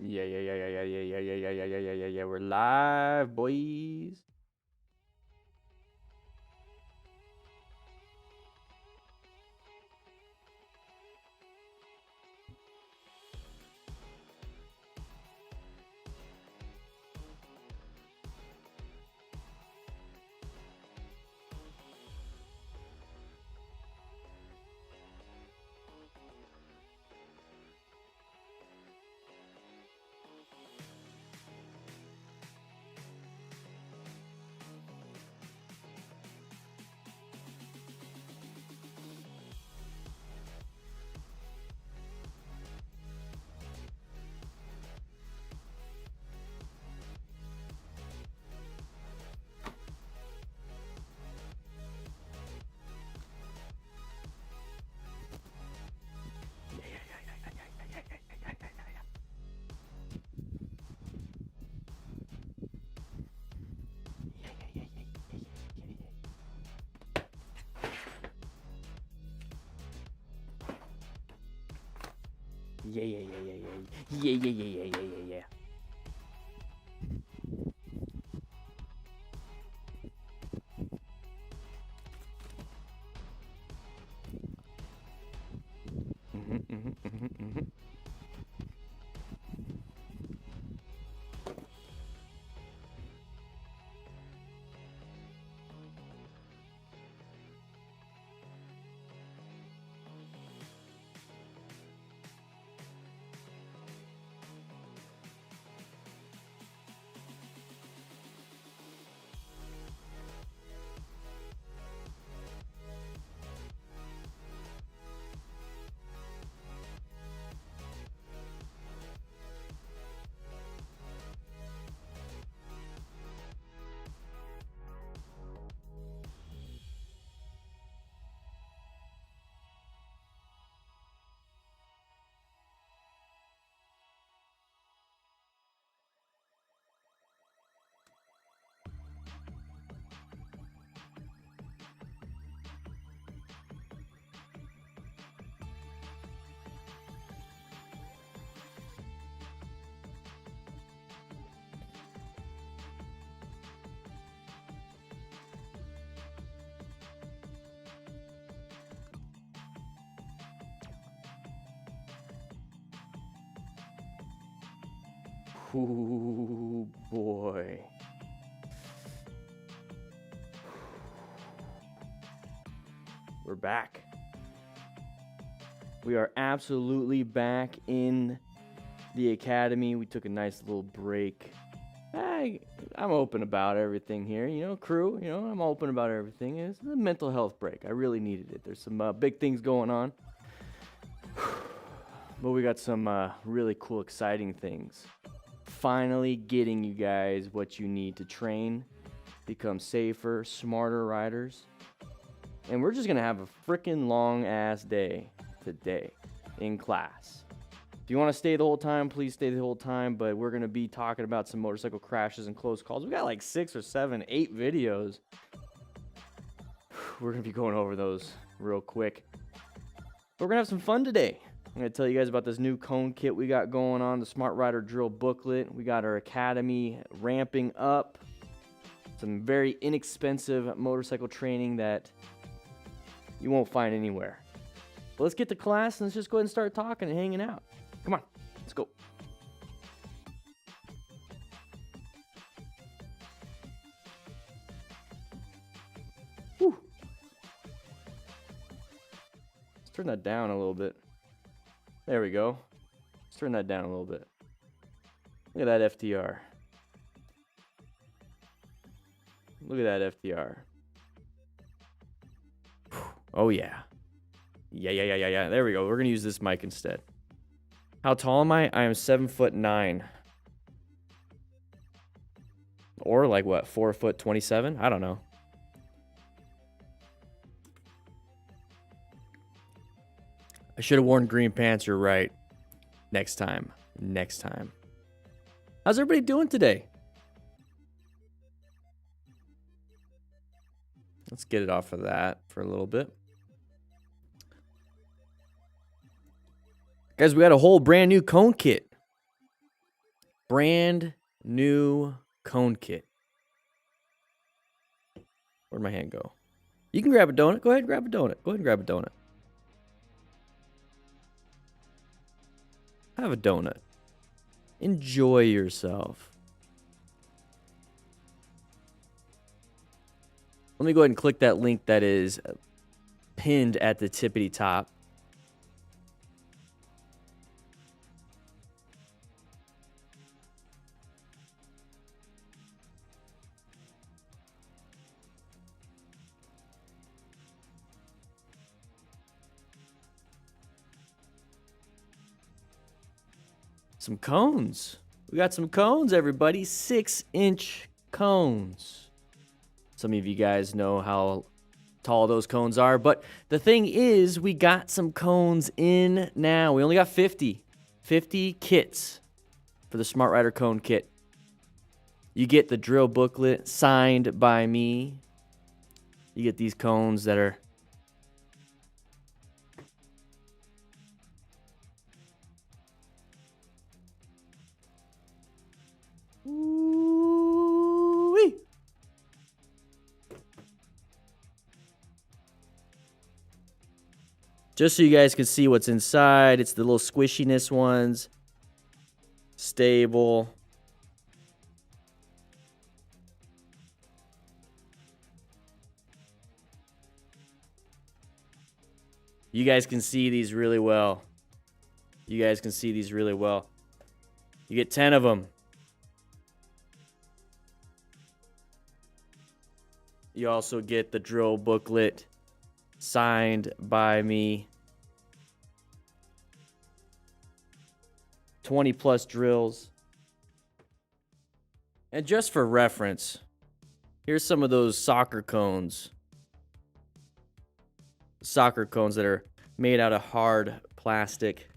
Yeah. We're live, boys. Yeah. Ooh, boy. We're back. We are absolutely back in the academy. We took a nice little break. I'm open about everything here, crew. I'm open about everything. It's a mental health break. I really needed it. There's some big things going on. But we got some really cool, exciting things. Finally getting you guys what you need to train, become safer, smarter riders. And we're just going to have a freaking long-ass day today in class. If you want to stay the whole time, please stay the whole time. But we're going to be talking about some motorcycle crashes and close calls. We got like 6 or 7, 8 videos. We're going to be going over those real quick. We're going to have some fun today. I'm going to tell you guys about this new cone kit we got going on, the Smart Rider Drill booklet. We got our academy ramping up. Some very inexpensive motorcycle training that you won't find anywhere. But let's get to class and let's just go ahead and start talking and hanging out. Come on, let's go. Whew. Let's turn that down a little bit. There we go. Let's turn that down a little bit. Look at that FTR. Look at that FTR. Oh, yeah. Yeah. There we go. We're going to use this mic instead. How tall am I? I am 7'9". Or like what, 4'27"? I don't know. I should have worn green pants. You're right. Next time. How's everybody doing today? Let's get it off of that for a little bit. Guys, we got a whole brand new cone kit. Brand new cone kit. Where'd my hand go? You can grab a donut. Go ahead and grab a donut. Go ahead and grab a donut. Have a donut. Enjoy yourself. Let me go ahead and click that link that is pinned at the tippity top. Some cones. We got some cones, everybody. 6-inch cones. Some of you guys know how tall those cones are, but the thing is, we got some cones in now. We only got 50 kits for the Smart Rider cone kit. You get the drill booklet signed by me. You get these cones that are Ooh-wee. Just so you guys can see what's inside, it's the little squishiness ones. Stable. You guys can see these really well. You guys can see these really well. You get 10 of them. You also get the drill booklet signed by me. 20 plus drills. And just for reference, here's some of those soccer cones. Soccer cones that are made out of hard plastic.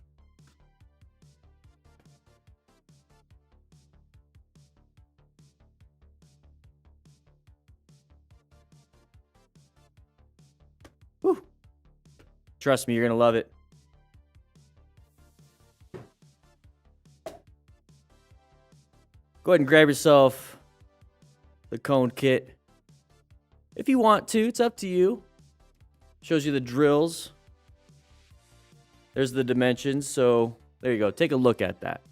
Whew. Trust me, you're gonna love it. Go ahead and grab yourself the cone kit. If you want to, it's up to you. Shows you the drills. There's the dimensions, so there you go. Take a look at that.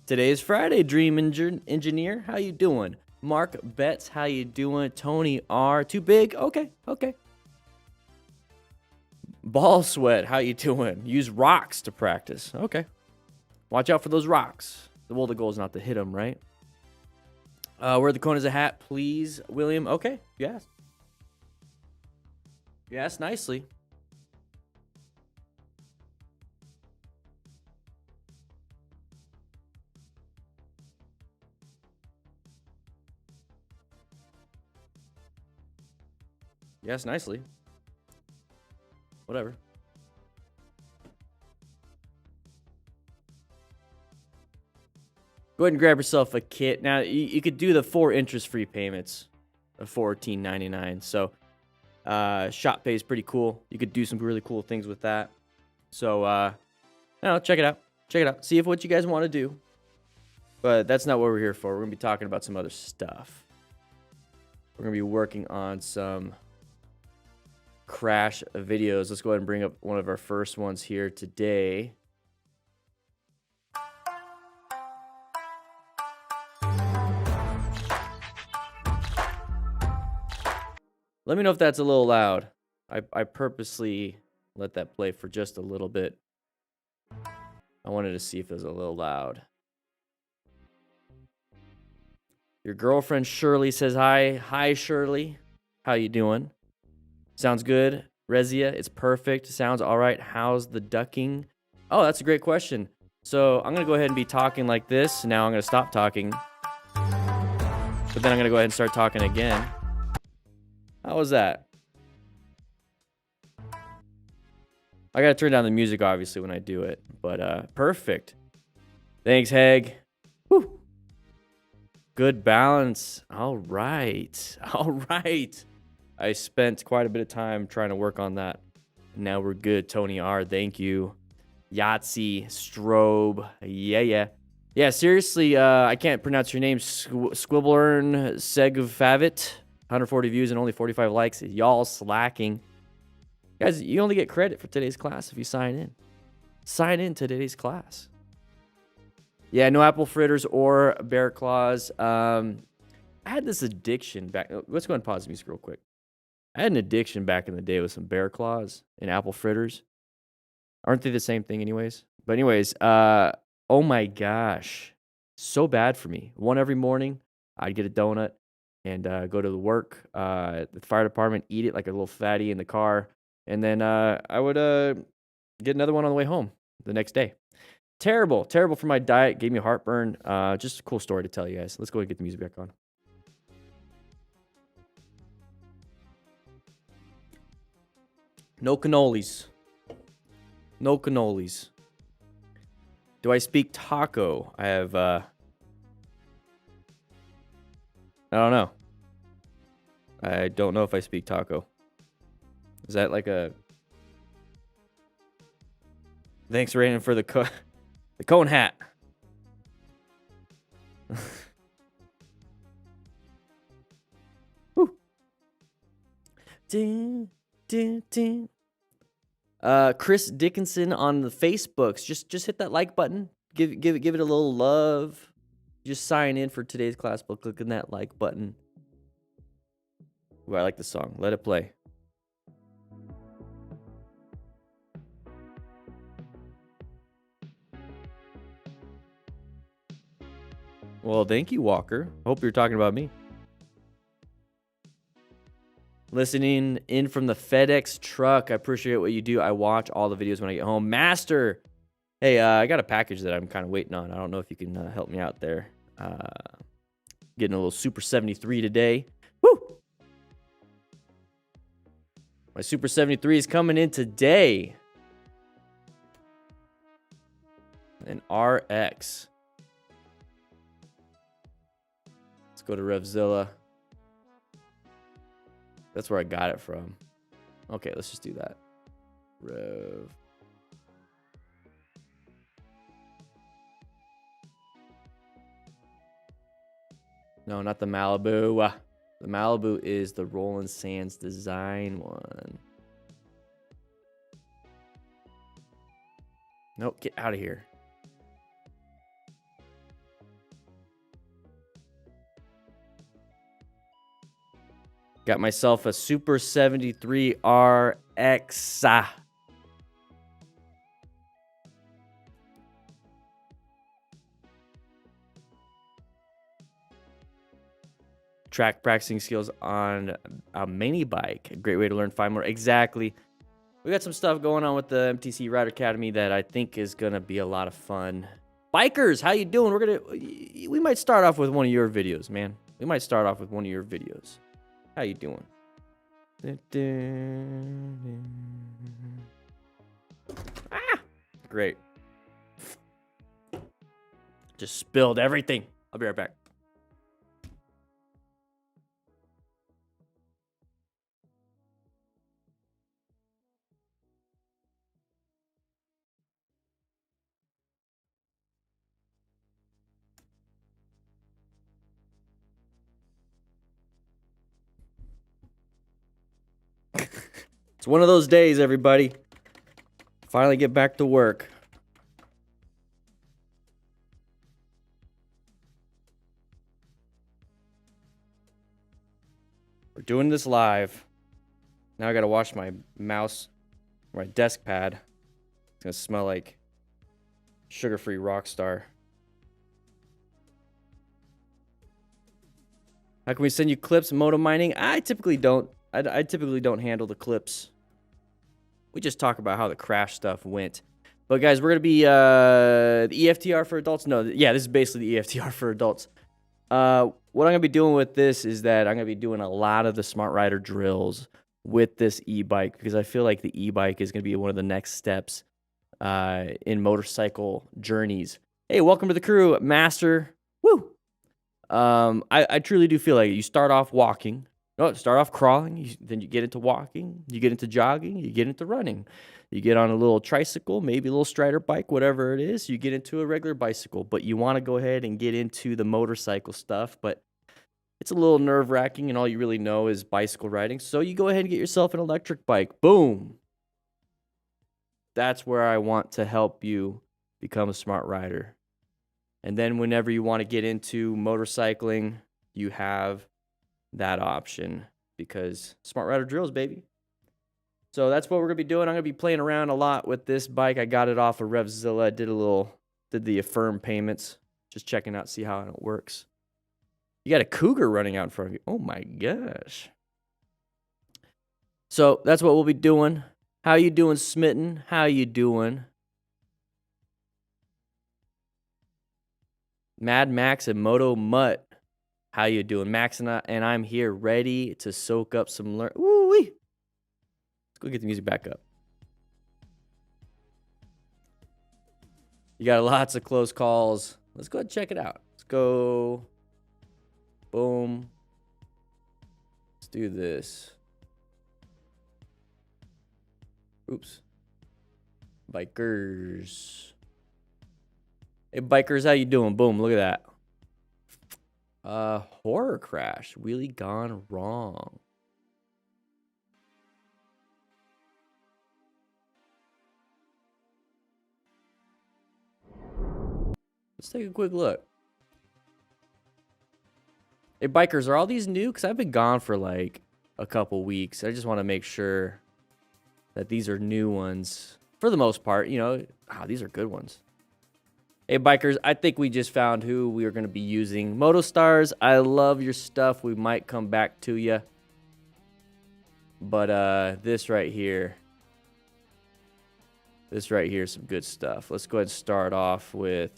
Today is Friday, Dream Engineer. How you doing? Mark Betts, how you doing? Tony R. Too big? Okay. Ball Sweat, how you doing? Use rocks to practice. Okay. Watch out for those rocks. Well, the goal is not to hit them, right? Wear the cone as a hat, please, William. Okay, yes. Yes, nicely. Yes, nicely. Whatever. Go ahead and grab yourself a kit. Now, you could do the 4 interest-free payments of $14.99. So, Shop Pay is pretty cool. You could do some really cool things with that. So, check it out. Check it out. See if what you guys want to do. But that's not what we're here for. We're going to be talking about some other stuff. We're going to be working on some crash videos. Let's go ahead and bring up one of our first ones here today. Let me know if that's a little loud. I purposely let that play for just a little bit. I wanted to see if it was a little loud. Your girlfriend Shirley says hi. Hi, Shirley. How you doing? Sounds good. Rezia, it's perfect. Sounds all right. How's the ducking? Oh, that's a great question. So I'm going to go ahead and be talking like this. Now I'm going to stop talking. But then I'm going to go ahead and start talking again. How was that? I gotta turn down the music, obviously, when I do it. But, perfect. Thanks, Heg. Whew. Good balance. All right. All right. I spent quite a bit of time trying to work on that. Now we're good. Tony R., thank you. Yahtzee, Strobe. Yeah, seriously, I can't pronounce your name. Squibbleern Segfavit. 140 views and only 45 likes. Y'all slacking. Guys, you only get credit for today's class if you sign in. Sign in to today's class. Yeah, no apple fritters or bear claws. I had this addiction back. Let's go ahead and pause the music real quick. I had an addiction back in the day with some bear claws and apple fritters. Aren't they the same thing anyways? But anyways, oh my gosh. So bad for me. One every morning, I'd get a donut and go to the work at the fire department, eat it like a little fatty in the car. And then I would get another one on the way home the next day. Terrible for my diet. Gave me heartburn. Just a cool story to tell you guys. Let's go ahead and get the music back on. No cannolis. No cannolis. Do I speak taco? I have, I don't know. I don't know if I speak taco. Is that like a... Thanks, Raiden, for the cone hat. Woo. Ding, ding, ding. Chris Dickinson on the Facebooks. Just hit that like button. Give it a little love. Just sign in for today's class by clicking that like button. Ooh, I like the song. Let it play. Well, thank you, Walker. Hope you're talking about me. Listening in from the FedEx truck. I appreciate what you do. I watch all the videos when I get home. Master. Hey, I got a package that I'm kind of waiting on. I don't know if you can help me out there. Getting a little Super 73 today. Woo! My Super 73 is coming in today. An RX. Let's go to Revzilla. That's where I got it from. Okay, let's just do that. Rev. No, not the Malibu. The Malibu is the Roland Sands design one. Nope, get out of here. Got myself a Super 73 RX. Track practicing skills on a mini bike. A great way to learn 5 more. Exactly. We got some stuff going on with the MTC Rider Academy that I think is going to be a lot of fun. Bikers, how you doing? We might start off with one of your videos, man. We might start off with one of your videos. How you doing? Ah, great. Just spilled everything. I'll be right back. It's one of those days, everybody. Finally get back to work. We're doing this live. Now I gotta wash my mouse, my desk pad. It's gonna smell like sugar-free Rockstar. How can we send you clips? Moto mining? I typically don't. I typically don't handle the clips. We just talk about how the crash stuff went. But guys, we're going to be the EFTR for adults. No, yeah, this is basically the EFTR for adults. What I'm going to be doing with this is that I'm going to be doing a lot of the Smart Rider drills with this e-bike because I feel like the e-bike is going to be one of the next steps in motorcycle journeys. Hey, welcome to the crew, Master. Woo! I truly do feel like you start off walking. No, start off crawling, then you get into walking, you get into jogging, you get into running. You get on a little tricycle, maybe a little strider bike, whatever it is. You get into a regular bicycle, but you want to go ahead and get into the motorcycle stuff, but it's a little nerve-wracking, and all you really know is bicycle riding. So you go ahead and get yourself an electric bike. Boom. That's where I want to help you become a smart rider. And then whenever you want to get into motorcycling, you have that option because smart rider drills, baby. So that's what we're going to be doing. I'm going to be playing around a lot with this bike. I got it off of RevZilla. Did the affirm payments. Just checking out, see how it works. You got a cougar running out in front of you. Oh my gosh. So that's what we'll be doing. How you doing, Smitten? How you doing? Mad Max and Moto Mutt. How you doing? Max and I'm here ready to soak up some Woo-wee. Let's go get the music back up. You got lots of close calls. Let's go ahead and check it out. Let's go. Boom. Let's do this. Oops. Bikers. Hey, bikers, how you doing? Boom, look at that. Horror crash. Wheelie gone wrong. Let's take a quick look. Hey, bikers, are all these new? Because I've been gone for like a couple weeks. I just want to make sure that these are new ones. For the most part, you know, these are good ones. Hey, bikers, I think we just found who we are going to be using. MotoStars, I love your stuff. We might come back to you. But this right here is some good stuff. Let's go ahead and start off with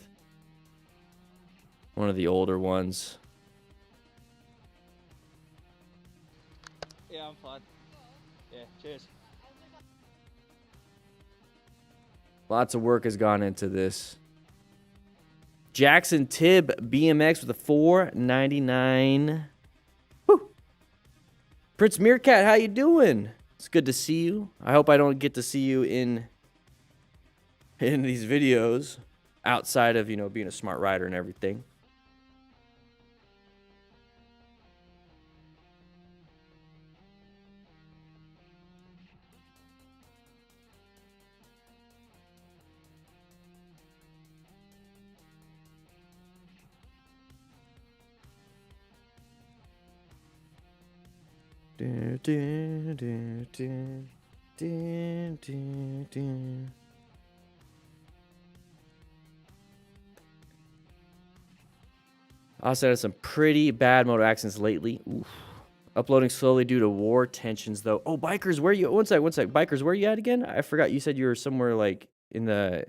one of the older ones. Yeah, I'm fine. Yeah, cheers. Lots of work has gone into this. Jackson Tibb BMX with a 499. Woo. Prince Meerkat, how you doing? It's good to see you. I hope I don't get to see you in these videos outside of, you know, being a smart rider and everything. Also had some pretty bad motor accidents lately. Oof. Uploading slowly due to war tensions, though. Oh, bikers, where are you? One sec. Bikers, where are you at again? I forgot. You said you were somewhere like in the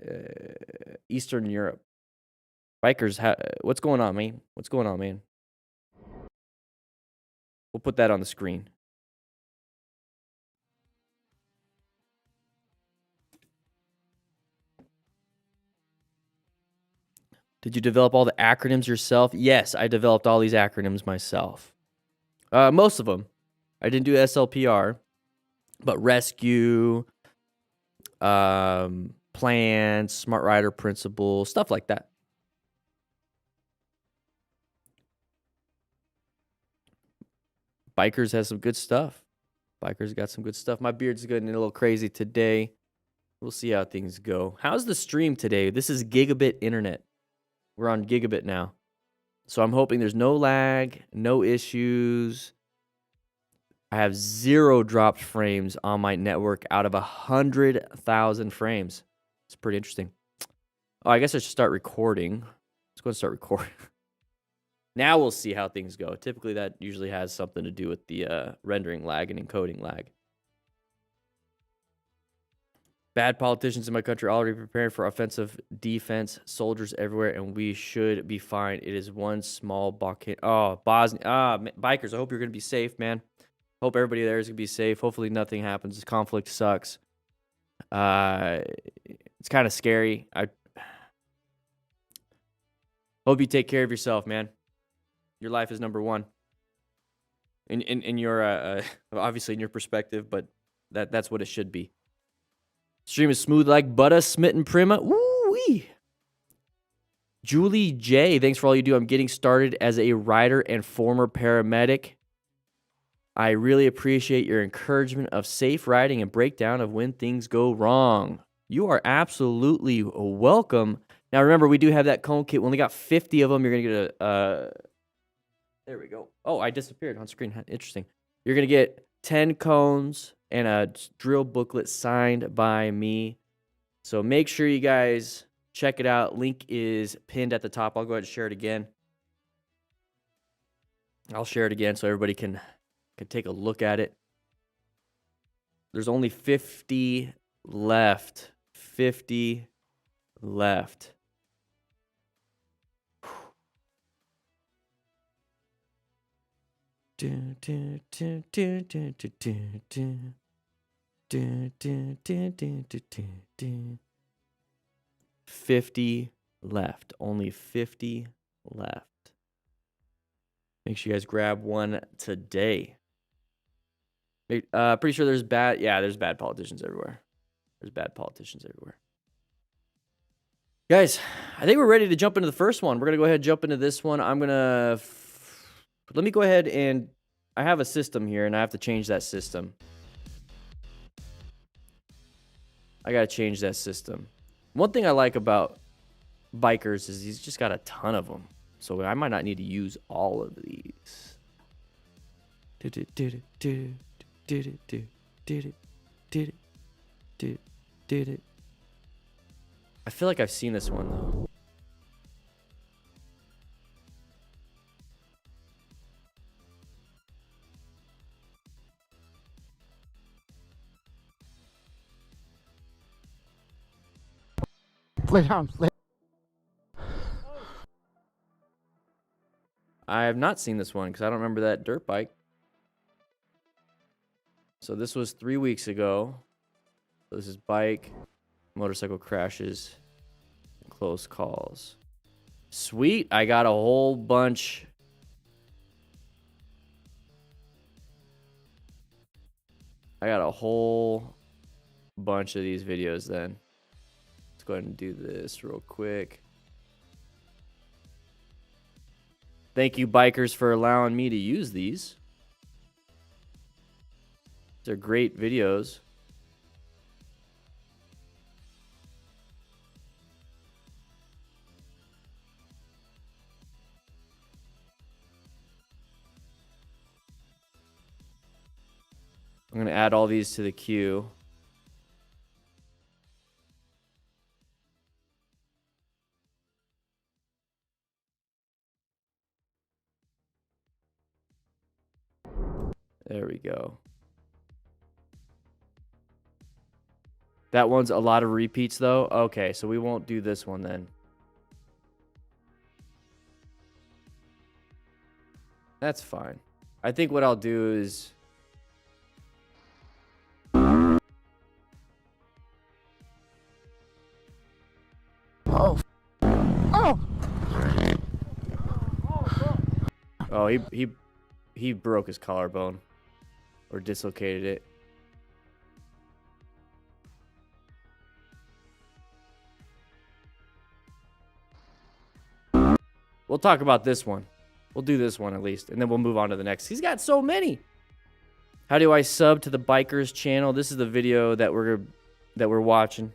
Eastern Europe. Bikers, what's going on, man? What's going on, man? We'll put that on the screen. Did you develop all the acronyms yourself? Yes, I developed all these acronyms myself. Most of them. I didn't do SLPR, but rescue, plan, smart rider principle, stuff like that. Bikers has some good stuff. Bikers got some good stuff. My beard's getting a little crazy today. We'll see how things go. How's the stream today? This is gigabit internet. We're on gigabit now. So I'm hoping there's no lag, no issues. I have 0 dropped frames on my network out of 100,000 frames. It's pretty interesting. Oh, I guess I should start recording. Let's go and start recording. Now we'll see how things go. Typically, that usually has something to do with the rendering lag and encoding lag. Bad politicians in my country are already preparing for offensive defense, soldiers everywhere, and we should be fine. It is one small blockade. Oh, Bosnia. Bikers, I hope you're going to be safe, man. Hope everybody there is going to be safe. Hopefully nothing happens. This conflict sucks. It's kind of scary. I hope you take care of yourself, man. Your life is number one. in your obviously in your perspective, but that's what it should be. Stream is smooth like butter, smitten prima. Woo-wee. Julie J, thanks for all you do. I'm getting started as a writer and former paramedic. I really appreciate your encouragement of safe riding and breakdown of when things go wrong. You are absolutely welcome. Now remember, we do have that cone kit. We only got 50 of them. You're gonna get there we go. Oh, I disappeared on screen. Interesting. You're gonna get 10 cones and a drill booklet signed by me. So make sure you guys check it out. Link is pinned at the top. I'll go ahead and share it again. I'll share it again so everybody can take a look at it. There's only 50 left. 50 left. Do, do, do, do, do, do, do, do. Do, do, do, do, do, do, do. 50 left. Only 50 left. Make sure you guys grab one today. Pretty sure there's bad politicians everywhere. There's bad politicians everywhere. Guys, I think we're ready to jump into the first one. We're going to go ahead and jump into this one. Let me go ahead and I have a system here and I have to change that system. I got to change that system. One thing I like about bikers is he's just got a ton of them. So I might not need to use all of these. I feel like I've seen this one though. Lay down. I have not seen this one because I don't remember that dirt bike. So this was 3 weeks ago. So this is bike, motorcycle crashes, close calls. Sweet, I got a whole bunch. I got a whole bunch of these videos then. Let's go ahead and do this real quick. Thank you, bikers, for allowing me to use these. They're great videos. I'm going to add all these to the queue. There we go. That one's a lot of repeats though. Okay, so we won't do this one then. That's fine. I think what I'll do is... Oh. Oh. Oh, he broke his collarbone. Or dislocated it. We'll talk about this one. We'll do this one at least, and then we'll move on to the next. He's got so many. How do I sub to the bikers channel? This is the video that we're watching.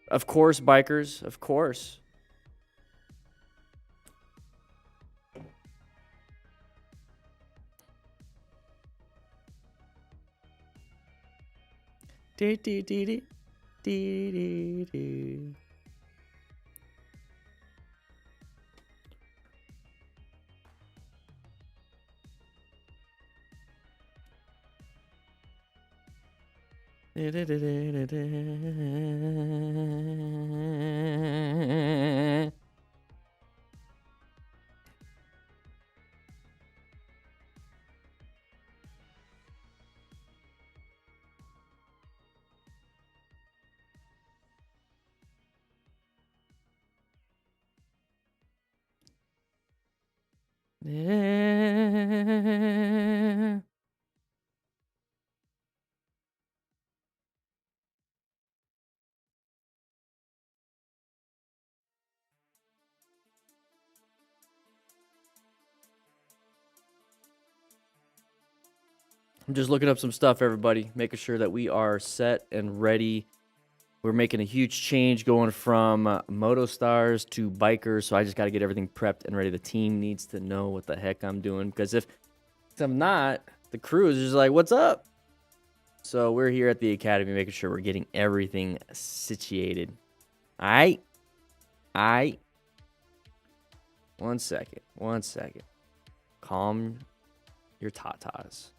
Of course, bikers. Of course. Dee dee dee dee dee dee dee. Yeah. I'm just looking up some stuff, everybody, making sure that we are set and ready. We're making a huge change going from moto stars to bikers, so I just got to get everything prepped and ready. The team needs to know what the heck I'm doing, because if I'm not, the crew is just like, what's up? So we're here at the academy making sure we're getting everything situated. All right? All right? One second. Calm your tatas.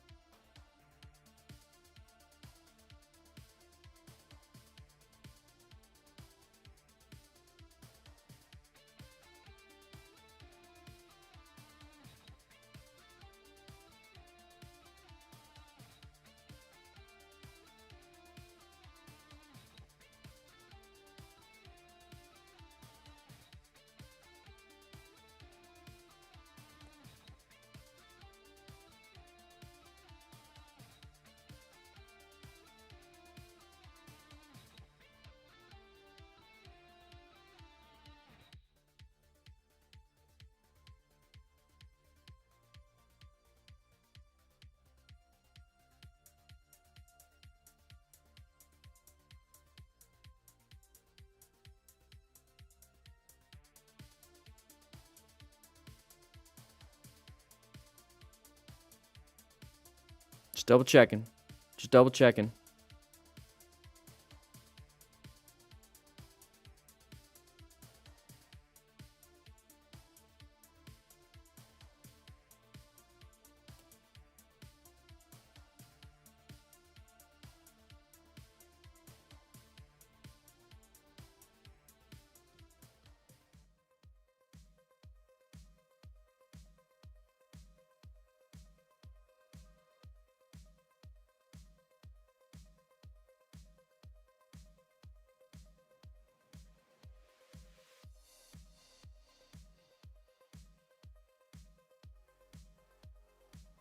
Just double checking.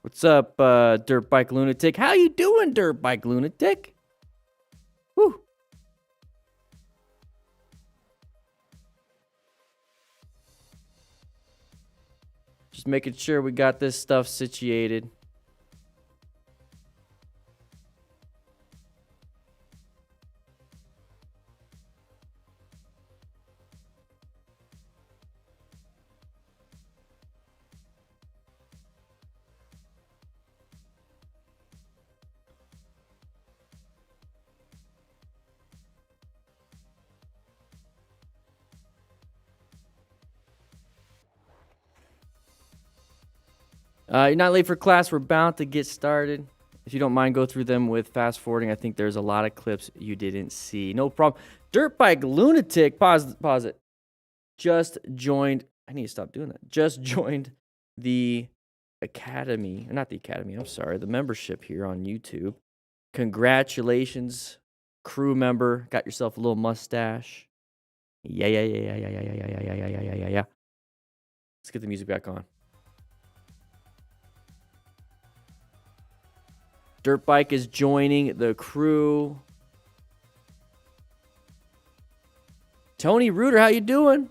What's up, Dirt Bike Lunatic? How you doing, Dirt Bike Lunatic? Woo. Just making sure we got this stuff situated. You're not late for class. We're about to get started. If you don't mind, go through them with fast forwarding. I think there's a lot of clips you didn't see. No problem. Dirt Bike Lunatic. Pause it. Just joined. I need to stop doing that. Just joined the academy. Not the academy. I'm sorry. The membership here on YouTube. Congratulations, crew member. Got yourself a little mustache. Yeah. Let's get the music back on. Dirt Bike is joining the crew. Tony Reuter, how you doing?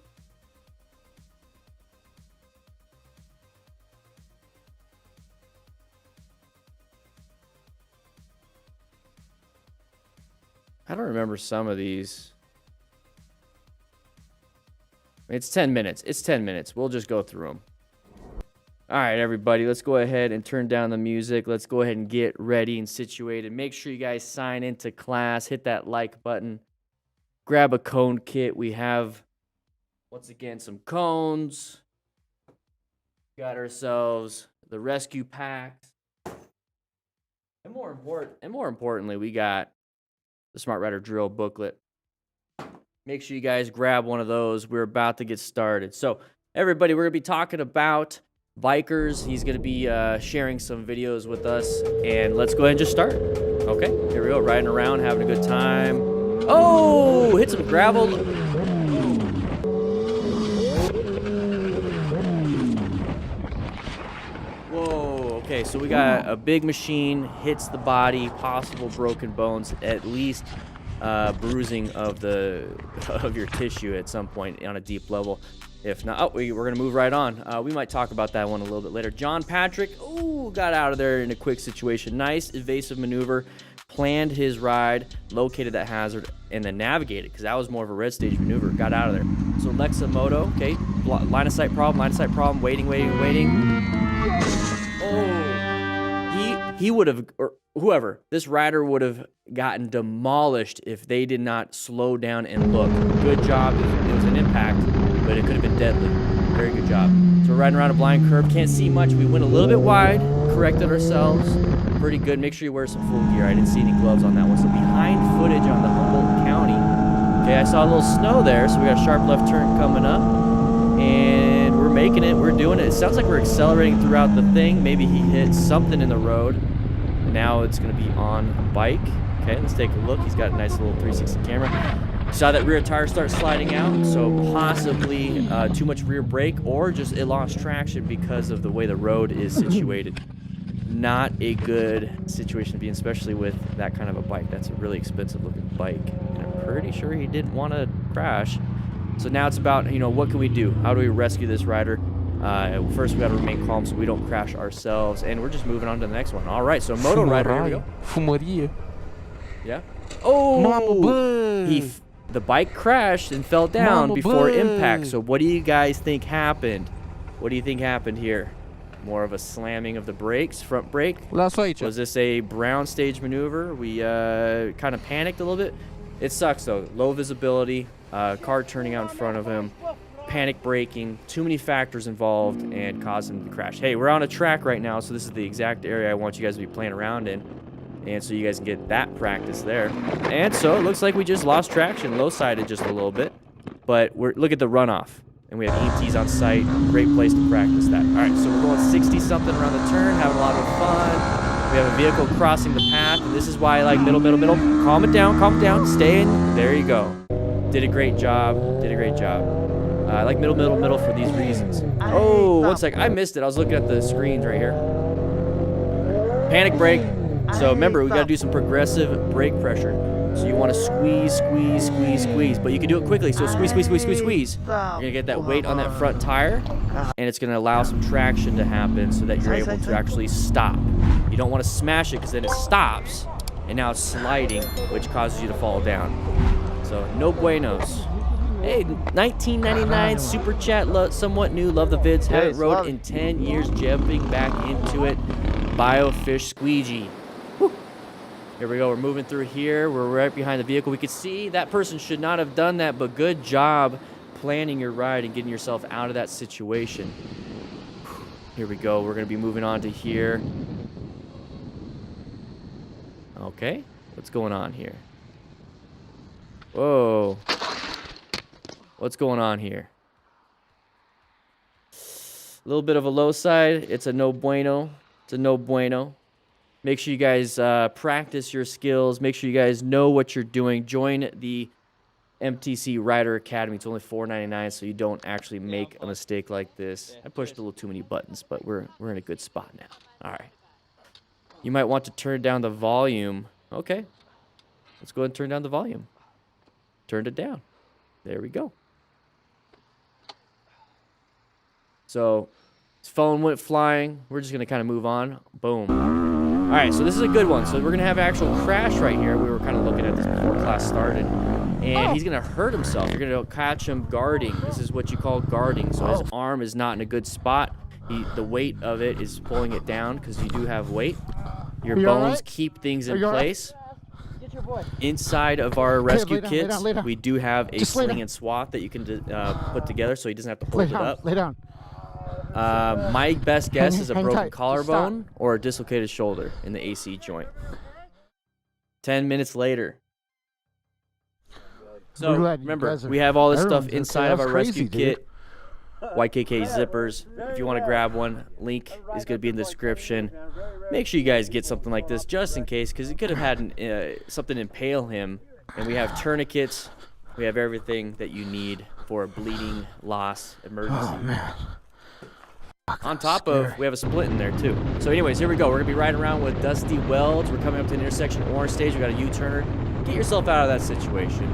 I don't remember some of these. It's 10 minutes. We'll just go through them. All right, everybody, let's go ahead and turn down the music. Let's go ahead and get ready and situated. Make sure you guys sign into class. Hit that like button. Grab a cone kit. We have, once again, some cones. Got ourselves the rescue packs. And more importantly, we got the Smart Rider Drill booklet. Make sure you guys grab one of those. We're about to get started. So, everybody, we're going to be talking about bikers. He's going to be sharing some videos with us, and let's go ahead and just start. Okay, here we go, riding around, having a good time. Oh, hit some gravel. Okay, so we got a big machine, hits the body, possible broken bones, at least bruising of your tissue at some point on a deep level. If not, oh, we're going to move right on. We might talk about that one a little bit later. John Patrick, ooh, got out of there in a quick situation. Nice evasive maneuver. Planned his ride, located that hazard, and then navigated, because that was more of a red stage maneuver. Got out of there. So Lexamoto, okay, line of sight problem, waiting. Oh, he would have, or whoever, this rider would have gotten demolished if they did not slow down and look. Good job. It was an impact, but it could have been deadly. Very good job. So we're riding around a blind curve. Can't see much. We went a little bit wide. Corrected ourselves. Pretty good. Make sure you wear some full gear. I didn't see any gloves on that one. So behind footage on the Humboldt County. Okay, I saw a little snow there, so we got a sharp left turn coming up. And we're making it. We're doing it. It sounds like we're accelerating throughout the thing. Maybe he hit something in the road. Now it's going to be on a bike. Okay, let's take a look. He's got a nice little 360 camera. Saw that rear tire start sliding out, so possibly too much rear brake, or just it lost traction because of the way the road is situated. Not a good situation to be in, especially with that kind of a bike. That's a really expensive looking bike, and I'm pretty sure he didn't want to crash. So now it's about, what can we do? How do we rescue this rider? First, we got to remain calm so we don't crash ourselves, and we're just moving on to the next one. All right, so moto rider, here we go. Fumaria. Yeah. Oh, the bike crashed and fell down before impact. So what do you guys think happened? What do you think happened here? More of a slamming of the brakes, front brake? Was this a brown stage maneuver? We kind of panicked a little bit. It sucks though. Low visibility, car turning out in front of him, panic braking, too many factors involved, and caused him to crash. Hey, we're on a track right now, so this is the exact area I want you guys to be playing around in. And so you guys can get that practice there. And so it looks like we just lost traction, low-sided just a little bit. But look at the runoff. And we have EMTs on site. Great place to practice that. All right, so we're going 60-something around the turn, having a lot of fun. We have a vehicle crossing the path. And this is why I like middle. Calm it down, stay in. There you go. Did a great job. I like middle for these reasons. Oh, one sec. I missed it. I was looking at the screens right here. Panic brake. So remember, we got to do some progressive brake pressure. So you want to squeeze, but you can do it quickly. So squeeze. You're going to get that weight on that front tire, and it's going to allow some traction to happen so that you're able to actually stop. You don't want to smash it because then it stops, and now it's sliding, which causes you to fall down. So no buenos. Hey, 1999 super chat, somewhat new, love the vids, haven't rode in 10 years, jumping back into it. Biofish squeegee. Here we go. We're moving through here. We're right behind the vehicle. We can see that person should not have done that, but good job planning your ride and getting yourself out of that situation. Here we go. We're going to be moving on to here. Okay. What's going on here? Whoa. What's going on here? A little bit of a low side. It's a no bueno. Make sure you guys practice your skills. Make sure you guys know what you're doing. Join the MTC Rider Academy. It's only $4.99, so you don't actually make a mistake like this. I pushed a little too many buttons, but we're in a good spot now. All right. You might want to turn down the volume. Okay. Let's go ahead and turn down the volume. Turned it down. There we go. So his phone went flying. We're just going to kind of move on. Boom. All right, so this is a good one. So we're going to have an actual crash right here. We were kind of looking at this before class started. And he's going to hurt himself. You're going to catch him guarding. This is what you call guarding. So his arm is not in a good spot. The weight of it is pulling it down because you do have weight. Your bones keep things in place. Inside of our rescue kits, we do have a sling and swat that you can put together so he doesn't have to hold it up. Lay down. My best guess is a broken collarbone or a dislocated shoulder in the AC joint. 10 minutes later. So remember, we have all this stuff inside of our rescue kit. YKK zippers. If you want to grab one, link is going to be in the description. Make sure you guys get something like this just in case, because it could have had something impale him. And we have tourniquets. We have everything that you need for a bleeding loss emergency. Oh, man. On top of, we have a split in there too. So anyways, here we go. We're gonna be riding around with Dusty Welds. We're coming up to an intersection, orange stage. We got a U-turner. Get yourself out of that situation.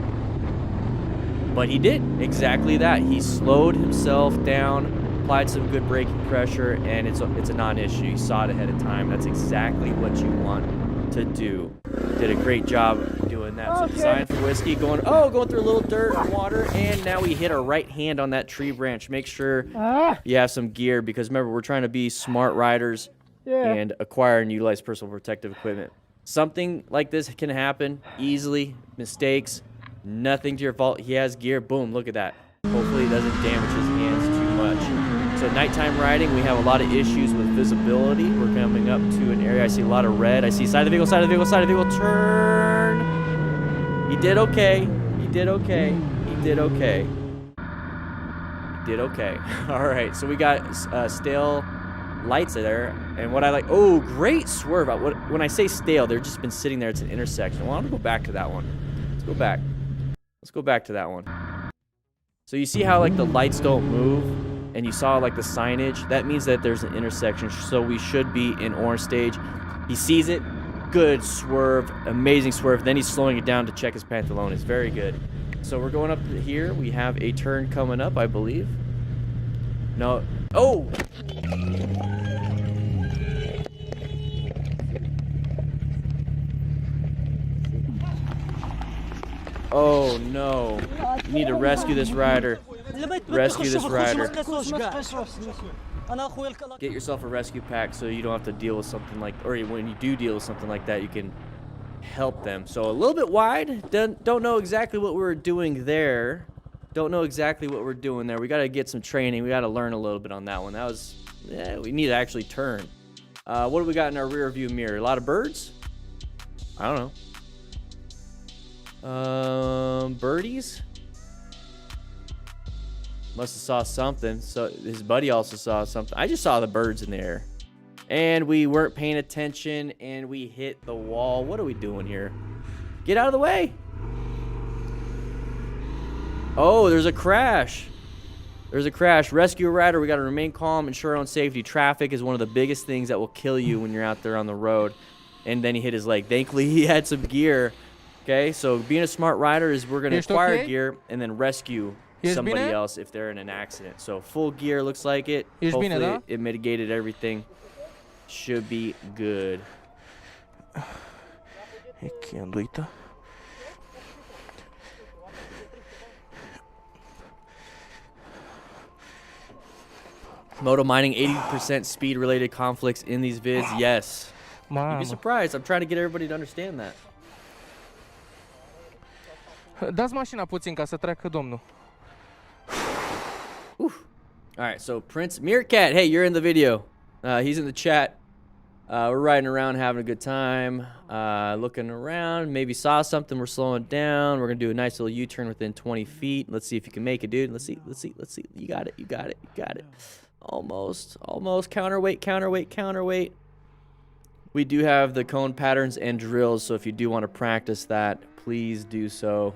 But he did exactly that. He slowed himself down, applied some good braking pressure, and it's a non-issue. You saw it ahead of time. That's exactly what you want to do. Did a great job doing that. So designed for whiskey, going through a little dirt and water, and now we hit our right hand on that tree branch. Make sure you have some gear, because remember, we're trying to be smart riders and acquire and utilize personal protective equipment. Something like this can happen easily. Mistakes, nothing to your fault. He has gear. Boom, look at that. Hopefully it doesn't damage his hands too much. So nighttime riding, we have a lot of issues with visibility. We're coming up to an area. I see a lot of red. I see side of the vehicle, side of the vehicle, side of the vehicle. Turn. He did okay. He did okay. He did okay. He did okay. All right, so we got stale lights there. And what I like, oh, great swerve. When I say stale, they've just been sitting there. It's an intersection. Well, I want to go back to that one. Let's go back. Let's go back to that one. So you see how like the lights don't move, and you saw like the signage? That means that there's an intersection, so we should be in orange stage. He sees it, good swerve, amazing swerve. Then he's slowing it down to check his pantalone. It's very good. So we're going up here. We have a turn coming up, I believe. No, oh! Oh no, you need to rescue this rider. Rescue this rider. Get yourself a rescue pack so you don't have to deal with something like, or when you do deal with something like that, you can help them. So a little bit wide, don't know exactly what we were doing there. Don't know exactly what we're doing there. We got to get some training. We got to learn a little bit on that one. That was, yeah, we need to actually turn. What do we got in our rear view mirror? A lot of birds? I don't know. Birdies? Must have saw something. So his buddy also saw something. I just saw the birds in the air. And we weren't paying attention and we hit the wall. What are we doing here? Get out of the way. Oh, there's a crash. There's a crash. Rescue a rider. We got to remain calm, ensure our own safety. Traffic is one of the biggest things that will kill you when you're out there on the road. And then he hit his leg. Thankfully, he had some gear. Okay, so being a smart rider is we're going to acquire gear and then rescue somebody else if they're in an accident. So full gear looks like it. Hopefully it mitigated everything. Should be good. Moto mining, 80% speed related conflicts in these vids. Yes. You'd be surprised. I'm trying to get everybody to understand that. Dați mașina puțin ca să treacă domnul. All right, so Prince Meerkat, hey, you're in the video. He's in the chat. We're riding around, having a good time, looking around. Maybe saw something. We're slowing down. We're gonna do a nice little U-turn within 20 feet. Let's see if you can make it, dude. Let's see. You got it. You got it. You got it. Almost. Counterweight. We do have the cone patterns and drills, so if you do want to practice that, please do so.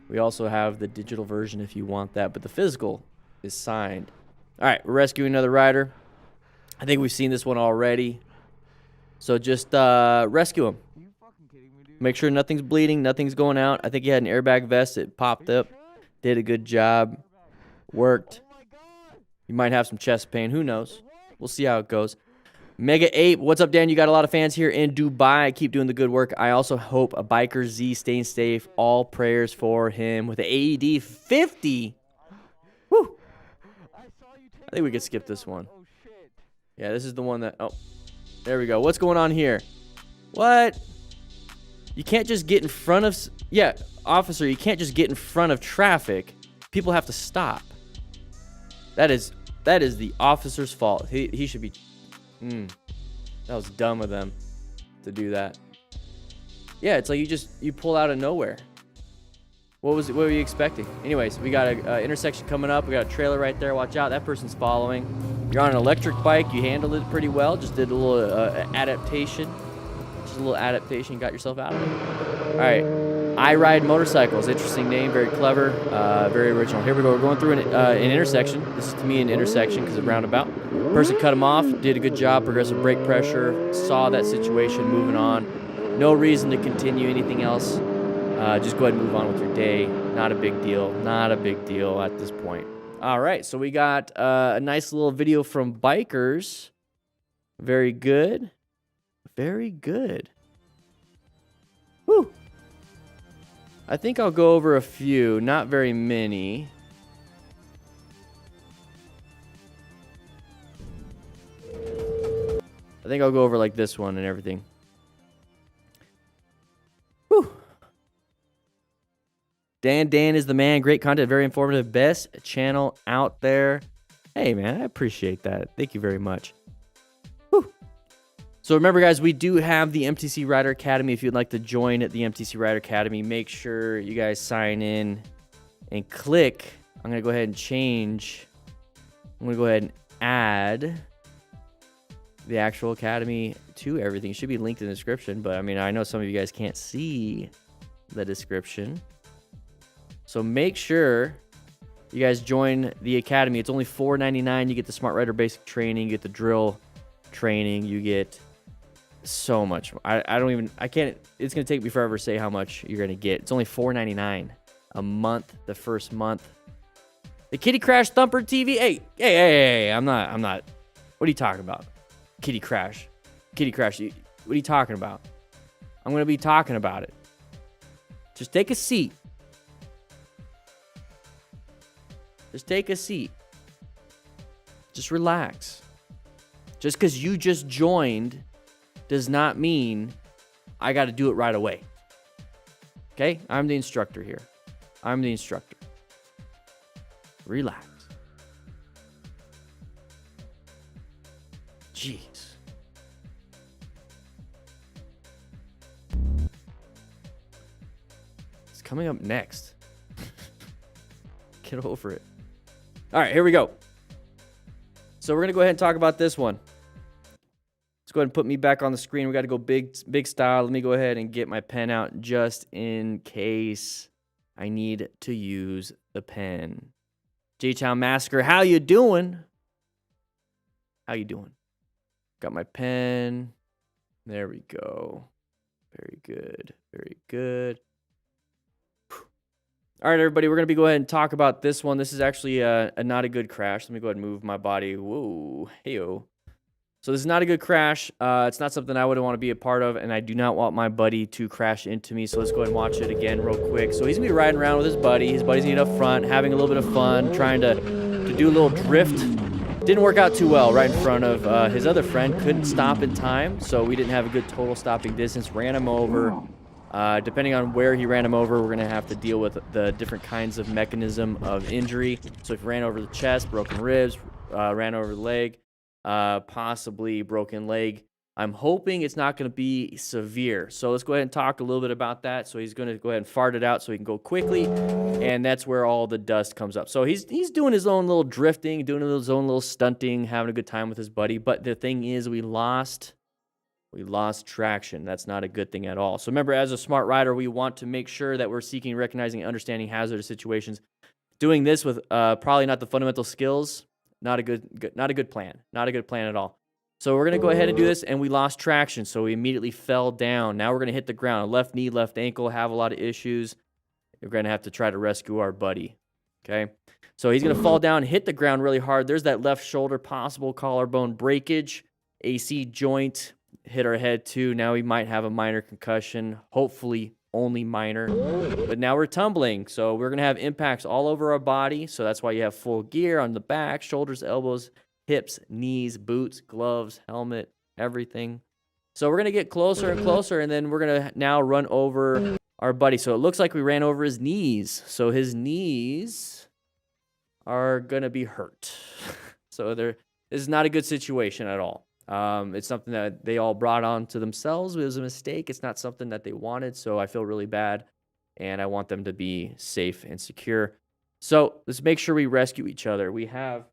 We also have the digital version if you want that, but the physical is signed. All right, we're rescuing another rider. I think we've seen this one already. So just rescue him. Make sure nothing's bleeding, nothing's going out. I think he had an airbag vest. It popped up. Did a good job. Worked. You might have some chest pain. Who knows? We'll see how it goes. Mega Ape, what's up, Dan? You got a lot of fans here in Dubai. Keep doing the good work. I also hope a Biker Z staying safe. All prayers for him with the AED 50. Woo! I think we could skip this one. Yeah, this is the one that... Oh, there we go. What's going on here? What? You can't just get in front of... Yeah, officer, you can't just get in front of traffic. People have to stop. That is the officer's fault. He should be... That was dumb of them to do that. Yeah, it's like you pull out of nowhere. What were you expecting? Anyways, we got an intersection coming up. We got a trailer right there. Watch out, that person's following. You're on an electric bike. You handled it pretty well. Just did a little adaptation. Just a little adaptation. Got yourself out of it. All right. I Ride Motorcycles. Interesting name. Very clever. Very original. Here we go. We're going through an intersection. This is to me an intersection because of roundabout. Person cut him off, did a good job, progressive brake pressure, saw that situation, moving on. No reason to continue anything else. Just go ahead and move on with your day. Not a big deal. Not a big deal at this point. All right, so we got a nice little video from bikers. Very good. Very good. Whew. I think I'll go over a few, not very many. I think I'll go over like this one and everything. Whew. Dan is the man. Great content, very informative. Best channel out there. Hey, man, I appreciate that. Thank you very much. Whew. So remember, guys, we do have the MTC Rider Academy. If you'd like to join the MTC Rider Academy, make sure you guys sign in and click. I'm going to go ahead and change. I'm going to go ahead and add the actual academy to everything. It should be linked in the description, but I mean, I know some of you guys can't see the description. So make sure you guys join the academy. It's only $4.99. You get the Smart Rider basic training, you get the drill training, you get so much. I can't, it's going to take me forever to say how much you're going to get. It's only $4.99 a month, the first month. The Kitty Crash Thumper TV. Hey, I'm not, what are you talking about? Kitty Crash. What are you talking about? I'm going to be talking about it. Just take a seat. Just take a seat. Just relax. Just because you just joined does not mean I got to do it right away. Okay? I'm the instructor here. I'm the instructor. Relax. Jeez. It's coming up next. Get over it. All right, here we go. So we're going to go ahead and talk about this one. Let's go ahead and put me back on the screen. We got to go big style. Let me go ahead and get my pen out just in case I need to use the pen. J-Town Massacre, how you doing? How you doing? Got my pen. There we go. Very good. Very good. All right, everybody, we're going to go ahead and talk about this one. This is actually a not a good crash. Let me go ahead and move my body. Whoa. Hey-o. So this is not a good crash. It's not something I would want to be a part of, and I do not want my buddy to crash into me. So let's go ahead and watch it again real quick. So he's going to be riding around with his buddy. His buddy's going to get up front, having a little bit of fun, trying to do a little drift. Didn't work out too well right in front of his other friend. Couldn't stop in time, so we didn't have a good total stopping distance. Ran him over. Depending on where he ran him over, we're going to have to deal with the different kinds of mechanism of injury. So if he ran over the chest, broken ribs, ran over the leg, possibly broken leg. I'm hoping it's not going to be severe. So let's go ahead and talk a little bit about that. So he's going to go ahead and fart it out so he can go quickly, and that's where all the dust comes up. So he's doing his own little drifting, doing his own little stunting, having a good time with his buddy. But the thing is, we lost traction. That's not a good thing at all. So remember, as a smart rider, we want to make sure that we're seeking, recognizing, and understanding hazardous situations. Doing this with probably not the fundamental skills, not a good plan. Not a good plan at all. So we're going to go ahead and do this, and we lost traction, so we immediately fell down. Now we're going to hit the ground. Left knee, left ankle, have a lot of issues. We're going to have to try to rescue our buddy, okay? So he's going to fall down, hit the ground really hard. There's that left shoulder, possible collarbone breakage, AC joint, hit our head too. Now we might have a minor concussion, hopefully only minor. But now we're tumbling, so we're going to have impacts all over our body. So that's why you have full gear on the back, shoulders, elbows, hips, knees, boots, gloves, helmet, everything. So we're going to get closer and closer, and then we're going to now run over our buddy. So it looks like we ran over his knees. So his knees are going to be hurt. So this is not a good situation at all. It's something that they all brought on to themselves. It was a mistake. It's not something that they wanted, so I feel really bad, and I want them to be safe and secure. So let's make sure we rescue each other. We have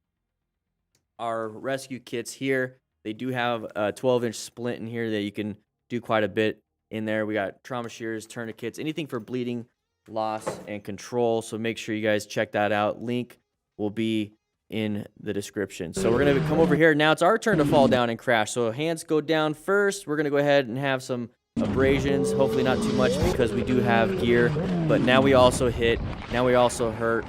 our rescue kits here. They do have a 12-inch splint in here that you can do quite a bit in there. We got trauma shears, tourniquets, anything for bleeding, loss, and control. So make sure you guys check that out. Link will be in the description. So we're going to come over here. Now it's our turn to fall down and crash. So hands go down first. We're going to go ahead and have some abrasions. Hopefully not too much because we do have gear. But now we also hit. Now we also hurt.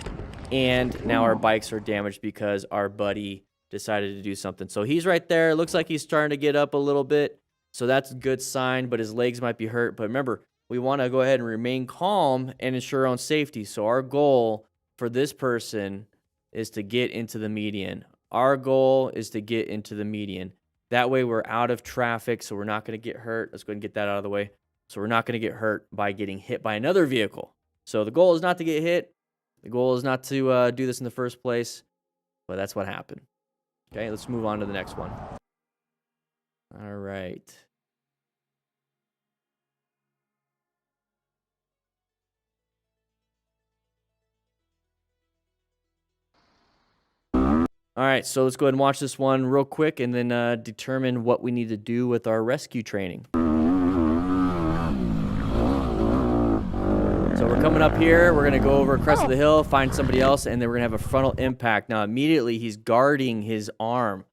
And now our bikes are damaged because our buddy decided to do something. So he's right there. It looks like he's starting to get up a little bit. So that's a good sign, but his legs might be hurt. But remember, we want to go ahead and remain calm and ensure our own safety. So our goal for this person is to get into the median. Our goal is to get into the median. That way we're out of traffic, so we're not going to get hurt. Let's go ahead and get that out of the way. So we're not going to get hurt by getting hit by another vehicle. So the goal is not to get hit. The goal is not to do this in the first place, but that's what happened. Okay, let's move on to the next one. All right. All right, so let's go ahead and watch this one real quick and then determine what we need to do with our rescue training. So we're coming up here. We're going to go over a crest of the hill, find somebody else, and then we're going to have a frontal impact. Now, immediately, he's guarding his arm.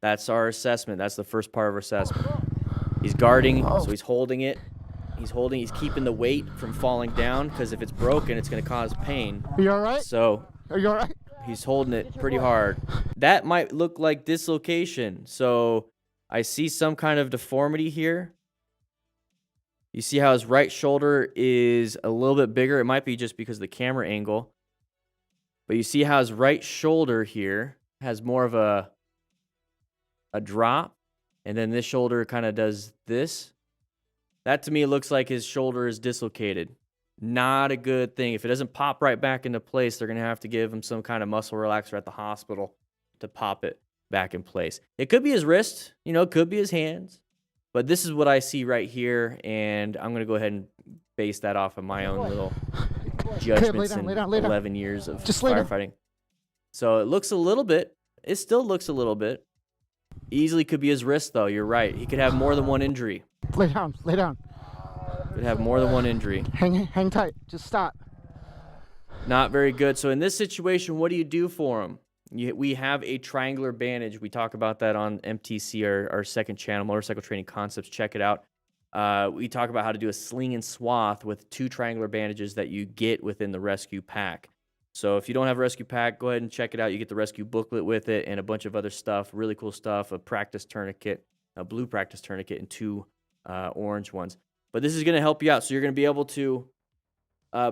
That's our assessment. That's the first part of our assessment. He's guarding, so he's holding it. He's keeping the weight from falling down because if it's broken, it's going to cause pain. Are you all right? So Are you all right? he's holding it pretty hard. That might look like dislocation. So I see some kind of deformity here. You see how his right shoulder is a little bit bigger. It might be just because of the camera angle. But you see how his right shoulder here has more of a drop. And then this shoulder kind of does this. That to me looks like his shoulder is dislocated. Not a good thing. If it doesn't pop right back into place, they're going to have to give him some kind of muscle relaxer at the hospital to pop it back in place. It could be his wrist, it could be his hands. But this is what I see right here, and I'm going to go ahead and base that off of my own little judgments in 11 years of firefighting. So it looks a little bit. It still looks a little bit. Easily could be his wrist, though. You're right. He could have more than one injury. Lay down. Lay down. Could have more than one injury. Hang tight. Just stop. Not very good. So in this situation, what do you do for him? We have a triangular bandage. We talk about that on MTC, our second channel, Motorcycle Training Concepts. Check it out. We talk about how to do a sling and swath with 2 triangular bandages that you get within the rescue pack. So if you don't have a rescue pack, go ahead and check it out. You get the rescue booklet with it and a bunch of other stuff, really cool stuff, a practice tourniquet, a blue practice tourniquet, and 2 orange ones. But this is going to help you out. So you're going to be able to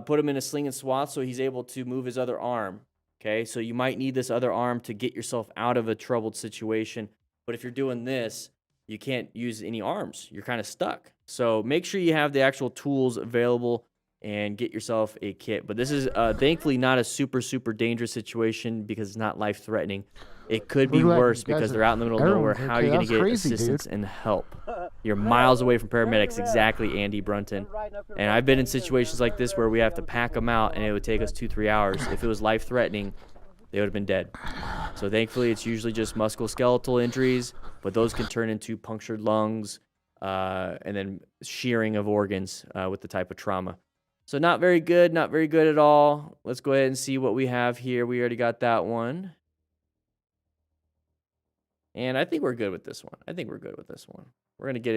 put him in a sling and swath so he's able to move his other arm. Okay, so you might need this other arm to get yourself out of a troubled situation. But if you're doing this, you can't use any arms. You're kind of stuck. So make sure you have the actual tools available and get yourself a kit. But this is thankfully not a super, super dangerous situation because it's not life-threatening. It could be worse because they're out in the middle of nowhere. How are you going to get assistance and help? You're miles away from paramedics. Exactly, Andy Brunton. And I've been in situations like this where we have to pack them out, and it would take us 2-3 hours. If it was life-threatening, they would have been dead. So thankfully, it's usually just musculoskeletal injuries, but those can turn into punctured lungs and then shearing of organs with the type of trauma. So not very good at all. Let's go ahead and see what we have here. We already got that one. And I think we're good with this one. We're going to get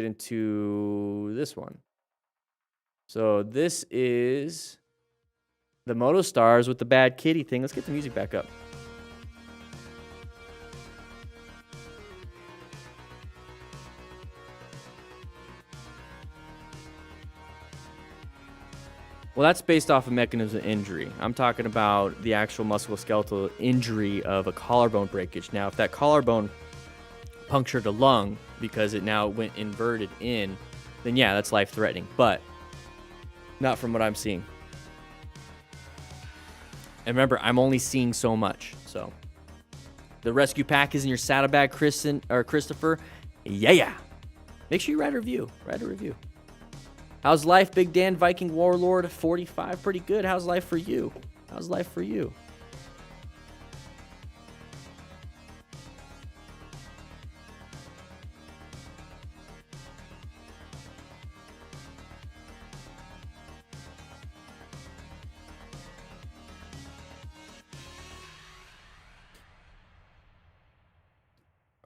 into this one. So this is the Moto Stars with the bad kitty thing. Let's get the music back up. Well, that's based off of mechanism of injury. I'm talking about the actual musculoskeletal injury of a collarbone breakage. Now, if that collarbone punctured a lung because it now went inverted in, then yeah, that's life-threatening. But not from what I'm seeing. And remember, I'm only seeing so much. So the rescue pack is in your saddlebag, Christopher. Yeah. Make sure you write a review. How's life, Big Dan, Viking Warlord 45? Pretty good. How's life for you?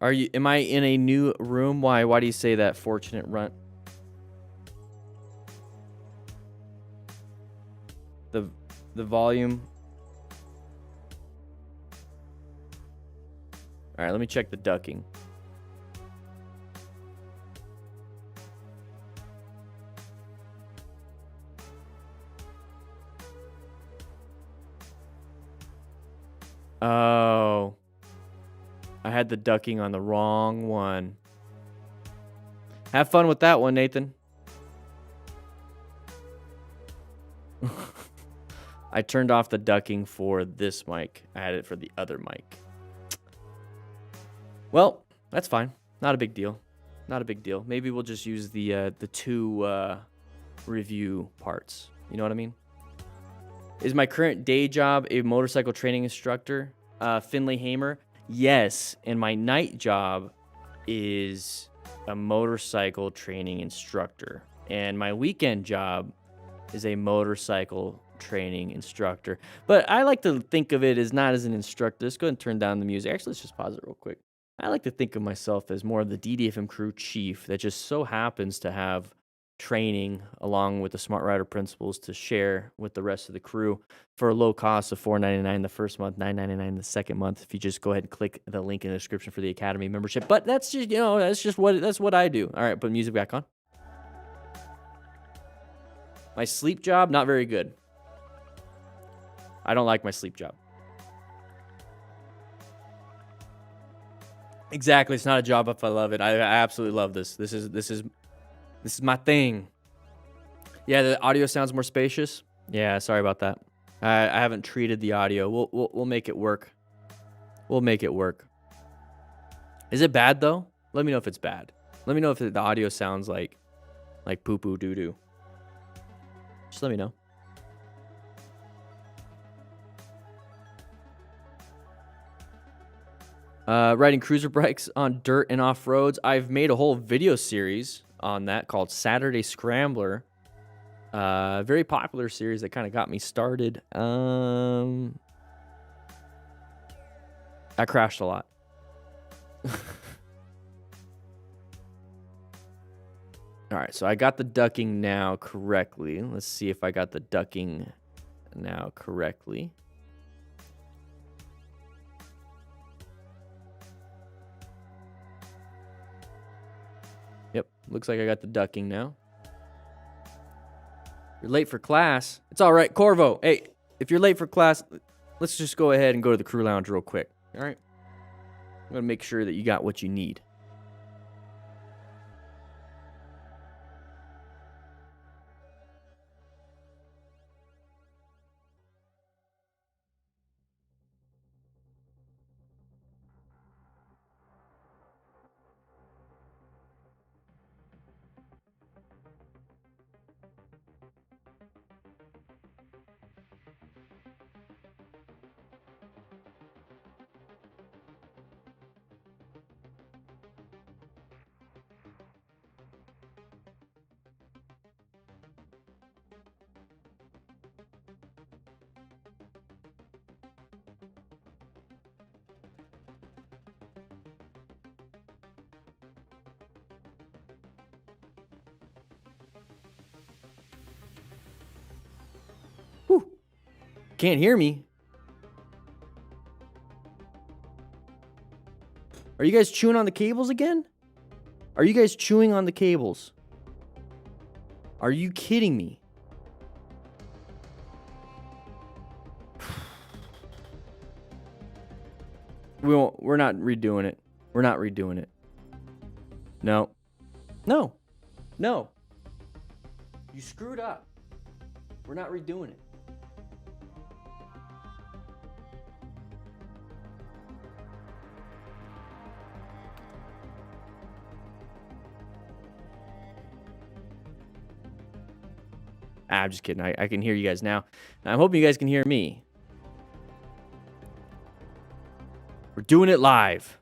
Am I in a new room? Why do you say that, fortunate runt? The volume. All right, let me check the ducking. Oh. I had the ducking on the wrong one. Have fun with that one, Nathan. I turned off the ducking for this mic. I had it for the other mic. Well, that's fine. Not a big deal. Not a big deal. Maybe we'll just use the two review parts. You know what I mean? Is my current day job a motorcycle training instructor? Finley Hamer? Yes. And my night job is a motorcycle training instructor. And my weekend job is a motorcycle training instructor. But I like to think of it as not as an instructor. Let's go ahead and turn down the music. Actually, let's just pause it real quick. I like to think of myself as more of the DDFM crew chief that just so happens to have training along with the Smart Rider principles to share with the rest of the crew for a low cost of $4.99 the first month, $9.99 the second month. If you just go ahead and click the link in the description for the Academy membership. But that's just, that's what I do. All right, put music back on. My sleep job, not very good. I don't like my sleep job. Exactly, it's not a job if I love it. I absolutely love this. This is my thing. Yeah, the audio sounds more spacious. Yeah, sorry about that. I haven't treated the audio. We'll make it work. We'll make it work. Is it bad though? Let me know if it's bad. Let me know if the audio sounds like poo poo doo doo. Just let me know. Riding cruiser bikes on dirt and off roads. I've made a whole video series on that called Saturday Scrambler. Very popular series that kind of got me started. I crashed a lot. All right, so I got the ducking now correctly. Let's see if I got the ducking now correctly. Yep, looks like I got the ducking now. You're late for class. It's all right, Corvo. Hey, if you're late for class, let's just go ahead and go to the crew lounge real quick. All right? I'm going to make sure that you got what you need. Whew. Can't hear me. Are you guys chewing on the cables again? Are you guys chewing on the cables? Are you kidding me? We're not redoing it. We're not redoing it. No. No. No. You screwed up. We're not redoing it. I'm just kidding. I can hear you guys now. I'm hoping you guys can hear me. We're doing it live.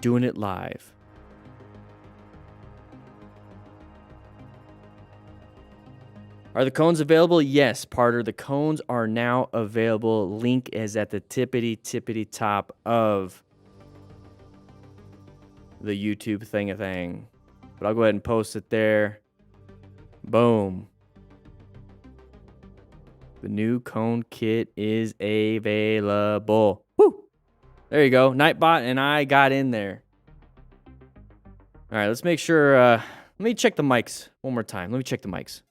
Doing it live. Are the cones available? Yes, Parter. The cones are now available. Link is at the tippity top of the YouTube thing. But I'll go ahead and post it there. Boom. The new cone kit is available. Woo! There you go. Nightbot and I got in there. All right, let's make sure. Let me check the mics one more time. Let me check the mics.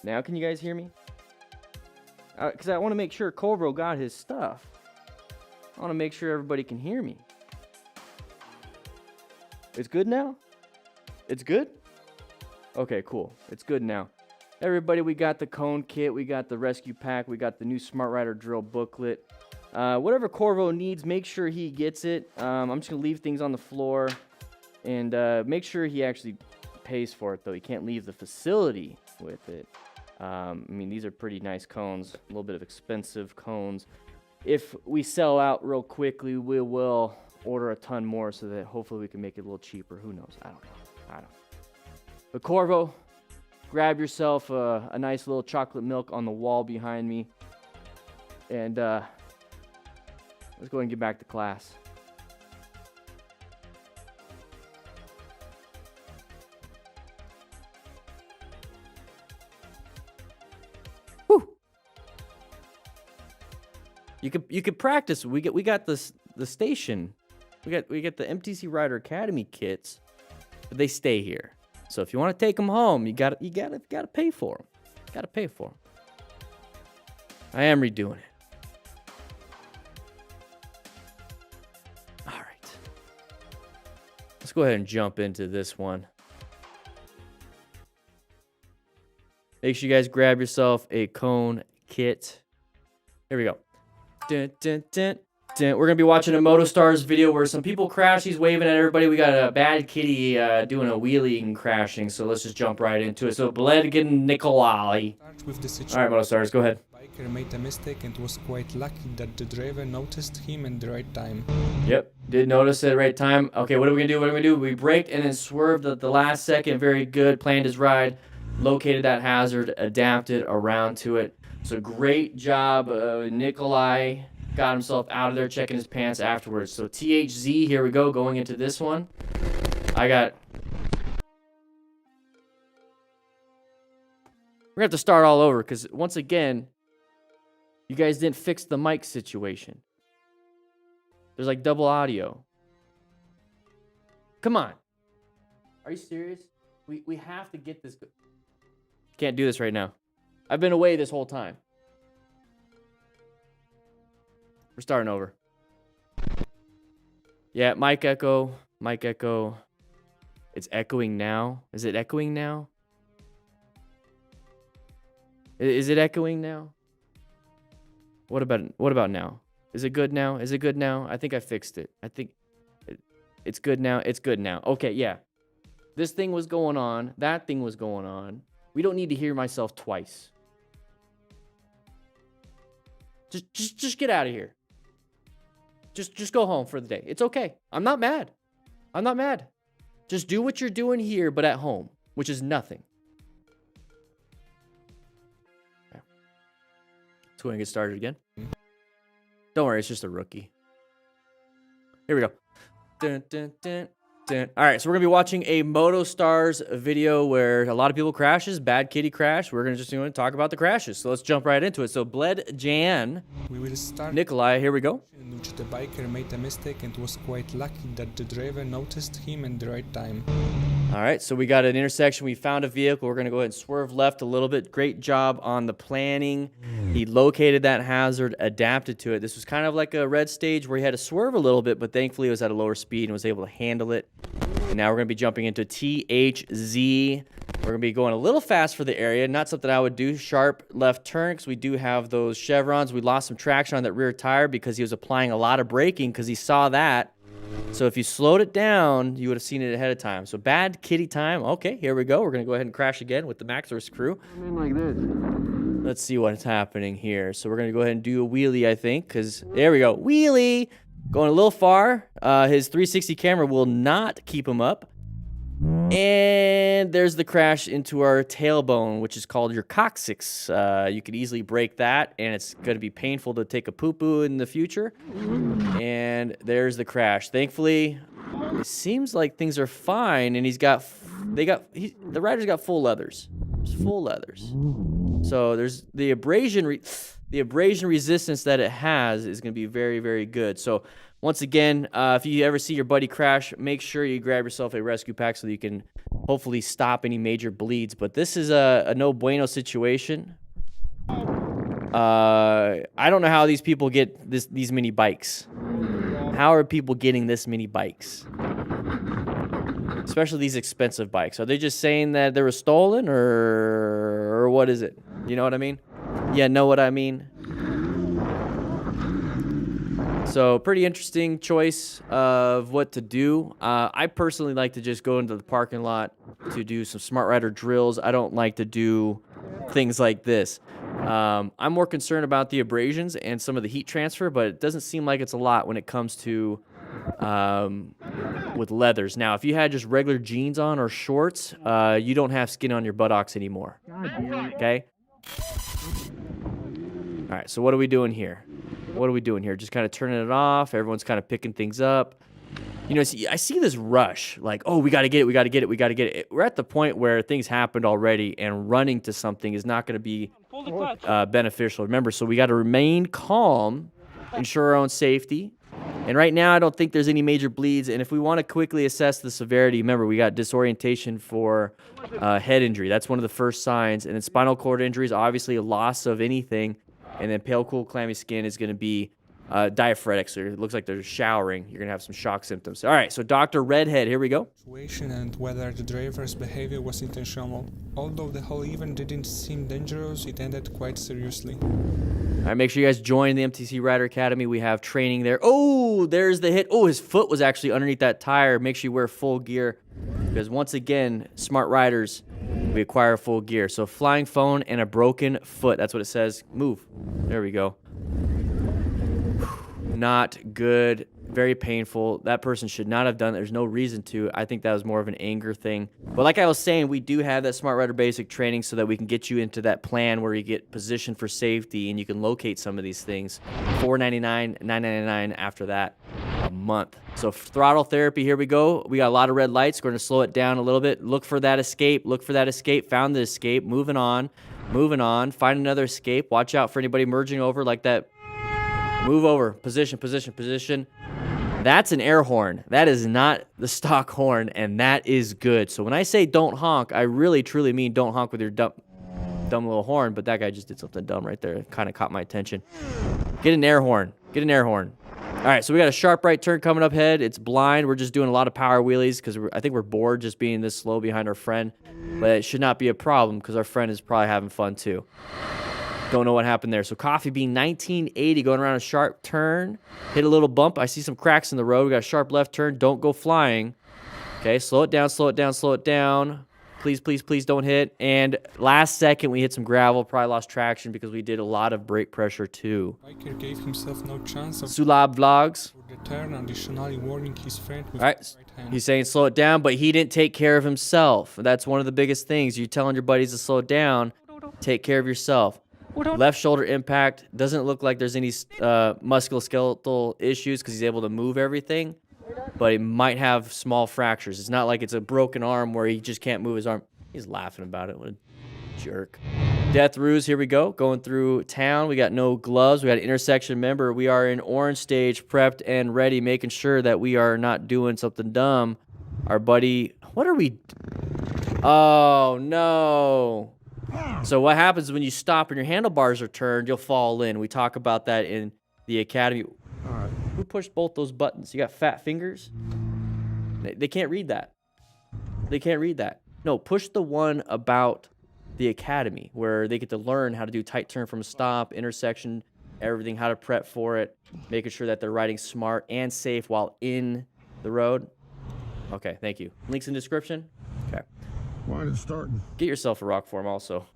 Now, can you guys hear me? Because I want to make sure Corvo got his stuff. I want to make sure everybody can hear me. It's good now? It's good? Okay, cool. It's good now. Everybody, we got the cone kit. We got the rescue pack. We got the new Smart Rider drill booklet. Whatever Corvo needs, make sure he gets it. I'm just going to leave things on the floor. And make sure he actually pays for it, though. He can't leave the facility with it. I mean, these are pretty nice cones. A little bit of expensive cones. If we sell out real quickly, we will order a ton more so that hopefully we can make it a little cheaper. Who knows? I don't know. But Corvo, grab yourself a nice little chocolate milk on the wall behind me. And let's go ahead and get back to class. You could practice. We got the station. We got the MTC Rider Academy kits, but they stay here. So if you want to take them home, you gotta pay for them. Gotta pay for them. I am redoing it. All right. Let's go ahead and jump into this one. Make sure you guys grab yourself a cone kit. Here we go. Dun, dun, dun, dun. We're gonna be watching a MotoStars video where some people crash. He's waving at everybody. We got a bad kitty doing a wheelie and crashing. So let's just jump right into it. So Bled getting Nikolai. All right, MotoStars, go ahead. Biker made a mistake and was quite lucky that the driver noticed him at the right time. Yep, did notice at the right time. Okay, what are we gonna do? We braked and then swerved at the last second. Very good. Planned his ride, located that hazard, adapted around to it. So great job, Nikolai got himself out of there, checking his pants afterwards. So THZ, here we go, going into this one. We're gonna have to start all over because once again, you guys didn't fix the mic situation. There's like double audio. Come on. Are you serious? We have to get this. Can't do this right now. I've been away this whole time. We're starting over. Yeah, mic echo. It's echoing now. Is it echoing now? Is it echoing now? What about now? Is it good now? I think I fixed it. I think it's good now. It's good now. Okay, yeah. This thing was going on. That thing was going on. We don't need to hear myself twice. Just get out of here. Just go home for the day. It's okay. I'm not mad. Just do what you're doing here, but at home, which is nothing. Okay. Let's go ahead and get started again. Don't worry, it's just a rookie. Here we go. Dun, dun, dun. All right, so we're gonna be watching a MotoStars video where a lot of people crashes, bad kitty crash. We're gonna just talk about the crashes. So let's jump right into it. So Bled Jan, We will start Nikolai, here we go. in which the biker made a mistake and was quite lucky that the driver noticed him at the right time. All right, so we got an intersection. We found a vehicle. We're gonna go ahead and swerve left a little bit. Great job on the planning. He located that hazard, adapted to it. This was kind of like a red stage where he had to swerve a little bit, but thankfully it was at a lower speed and was able to handle it. And now we're going to be jumping into THZ. We're going to be going a little fast for the area. Not something I would do. Sharp left turn because we do have those chevrons. We lost some traction on that rear tire because he was applying a lot of braking because he saw that. So if you slowed it down, you would have seen it ahead of time. So bad kitty time. Okay, here we go. We're going to go ahead and crash again with the Maxorus crew. Come in like this. let's see what's happening here. So we're going to go ahead and do a wheelie, I think, because there we go. Wheelie! Going a little far. His 360 camera will not keep him up. And there's the crash into our tailbone, which is called your coccyx. You could easily break that, and it's going to be painful to take a poo-poo in the future. And there's the crash. Thankfully, it seems like things are fine, and the rider's got full leathers. It's full leathers. So there's the abrasion resistance that it has is going to be very, very good. So once again, if you ever see your buddy crash, make sure you grab yourself a rescue pack so that you can hopefully stop any major bleeds. But this is a no bueno situation. I don't know how these people get these many bikes. How are people getting this many bikes? Especially these expensive bikes. Are they just saying that they were stolen, or what is it? You know what I mean? Yeah, know what I mean? So pretty interesting choice of what to do. I personally like to just go into the parking lot to do some smart rider drills. I don't like to do things like this. I'm more concerned about the abrasions and some of the heat transfer, but it doesn't seem like it's a lot when it comes to with leathers. Now, if you had just regular jeans on or shorts, you don't have skin on your buttocks anymore. Okay? All right, so what are we doing here? What are we doing here? Just kind of turning it off. Everyone's kind of picking things up. You know, I see this rush, like, oh, we got to get it, we got to get it, we got to get it. We're at the point where things happened already, and running to something is not going to be beneficial. Remember, so we got to remain calm, ensure our own safety. And right now, I don't think there's any major bleeds. And if we want to quickly assess the severity, remember, we got disorientation for head injury. That's one of the first signs. And then spinal cord injuries, obviously a loss of anything. And then pale, cool, clammy skin is going to be diaphoretic. So it looks like they're showering. You're going to have some shock symptoms. All right, so Dr. Redhead, here we go. Situation and whether the driver's behavior was intentional. Although the whole event didn't seem dangerous, it ended quite seriously. All right, make sure you guys join the MTC Rider Academy. We have training there. Oh, there's the hit. Oh, his foot was actually underneath that tire. Make sure you wear full gear because once again, smart riders, we acquire full gear. So flying phone and a broken foot. That's what it says. Move. There we go. Not good. Very painful. That person should not have done it. There's no reason to. I think that was more of an anger thing. But like I was saying, we do have that Smart Rider Basic training so that we can get you into that plan where you get positioned for safety and you can locate some of these things. $4.99, $9.99 after that a month. So throttle therapy, here we go. We got a lot of red lights. We're going to slow it down a little bit. Look for that escape. Look for that escape. Found the escape. Moving on. Moving on. Find another escape. Watch out for anybody merging over like that. Move over. Position, position, position. That's an air horn. That is not the stock horn, and that is good. So when I say don't honk, I really, truly mean don't honk with your dumb little horn, but that guy just did something dumb right there. It kind of caught my attention. Get an air horn. Get an air horn. All right, so we got a sharp right turn coming up ahead. It's blind. We're just doing a lot of power wheelies because I think we're bored just being this slow behind our friend, but it should not be a problem because our friend is probably having fun too. Don't know what happened there. So Coffee Bean 1980 going around a sharp turn. Hit a little bump. I see some cracks in the road. We got a sharp left turn. Don't go flying. Okay, slow it down, slow it down, slow it down. Please, please, please don't hit. And last second, we hit some gravel. Probably lost traction because we did a lot of brake pressure too. Biker gave himself no chance of Sulab Vlogs. the turn, additionally warning his friend with All right. his right hand. He's saying slow it down, but he didn't take care of himself. That's one of the biggest things. You're telling your buddies to slow it down. Take care of yourself. Left shoulder impact. Doesn't look like there's any musculoskeletal issues because he's able to move everything, but he might have small fractures. It's not like it's a broken arm where he just can't move his arm. He's laughing about it. What a jerk. Death Ruse, here we go. Going through town. We got no gloves. We got an intersection. Remember, we are in orange stage, prepped and ready, making sure that we are not doing something dumb. Our buddy, what are we? Oh, no. So what happens when you stop and your handlebars are turned, you'll fall in. We talk about that in the academy. All right. Who pushed both those buttons? You got fat fingers? They can't read that. They can't read that. No, push the one about the academy where they get to learn how to do tight turn from a stop, intersection, everything, how to prep for it, making sure that they're riding smart and safe while in the road. Okay, thank you. Links in description. Okay. Why is it starting? Get yourself a rock form also.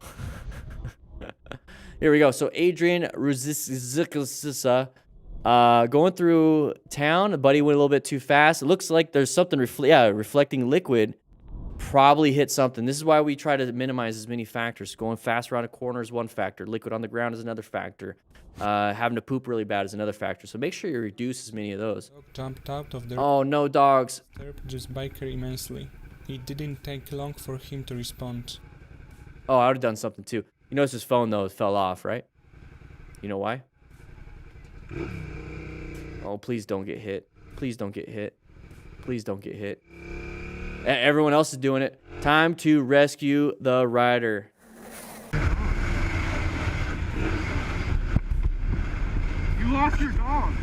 Here we go. So Adrian Ruzicisa, going through town. A buddy went a little bit too fast. It looks like there's something reflecting liquid. Probably hit something. This is why we try to minimize as many factors. Going fast around a corner is one factor. Liquid on the ground is another factor. Having to poop really bad is another factor. So make sure you reduce as many of those. Dog jumped out of the Oh, no dogs. disturbed this biker immensely. It didn't take long for him to respond. Oh, I would have done something too. You notice his phone, though, fell off, right? You know why? Oh, please don't get hit. Please don't get hit. Please don't get hit. Everyone else is doing it. Time to rescue the rider. You lost your dog.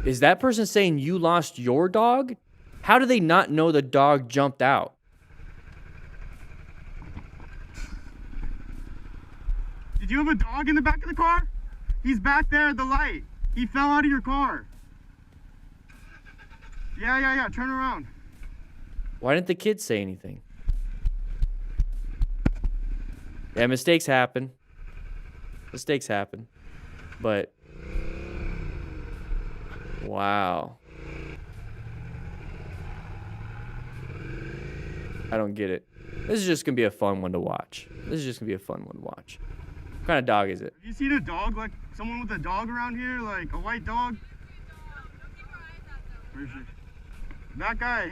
Is that person saying you lost your dog? How do they not know the dog jumped out? Did you have a dog in the back of the car? He's back there at the light. He fell out of your car. Yeah. Turn around. Why didn't the kids say anything? Yeah, mistakes happen. Mistakes happen. But wow. I don't get it. This is just going to be a fun one to watch. This is just going to be a fun one to watch. What kind of dog is it? Have you seen a dog, like someone with a dog around here, like a white dog? Where's it? That guy,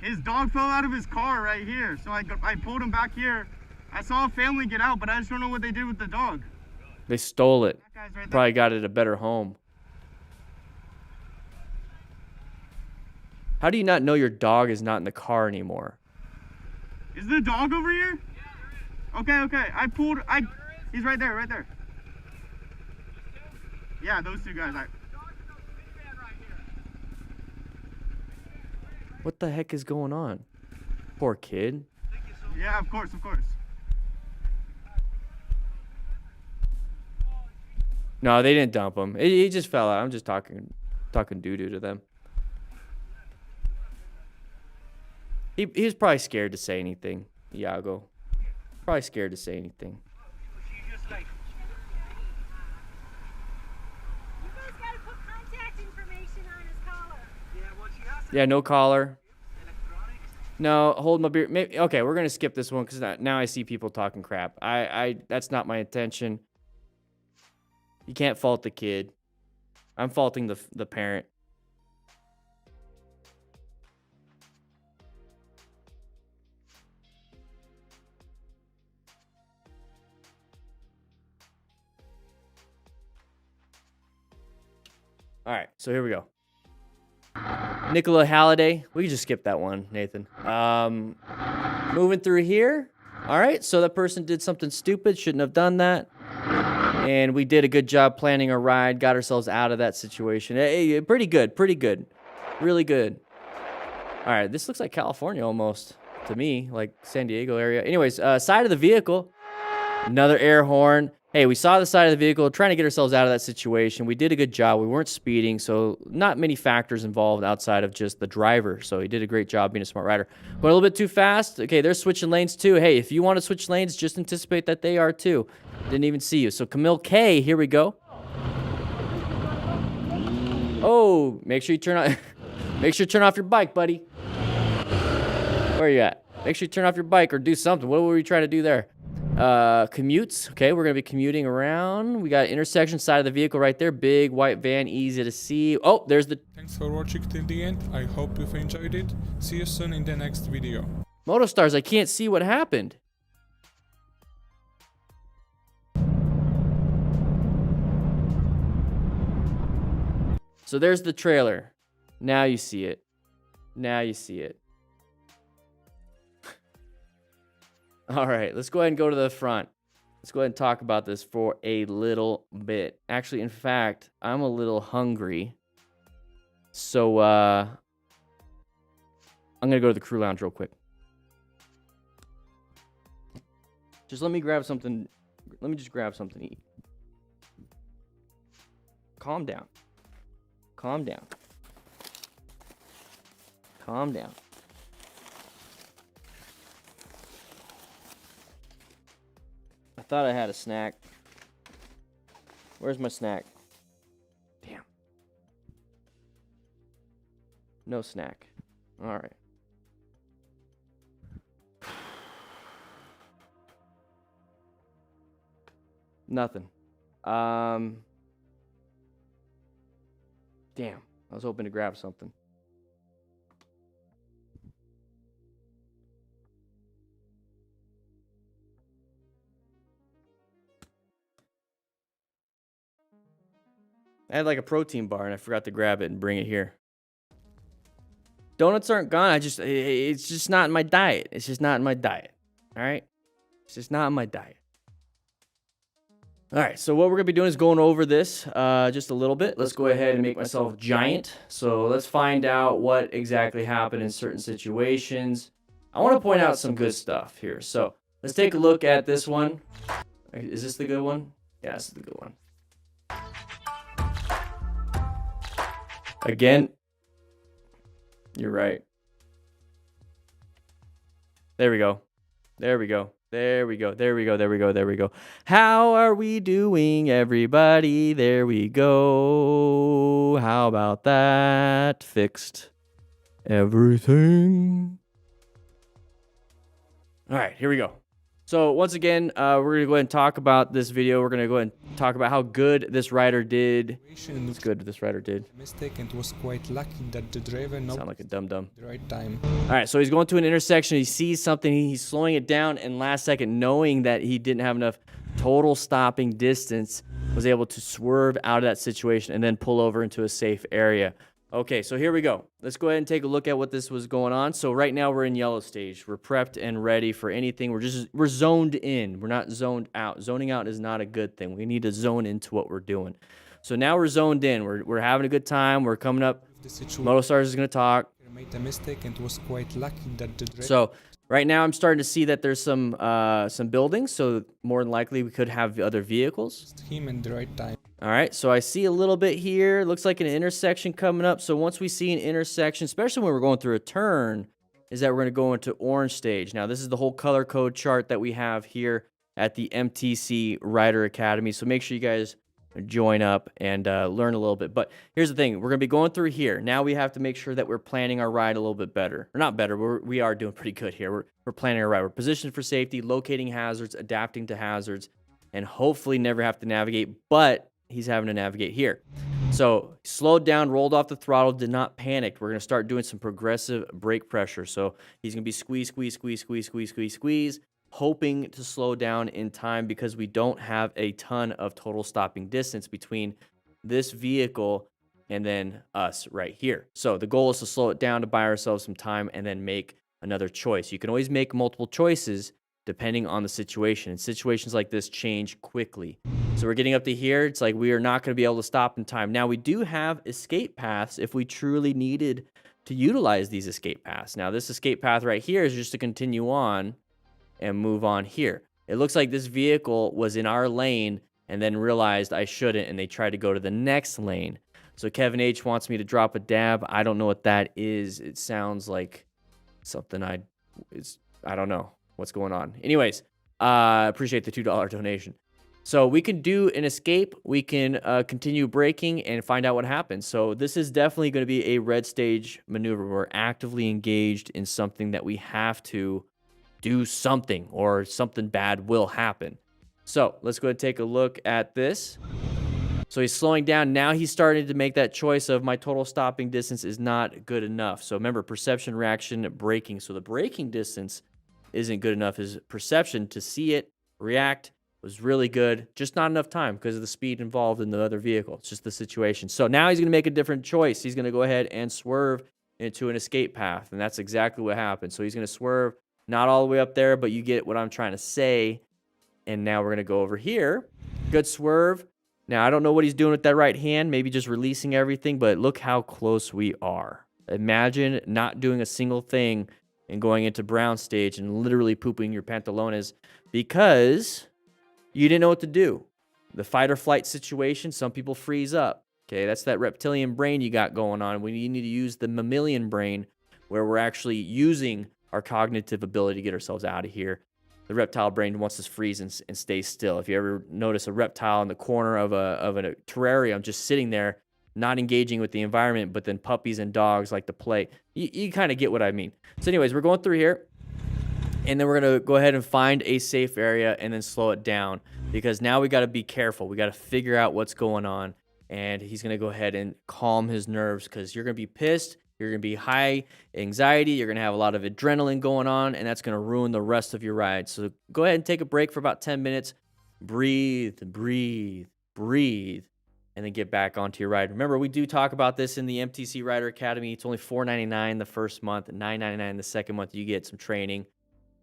his dog fell out of his car right here. So I pulled him back here. I saw a family get out, but I just don't know what they did with the dog. They stole it. That guy's right there. Probably got it a better home. How do you not know your dog is not in the car anymore? Is the dog over here? Okay. He's right there. Yeah, those two guys. What the heck is going on? Poor kid. Yeah, of course. No, they didn't dump him. He just fell out. I'm just talking doo-doo to them. He was probably scared to say anything, Iago. Probably scared to say anything. You guys gotta put contact information on his collar. Yeah, no collar. No, hold my beer. Maybe, okay, we're gonna skip this one because now I see people talking crap. That's not my intention. You can't fault the kid. I'm faulting the parent. All right, so here we go. Nicola Halliday. We can just skip that one, Nathan. Moving through here. All right, so that person did something stupid, shouldn't have done that. And we did a good job planning a ride, got ourselves out of that situation. Hey, pretty good. Really good. All right, this looks like California almost to me, like San Diego area. Anyways, side of the vehicle, another air horn. Hey, we saw the side of the vehicle, trying to get ourselves out of that situation. We did a good job. We weren't speeding, so not many factors involved outside of just the driver. So he did a great job being a smart rider. Going a little bit too fast. Okay, they're switching lanes too. Hey, if you want to switch lanes, just anticipate that they are too. Didn't even see you. So Camille K, here we go. Oh, make sure you turn off your bike, buddy. Where are you at? Make sure you turn off your bike or do something. What were we trying to do there? Commutes. Okay, we're gonna be commuting around. We got intersection side of the vehicle right there. Big white van, easy to see. Oh, there's the Thanks for watching till the end. I hope you've enjoyed it. See you soon in the next video. Motostars. I can't see what happened. So there's the trailer. Now you see it. All right, let's go ahead and go to the front. Let's go ahead and talk about this for a little bit. Actually, in fact, I'm a little hungry. So, I'm going to go to the crew lounge real quick. Just let me grab something. Let me just grab something to eat. Calm down. thought I had a snack. Where's my snack? Damn. No snack. All right. Nothing. Damn. I was hoping to grab something. I had like a protein bar and I forgot to grab it and bring it here. Donuts aren't gone. It's just not in my diet. It's just not in my diet. All right? It's just not in my diet. All right, so what we're going to be doing is going over this just a little bit. Let's go ahead and make myself giant. So let's find out what exactly happened in certain situations. I want to point out some good stuff here. So let's take a look at this one. Is this the good one? Yeah, this is the good one. Again, you're right. There we go. There we go. There we go. There we go. There we go. There we go. How are we doing, everybody? There we go. How about that? Fixed everything. All right, here we go. So once again, we're going to go ahead and talk about this video. We're going to go ahead and talk about how good this rider did. It's good this rider did. Mistake and was quite lucky that the driver Sound like a dum-dum. the right time. All right, so he's going to an intersection. He sees something. He's slowing it down, and last second, knowing that he didn't have enough total stopping distance, was able to swerve out of that situation and then pull over into a safe area. Okay, so here we go. Let's go ahead and take a look at what this was going on. So right now we're in yellow stage. We're prepped and ready for anything. We're zoned in. We're not zoned out. Zoning out is not a good thing. We need to zone into what we're doing. So now we're zoned in. We're having a good time. We're coming up. Motostars is going to talk. Made a mistake and was quite lucky that the driver. So right now I'm starting to see that there's some buildings. So more than likely we could have other vehicles. Him at the right time. All right, so I see a little bit here. Looks like an intersection coming up. So once we see an intersection, especially when we're going through a turn, is that we're going to go into orange stage. Now, this is the whole color code chart that we have here at the MTC Rider Academy. So make sure you guys join up and learn a little bit. But here's the thing. We're going to be going through here. Now we have to make sure that we're planning our ride a little bit better. Or not better. We are doing pretty good here. We're planning our ride. We're positioned for safety, locating hazards, adapting to hazards, and hopefully never have to navigate. But he's having to navigate here. So slowed down, rolled off the throttle, did not panic. We're going to start doing some progressive brake pressure. So he's going to be squeeze, squeeze, squeeze, squeeze, squeeze, squeeze, squeeze, hoping to slow down in time because we don't have a ton of total stopping distance between this vehicle and then us right here. So the goal is to slow it down to buy ourselves some time and then make another choice. You can always make multiple choices depending on the situation. And situations like this change quickly. So we're getting up to here. It's like we are not going to be able to stop in time. Now, we do have escape paths if we truly needed to utilize these escape paths. Now, this escape path right here is just to continue on and move on here. It looks like this vehicle was in our lane and then realized I shouldn't, and they tried to go to the next lane. So Kevin H wants me to drop a dab. I don't know what that is. It sounds like something I don't know what's going on. Anyways, appreciate the $2 donation. So we can do an escape. We can continue braking and find out what happens. So this is definitely going to be a red stage maneuver. We're actively engaged in something that we have to do something or something bad will happen. So let's go ahead and take a look at this. So he's slowing down. Now he's starting to make that choice of my total stopping distance is not good enough. So remember, perception, reaction, braking. So the braking distance isn't good enough. His perception to see it, react, was really good. Just not enough time because of the speed involved in the other vehicle. It's just the situation. So now he's going to make a different choice. He's going to go ahead and swerve into an escape path. And that's exactly what happened. So he's going to swerve, not all the way up there, but you get what I'm trying to say. And now we're going to go over here. Good swerve. Now, I don't know what he's doing with that right hand. Maybe just releasing everything, but look how close we are. Imagine not doing a single thing and going into brown stage and literally pooping your pantalones because you didn't know what to do. The fight or flight situation, some people freeze up. Okay, that's that reptilian brain you got going on. We need to use the mammalian brain where we're actually using our cognitive ability to get ourselves out of here the reptile brain wants to freeze and stay still. If you ever notice a reptile in the corner of a terrarium just sitting there, not engaging with the environment, but then puppies and dogs like to play, you kind of get what I mean. So anyways, we're going through here, and then we're going to go ahead and find a safe area and then slow it down, because now we got to be careful. We got to figure out what's going on, and he's going to go ahead and calm his nerves, because you're going to be pissed. You're going to be high anxiety. You're going to have a lot of adrenaline going on, and that's going to ruin the rest of your ride. So go ahead and take a break for about 10 minutes. Breathe, breathe, breathe, and then get back onto your ride. Remember, we do talk about this in the MTC Rider Academy. It's only $4.99 the first month, $9.99 the second month. You get some training.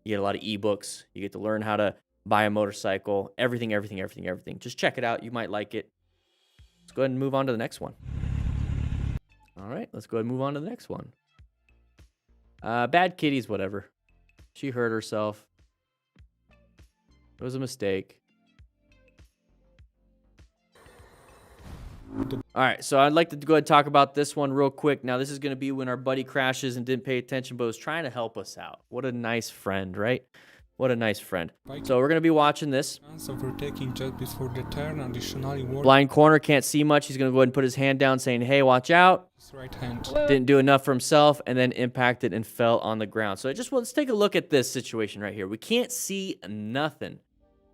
You get a lot of ebooks. You get to learn how to buy a motorcycle. Everything, everything, everything, everything. Just check it out. You might like it. Let's go ahead and move on to the next one. All right, let's go ahead and move on to the next one. Bad kitties, whatever. She hurt herself. It was a mistake. All right, so I'd like to go ahead and talk about this one real quick. Now, this is going to be when our buddy crashes and didn't pay attention, but was trying to help us out. What a nice friend, right? What a nice friend. So we're going to be watching this. Overtaking just before the turn, additionally Blind corner, can't see much. He's going to go ahead and put his hand down saying, hey, watch out. right hand. Didn't do enough for himself, and then impacted and fell on the ground. So let's take a look at this situation right here. We can't see nothing.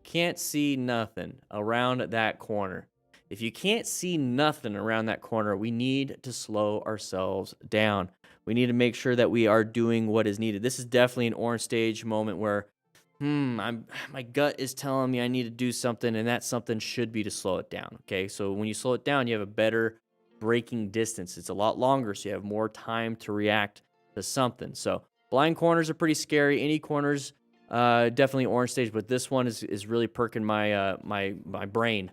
Can't see nothing around that corner. If you can't see nothing around that corner, we need to slow ourselves down. We need to make sure that we are doing what is needed. This is definitely an orange stage moment where my gut is telling me I need to do something, and that something should be to slow it down, okay? So when you slow it down, you have a better braking distance. It's a lot longer, so you have more time to react to something. So blind corners are pretty scary. Any corners, definitely orange stage, but this one is really perking my my brain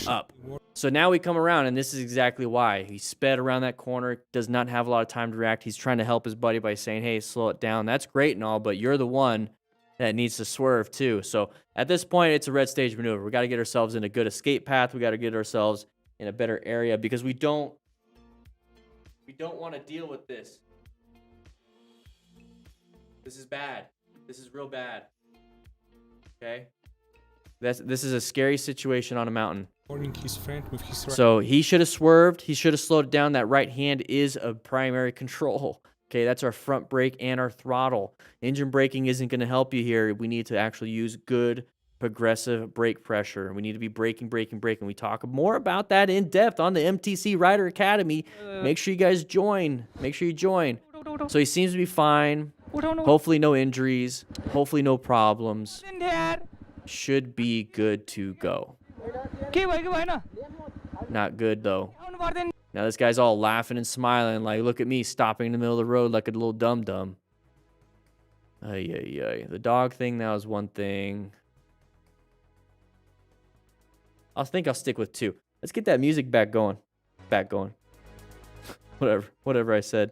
up. So now we come around, and this is exactly why. He sped around that corner, does not have a lot of time to react. He's trying to help his buddy by saying, hey, slow it down. That's great and all, but you're the one that needs to swerve too. So at this point, it's a red stage maneuver. We got to get ourselves in a good escape path. We got to get ourselves in a better area, because we don't want to deal with this. This is bad. This is real bad. Okay? This is a scary situation on a mountain. His friend with his right. So he should have swerved. He should have slowed it down. That right hand is a primary control. Okay, that's our front brake and our throttle. Engine braking isn't going to help you here. We need to actually use good progressive brake pressure. We need to be braking, braking, braking. We talk more about that in depth on the MTC Rider Academy. Make sure you guys join. Make sure you join. So he seems to be fine. Hopefully no injuries. Hopefully no problems. Should be good to go. Not good though. Now this guy's all laughing and smiling like, look at me stopping in the middle of the road like a little dum-dum. Ay. The dog thing, that was one thing. I think I'll stick with 2. Let's get that music back going. Whatever I said.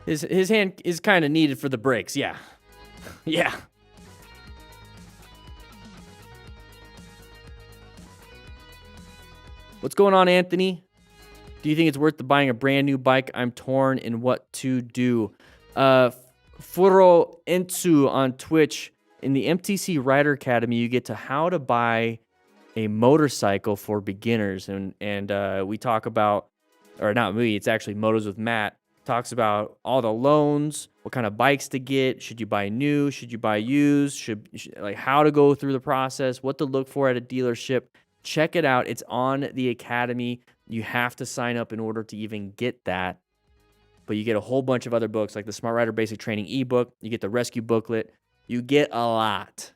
His hand is kind of needed for the brakes, yeah. Yeah. What's going on, Anthony? Do you think it's worth buying a brand new bike? I'm torn in what to do. Furo Entsu on Twitch. In the MTC Rider Academy, you get to how to buy a motorcycle for beginners. And we talk about, or not me, it's actually Motos with Matt. Talks about all the loans, what kind of bikes to get. Should you buy new? Should you buy used? Like how to go through the process, what to look for at a dealership. Check it out. It's on the Academy. You have to sign up in order to even get that. But you get a whole bunch of other books like the Smart Rider Basic Training ebook. You get the rescue booklet. You get a lot.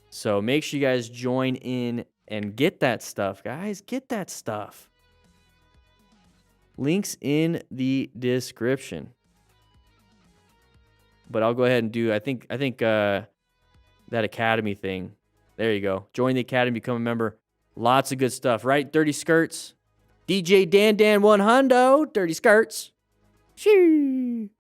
So make sure you guys join in and get that stuff, guys. Get that stuff. Links in the description. But I'll go ahead and do, I think that Academy thing. There you go. Join the Academy, become a member. Lots of good stuff, right? Dirty Skirts. DJ Dan 100. Dirty Skirts. Shee.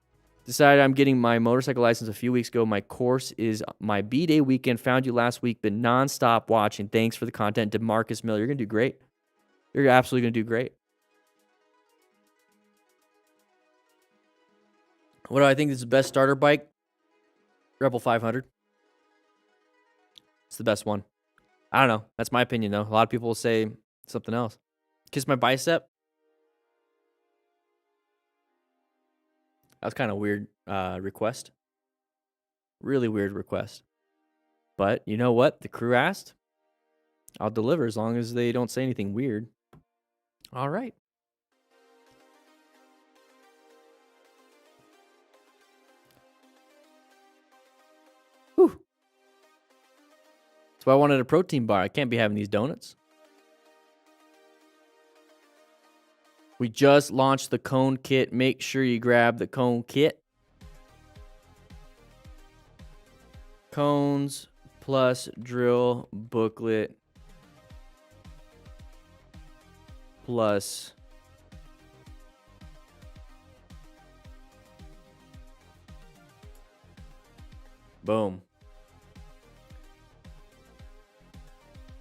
Decided I'm getting my motorcycle license a few weeks ago. My course is my B-Day weekend. Found you last week. Been nonstop watching. Thanks for the content. DeMarcus Miller. You're going to do great. You're absolutely going to do great. What do I think is the best starter bike? Rebel 500. It's the best one. I don't know. That's my opinion, though. A lot of people will say something else. Kiss my bicep. That was kind of weird request. Really weird request. But you know what? The crew asked. I'll deliver as long as they don't say anything weird. All right. Whew. That's why I wanted a protein bar. I can't be having these donuts. We just launched the cone kit. Make sure you grab the cone kit. Cones plus drill booklet plus boom.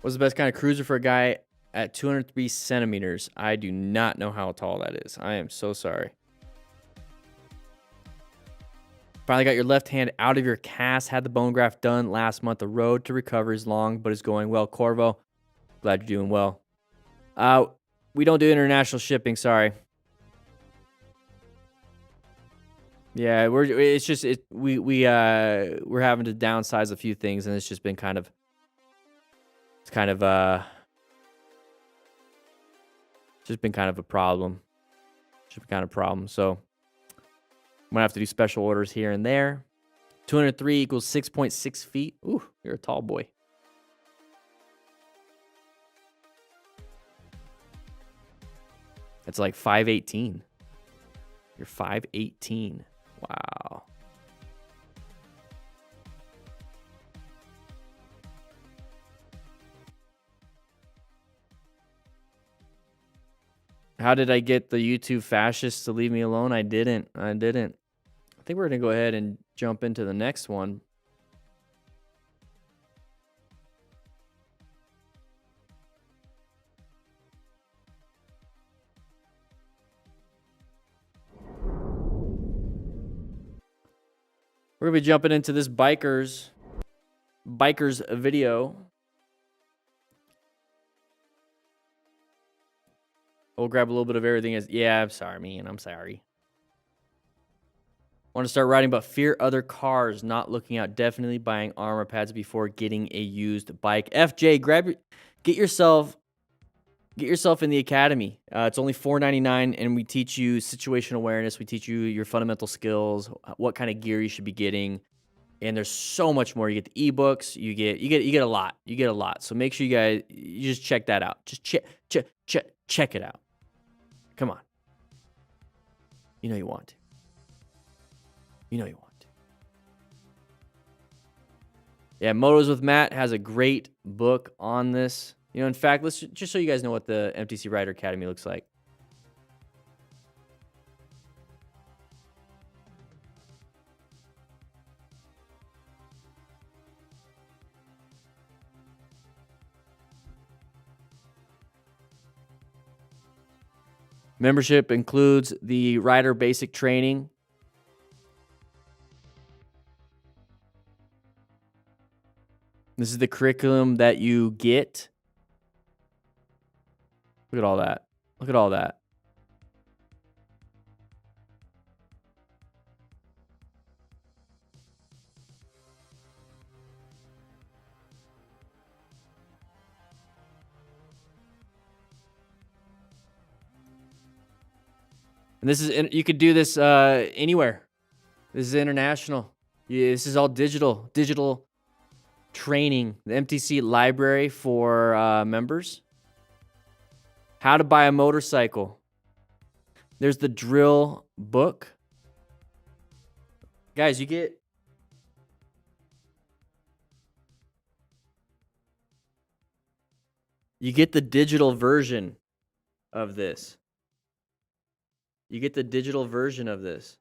What's the best kind of cruiser for a guy at 203 centimeters? I do not know how tall that is. I am so sorry. Finally got your left hand out of your cast. Had the bone graft done last month. The road to recovery is long, but it's going well. Corvo, glad you're doing well. We don't do international shipping. Sorry. Yeah, we're having to downsize a few things, and it's just been kind of a problem. So I'm gonna have to do special orders here and there. 203 equals 6.6 feet. Ooh, you're a tall boy. That's like 5'18". You're 5'18". Wow. How did I get the YouTube fascists to leave me alone? I didn't. I think we're going to go ahead and jump into the next one. We're going to be jumping into this bikers video. We'll grab a little bit of everything. Yeah, I'm sorry, man. I'm sorry. Want to start riding, but fear other cars not looking out. Definitely buying armor pads before getting a used bike. FJ, get yourself in the academy. It's only $4.99, and we teach you situational awareness. We teach you your fundamental skills, what kind of gear you should be getting, and there's so much more. You get the ebooks. You get a lot. You get a lot. So make sure you just check that out. Just check it out. Come on. You know you want to. Yeah, Motos with Matt has a great book on this. In fact, let's just so you guys know what the MTC Rider Academy looks like. Membership includes the rider basic training. This is the curriculum that you get. Look at all that. And this is, you could do this anywhere. This is international. This is all digital training. The MTC library for members. How to buy a motorcycle. There's the drill book. Guys, you get the digital version of this. You get the digital version of this.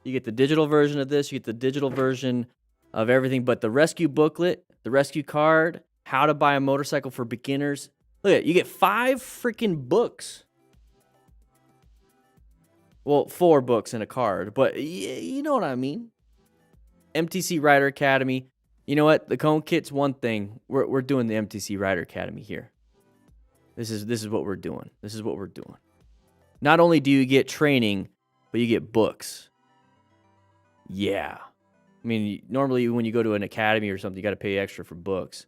You get the digital version of this. You get the digital version of everything. But the rescue booklet, the rescue card, how to buy a motorcycle for beginners, Look at it. You get 5 freaking books. Well, 4 books and a card, but you know what I mean. MTC Rider Academy. You know what? The cone kit's one thing. We're doing the MTC Rider Academy here. This is what we're doing. This is what we're doing. Not only do you get training, but you get books. Yeah. I mean, normally when you go to an academy or something, you got to pay extra for books.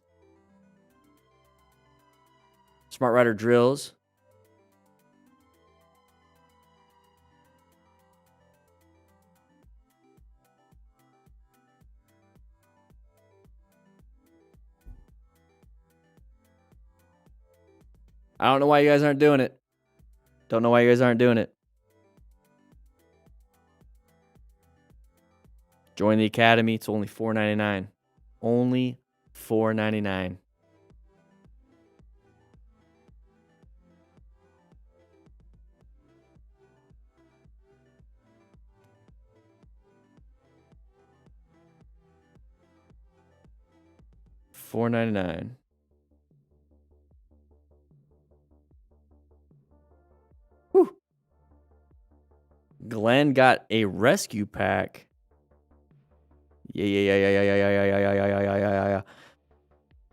Smart Rider drills. I don't know why you guys aren't doing it. Don't know why you guys aren't doing it. Join the academy. It's only $4.99. Only $4.99. $4.99. Whew. Glenn got a rescue pack. Yeah.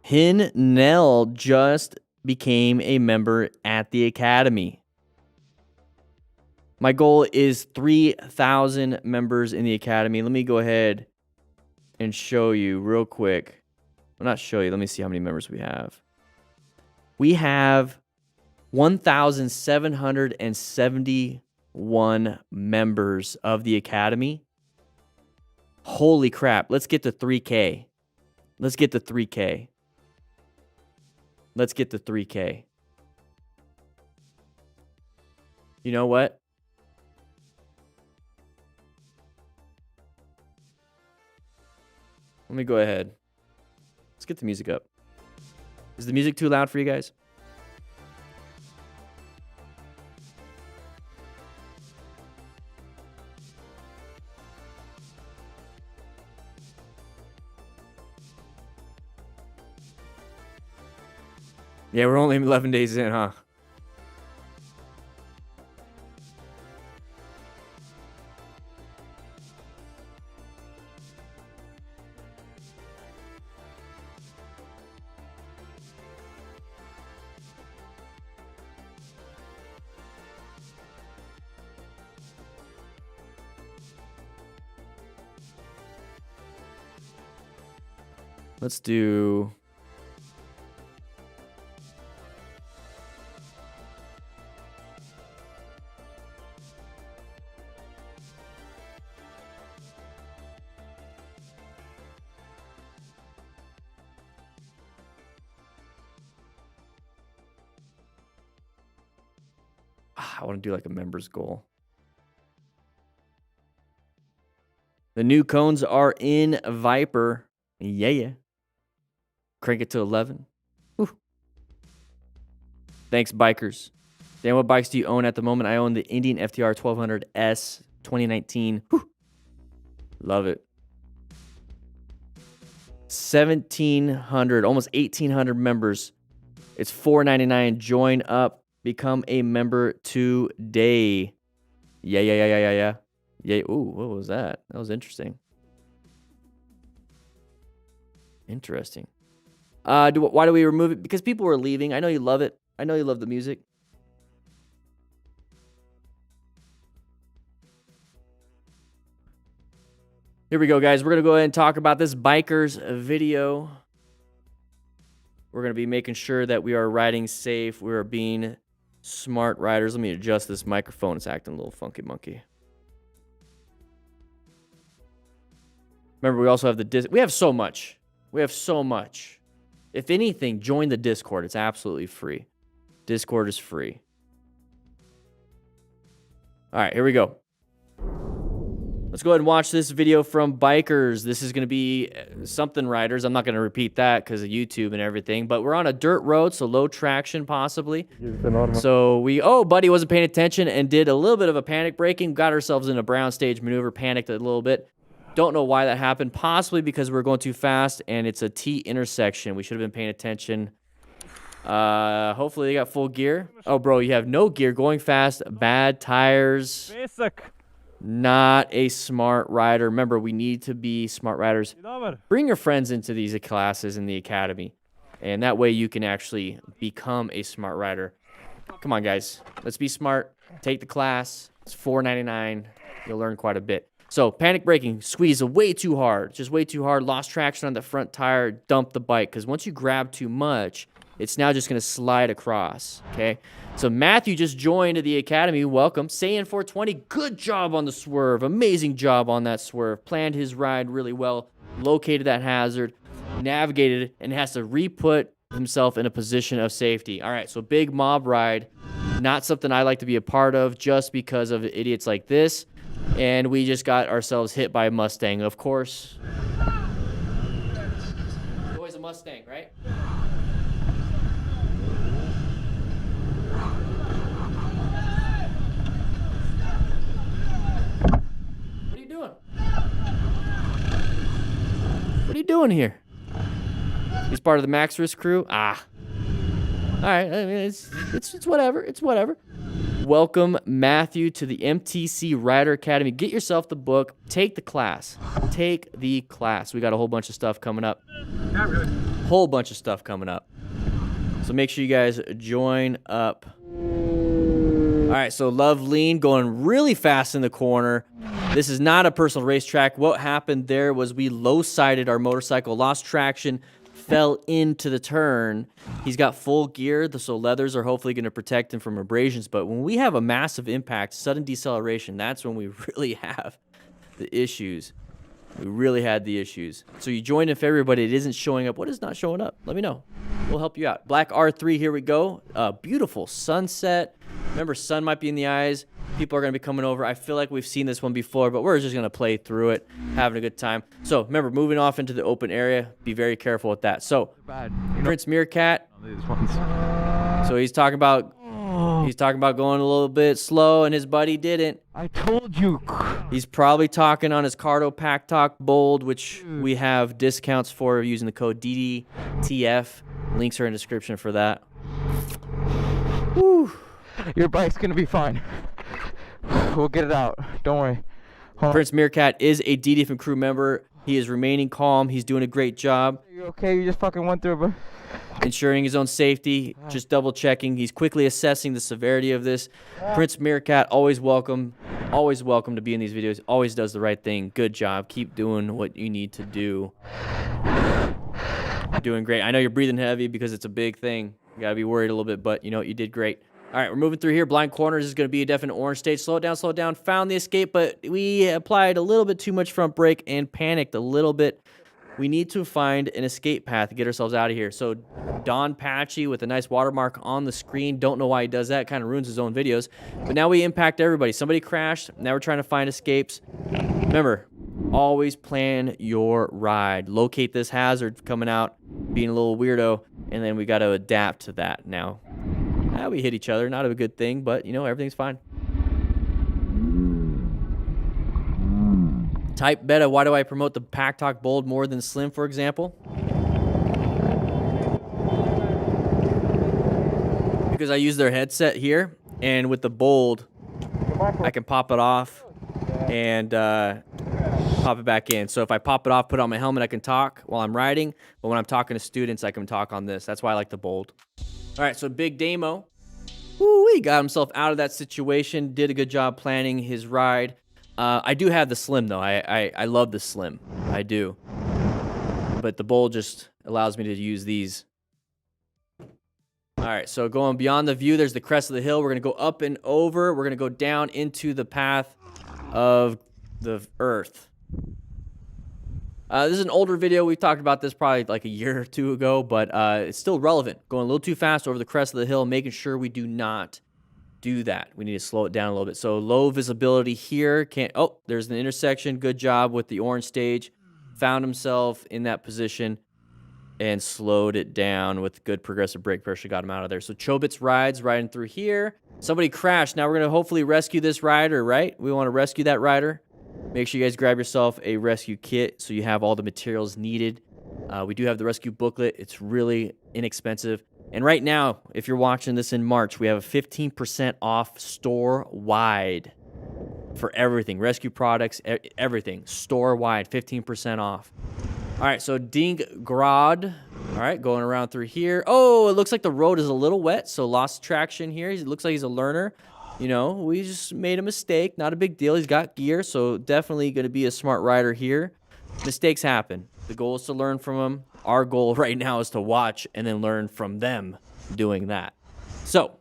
Hinnell just became a member at the academy. My goal is 3,000 members in the academy. Let me go ahead and show you real quick. Well, not show you. Let me see how many members we have. We have 1,771 members of the academy. Holy crap. Let's get to 3K. Let's get to 3K. Let's get to 3K. You know what? Let me go ahead. Let's get the music up. Is the music too loud for you guys? Yeah, we're only 11 days in, huh? Let's do... I want to do like a members goal. The new cones are in Viper. Yeah. Crank it to 11. Whew. Thanks, bikers. Dan, what bikes do you own at the moment? I own the Indian FTR 1200S 2019. Whew. Love it. 1,700, almost 1,800 members. It's $4.99. Join up. Become a member today. Yeah. Ooh, what was that? That was interesting. Interesting. Why do we remove it? Because people were leaving. I know you love it. I know you love the music. Here we go, guys. We're going to go ahead and talk about this bikers video. We're going to be making sure that we are riding safe. We are being smart riders. Let me adjust this microphone. It's acting a little funky monkey. Remember, we also have the we have so much. We have so much. If anything, join the Discord. It's absolutely free. Discord is free. All right, here we go. Let's go ahead and watch this video from bikers. This is going to be something riders. I'm not going to repeat that because of YouTube and everything, but we're on a dirt road, so low traction possibly. So buddy wasn't paying attention and did a little bit of a panic braking. Got ourselves in a brown stage maneuver, panicked a little bit. Don't know why that happened. Possibly because we're going too fast and it's a T intersection. We should have been paying attention. Hopefully they got full gear. Oh, bro, you have no gear, going fast, bad tires. Basic. Not a smart rider. Remember, we need to be smart riders. Bring your friends into these classes in the academy, and that way you can actually become a smart rider. Come on, guys. Let's be smart. Take the class. It's $4.99. You'll learn quite a bit. So, panic braking, squeeze way too hard. Just way too hard. Lost traction on the front tire. Dump the bike. Because once you grab too much, it's now just going to slide across. Okay? So, Matthew just joined the academy. Welcome. Saiyan 420, good job on the swerve. Amazing job on that swerve. Planned his ride really well. Located that hazard. Navigated it. And has to re-put himself in a position of safety. All right, so big mob ride. Not something I like to be a part of just because of idiots like this. And we just got ourselves hit by a Mustang, of course. Always a Mustang, right? What are you doing? What are you doing here? He's part of the Max Risk crew? Ah. All right, I mean, it's whatever. It's whatever. Welcome, Matthew, to the MTC Rider Academy. Get yourself the book. Take the class. Take the class. We got a whole bunch of stuff coming up. Not really. Whole bunch of stuff coming up. So make sure you guys join up. All right, so Love Lean going really fast in the corner. This is not a personal racetrack. What happened there was we low-sided our motorcycle, lost traction, fell into the turn. He's got full gear, so leathers are hopefully going to protect him from abrasions. But when we have a massive impact, sudden deceleration, that's when we really have the issues. We really had the issues. So you joined in February, but it isn't showing up. What is not showing up? Let me know. We'll help you out. Black R3, here we go. Beautiful sunset. Remember, sun might be in the eyes. People are going to be coming over. I feel like we've seen this one before, but we're just going to play through it, having a good time. So remember, moving off into the open area, be very careful with that. So Prince Meerkat. So he's talking about going a little bit slow, and his buddy didn't. I told you. He's probably talking on his Cardo Pack Talk Bold, which we have discounts for using the code DDTF. Links are in the description for that. Whew. Your bike's gonna be fine. We'll get it out. Don't worry. Prince Meerkat is a DDF crew member. He is remaining calm. He's doing a great job. You okay? You just fucking went through, but ensuring his own safety, just double checking. He's quickly assessing the severity of this. Prince Meerkat, always welcome to be in these videos. Always does the right thing. Good job. Keep doing what you need to do. Doing great. I know you're breathing heavy because it's a big thing. You gotta be worried a little bit, but you know what? You did great. All right, we're moving through here. Blind corners is going to be a definite orange stage. Slow it down, slow it down. Found the escape, but we applied a little bit too much front brake and panicked a little bit. We need to find an escape path to get ourselves out of here. So Don Patchy with a nice watermark on the screen. Don't know why he does that. Kind of ruins his own videos. But now we impact everybody. Somebody crashed. Now we're trying to find escapes. Remember, always plan your ride. Locate this hazard coming out, being a little weirdo, and then we got to adapt to that now. We hit each other, not a good thing, but you know, everything's fine. Type beta, why do I promote the Pack Talk Bold more than Slim, for example? Because I use their headset here, and with the Bold, I can pop it off and pop it back in. So if I pop it off, put it on my helmet, I can talk while I'm riding, but when I'm talking to students, I can talk on this. That's why I like the Bold. All right, so Big Damo. Woo, he got himself out of that situation, did a good job planning his ride. I do have the Slim, though. I love the Slim. I do. But the Bold just allows me to use these. All right, so going beyond the view, there's the crest of the hill. We're going to go up and over. We're going to go down into the path of the earth. This is an older video. We talked about this probably like a year or two ago, but it's still relevant. Going a little too fast over the crest of the hill, making sure we do not do that. We need to slow it down a little bit. So low visibility here. Oh, there's an intersection. Good job with the orange stage. Found himself in that position and slowed it down with good progressive brake pressure. Got him out of there. So Chobits rides riding through here. Somebody crashed. Now we're going to hopefully rescue this rider, right? We want to rescue that rider. Make sure you guys grab yourself a rescue kit so you have all the materials needed. We do have the rescue booklet. It's really inexpensive. And right now, if you're watching this in March, we have a 15% off store-wide for everything. Rescue products, everything. Store-wide, 15% off. All right, so Ding Grad. All right, going around through here. Oh, it looks like the road is a little wet, so lost traction here. It looks like he's a learner. You know, we just made a mistake. Not a big deal. He's got gear, so definitely going to be a smart rider here. Mistakes happen. The goal is to learn from them. Our goal right now is to watch and then learn from them doing that. So,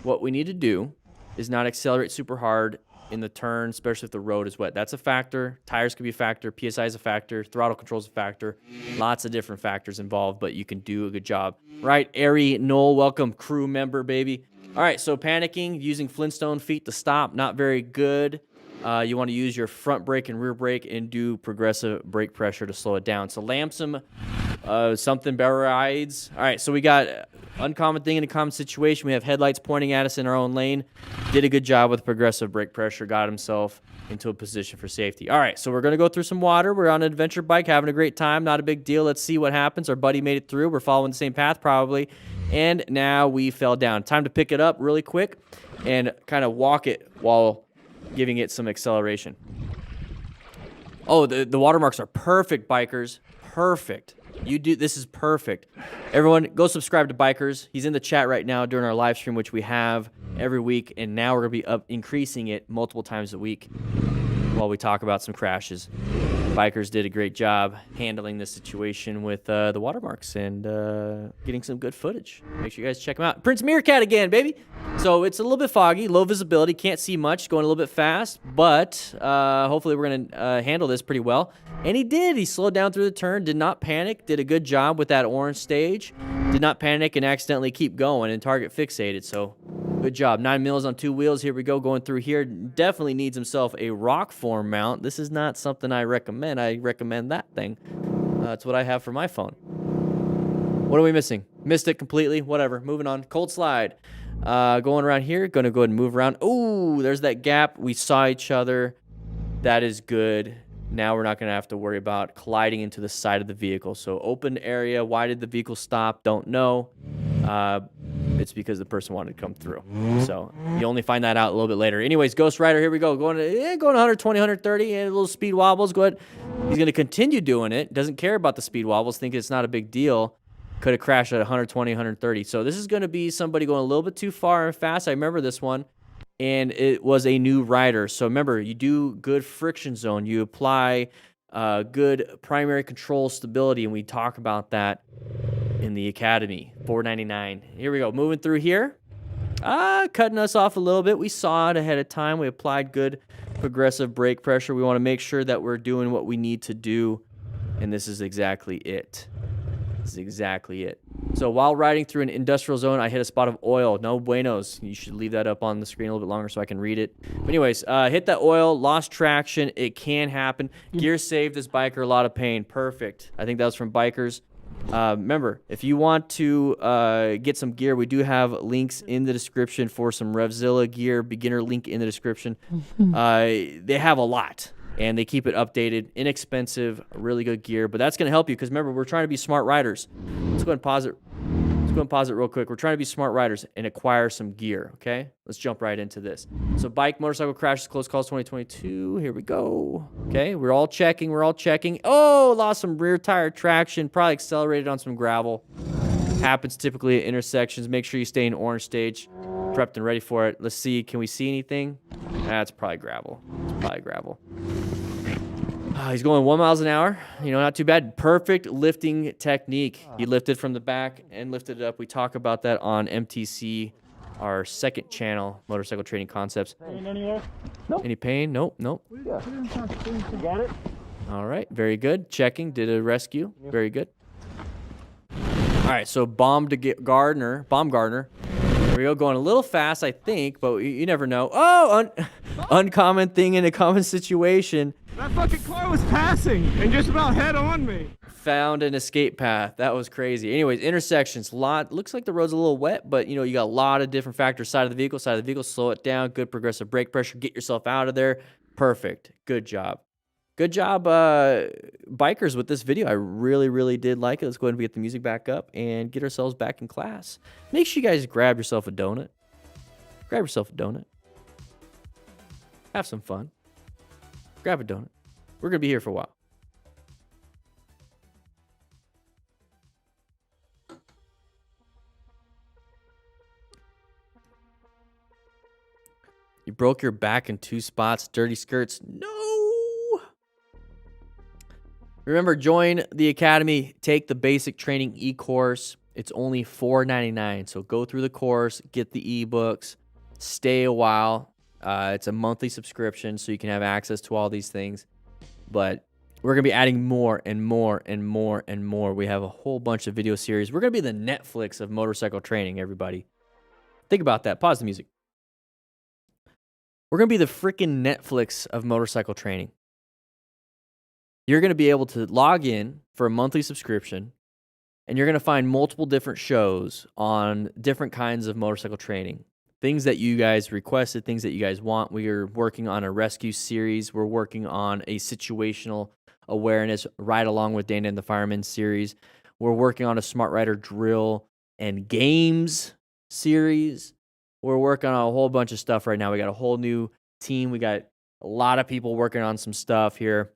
what we need to do is not accelerate super hard in the turn, especially if the road is wet. That's a factor. Tires could be a factor. PSI is a factor. Throttle control is a factor. Lots of different factors involved, but you can do a good job. Right, Ari Noel, welcome, crew member, baby. All right, so panicking, using Flintstone feet to stop, not very good. You want to use your front brake and rear brake and do progressive brake pressure to slow it down. So Lamson, something barides. All right, so we got uncommon thing in a common situation. We have headlights pointing at us in our own lane. Did a good job with progressive brake pressure. Got himself into a position for safety. All right, so we're going to go through some water. We're on an adventure bike, having a great time. Not a big deal. Let's see what happens. Our buddy made it through. We're following the same path probably. And now we fell down. Time to pick it up really quick and kind of walk it while giving it some acceleration. Oh, the watermarks are perfect, bikers. Perfect. This is perfect. Everyone, go subscribe to Bikers. He's in the chat right now during our live stream, which we have every week, and now we're going to be increasing it multiple times a week while we talk about some crashes. Bikers did a great job handling this situation with the watermarks and getting some good footage. Make sure you guys check him out. Prince Meerkat again, baby. So it's a little bit foggy, low visibility, can't see much, going a little bit fast, but hopefully we're going to handle this pretty well. And he did. He slowed down through the turn, did not panic, did a good job with that orange stage, did not panic and accidentally keep going and target fixated. So good job. 9 mils on 2 wheels. Here we go, going through here. Definitely needs himself a rock form mount. This is not something I recommend. I recommend that thing. That's what I have for my phone. What are we missing? Missed it completely. Whatever. Moving on. Cold slide. Going around here. Going to go ahead and move around. Oh, there's that gap. We saw each other. That is good. Now we're not going to have to worry about colliding into the side of the vehicle. So open area. Why did the vehicle stop? Don't know. It's because the person wanted to come through. So you only find that out a little bit later. Anyways, Ghost Rider, here we go. Going 120, 130, and a little speed wobbles. Go ahead. He's going to continue doing it. Doesn't care about the speed wobbles. Think it's not a big deal. Could have crashed at 120, 130. So this is going to be somebody going a little bit too far and fast. I remember this one. And it was a new rider. So remember, you do good friction zone. You apply good primary control stability, and we talk about that in the academy. $4.99. Here we go. Moving through here. Cutting us off a little bit. We saw it ahead of time. We applied good progressive brake pressure. We want to make sure that we're doing what we need to do, and this is exactly it. This is exactly it. So while riding through an industrial zone, I hit a spot of oil. No buenos. You should leave that up on the screen a little bit longer so I can read it. But anyways, hit that oil, lost traction. It can happen. Gear saved this biker a lot of pain. Perfect. I think that was from Bikers. Remember, if you want to get some gear, we do have links in the description for some Revzilla gear, beginner link in the description. They have a lot. And they keep it updated, inexpensive, really good gear. But that's going to help you because, remember, we're trying to be smart riders. Let's go ahead and pause it. Let's go ahead and pause it real quick. We're trying to be smart riders and acquire some gear, okay? Let's jump right into this. So bike, motorcycle crashes, close calls 2022. Here we go. Okay, we're all checking. We're all checking. Oh, lost some rear tire traction. Probably accelerated on some gravel. Happens typically at intersections. Make sure you stay in orange stage. Prepped and ready for it. Let's see. Can we see anything? That's probably gravel. It's probably gravel. He's going 1 mile an hour. You know, not too bad. Perfect lifting technique. He lifted from the back and lifted it up. We talk about that on MTC, our second channel, Motorcycle Training Concepts. Pain anywhere? Nope. Any pain? Nope. Nope. Yeah. Got it? All right. Very good. Checking. Did a rescue. Very good. All right. So Bomb Gardner. Here we go, going a little fast, I think, but you never know. Oh, uncommon thing in a common situation. That fucking car was passing and just about head on me. Found an escape path. That was crazy. Anyways, intersections. Looks like the road's a little wet, but you know, you got a lot of different factors. Side of the vehicle, slow it down. Good progressive brake pressure. Get yourself out of there. Perfect. Good job. Good job, bikers, with this video. I really, really did like it. Let's go ahead and get the music back up and get ourselves back in class. Make sure you guys grab yourself a donut. Grab yourself a donut. Have some fun. Grab a donut. We're going to be here for a while. You broke your back in 2 spots. Dirty skirts. No! Remember, join the academy. Take the basic training e-course. It's only $4.99. So go through the course, get the ebooks, stay a while. It's a monthly subscription, so you can have access to all these things. But we're going to be adding more and more and more and more. We have a whole bunch of video series. We're going to be the Netflix of motorcycle training, everybody. Think about that. Pause the music. We're going to be the freaking Netflix of motorcycle training. You're going to be able to log in for a monthly subscription, and you're going to find multiple different shows on different kinds of motorcycle training. Things that you guys requested, things that you guys want. We are working on a rescue series. We're working on a situational awareness right along with DanDanTheFireman series. We're working on a Smart Rider drill and games series. We're working on a whole bunch of stuff right now. We got a whole new team. We got a lot of people working on some stuff here.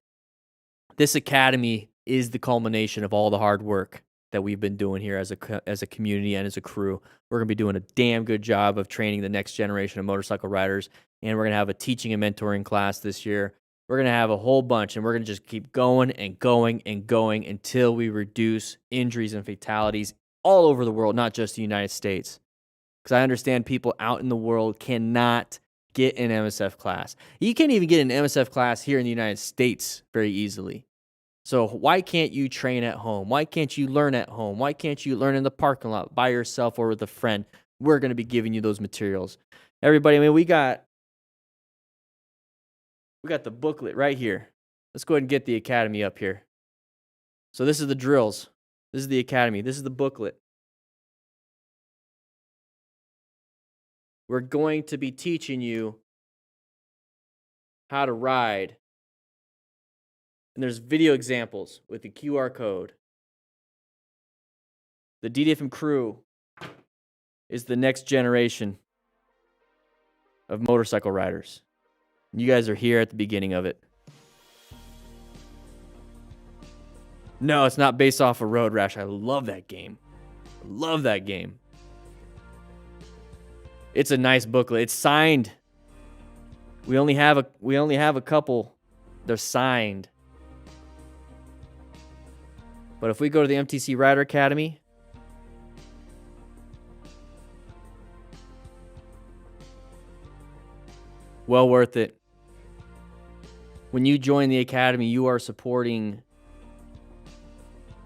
This academy is the culmination of all the hard work that we've been doing here as a community and as a crew. We're going to be doing a damn good job of training the next generation of motorcycle riders, and we're going to have a teaching and mentoring class this year. We're going to have a whole bunch, and we're going to just keep going and going and going until we reduce injuries and fatalities all over the world, not just the United States. Because I understand people out in the world cannot get an MSF class. You can't even get an MSF class here in the United States very easily. So why can't you train at home? Why can't you learn at home? Why can't you learn in the parking lot by yourself or with a friend? We're going to be giving you those materials. Everybody, I mean, we got the booklet right here. Let's go ahead and get the academy up here. So this is the drills. This is the academy. This is the booklet. We're going to be teaching you how to ride. And there's video examples with the QR code. The DDFM crew is the next generation of motorcycle riders. You guys are here at the beginning of it. No, it's not based off of Road Rash. I love that game. I love that game. It's a nice booklet. It's signed. We only have a couple. They're signed. But if we go to the MTC Rider Academy, well worth it. When you join the academy, you are supporting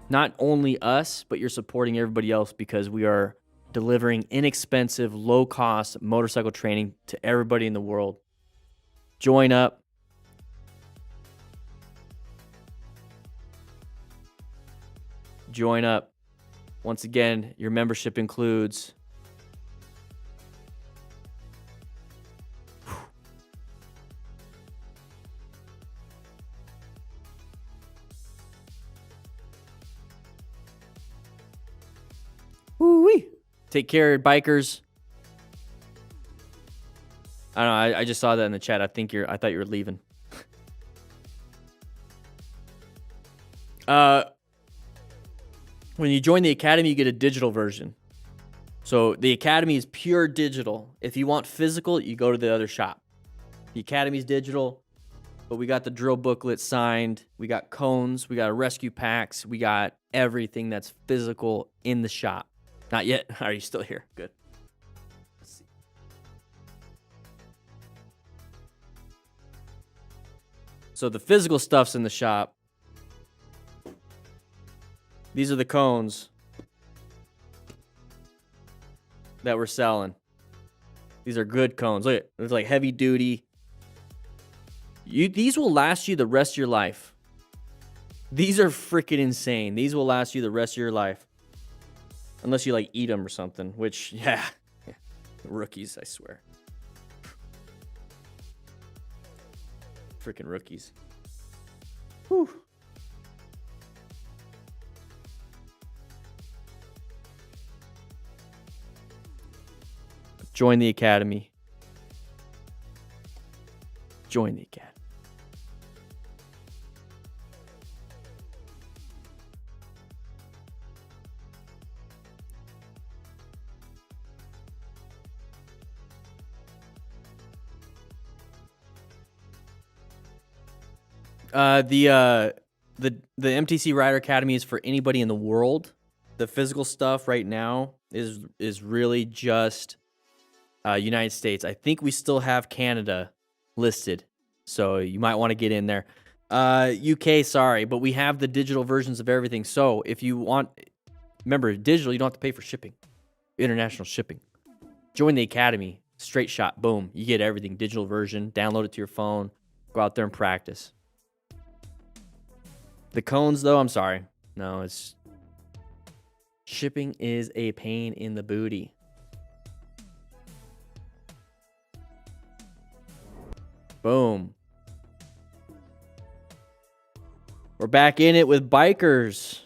not only us, but you're supporting everybody else because we are delivering inexpensive, low-cost motorcycle training to everybody in the world. Join up. Join up. Once again, your membership includes woo-wee. Take care, bikers. I don't know. I just saw that in the chat. I thought you were leaving. When you join the academy, you get a digital version. So the academy is pure digital. If you want physical, you go to the other shop. The academy is digital, but we got the drill booklet signed. We got cones. We got rescue packs. We got everything that's physical in the shop. Not yet. Are you still here? Good. Let's see. So the physical stuff's in the shop. These are the cones that we're selling. These are good cones. Look, it's like heavy duty. These will last you the rest of your life. These are freaking insane. These will last you the rest of your life. Unless you like eat them or something, which, yeah. Rookies, I swear. Freaking rookies. Whew. Join the academy. Join the academy. The MTC Rider Academy is for anybody in the world. The physical stuff right now is really just United States. I think we still have Canada listed, so you might want to get in there. UK, sorry, but we have the digital versions of everything. So if you want, remember, digital, you don't have to pay for shipping, international shipping. Join the academy, straight shot, boom. You get everything, digital version, download it to your phone, go out there and practice. The cones, though, I'm sorry. No, it's... shipping is a pain in the booty. Boom. We're back in it with bikers.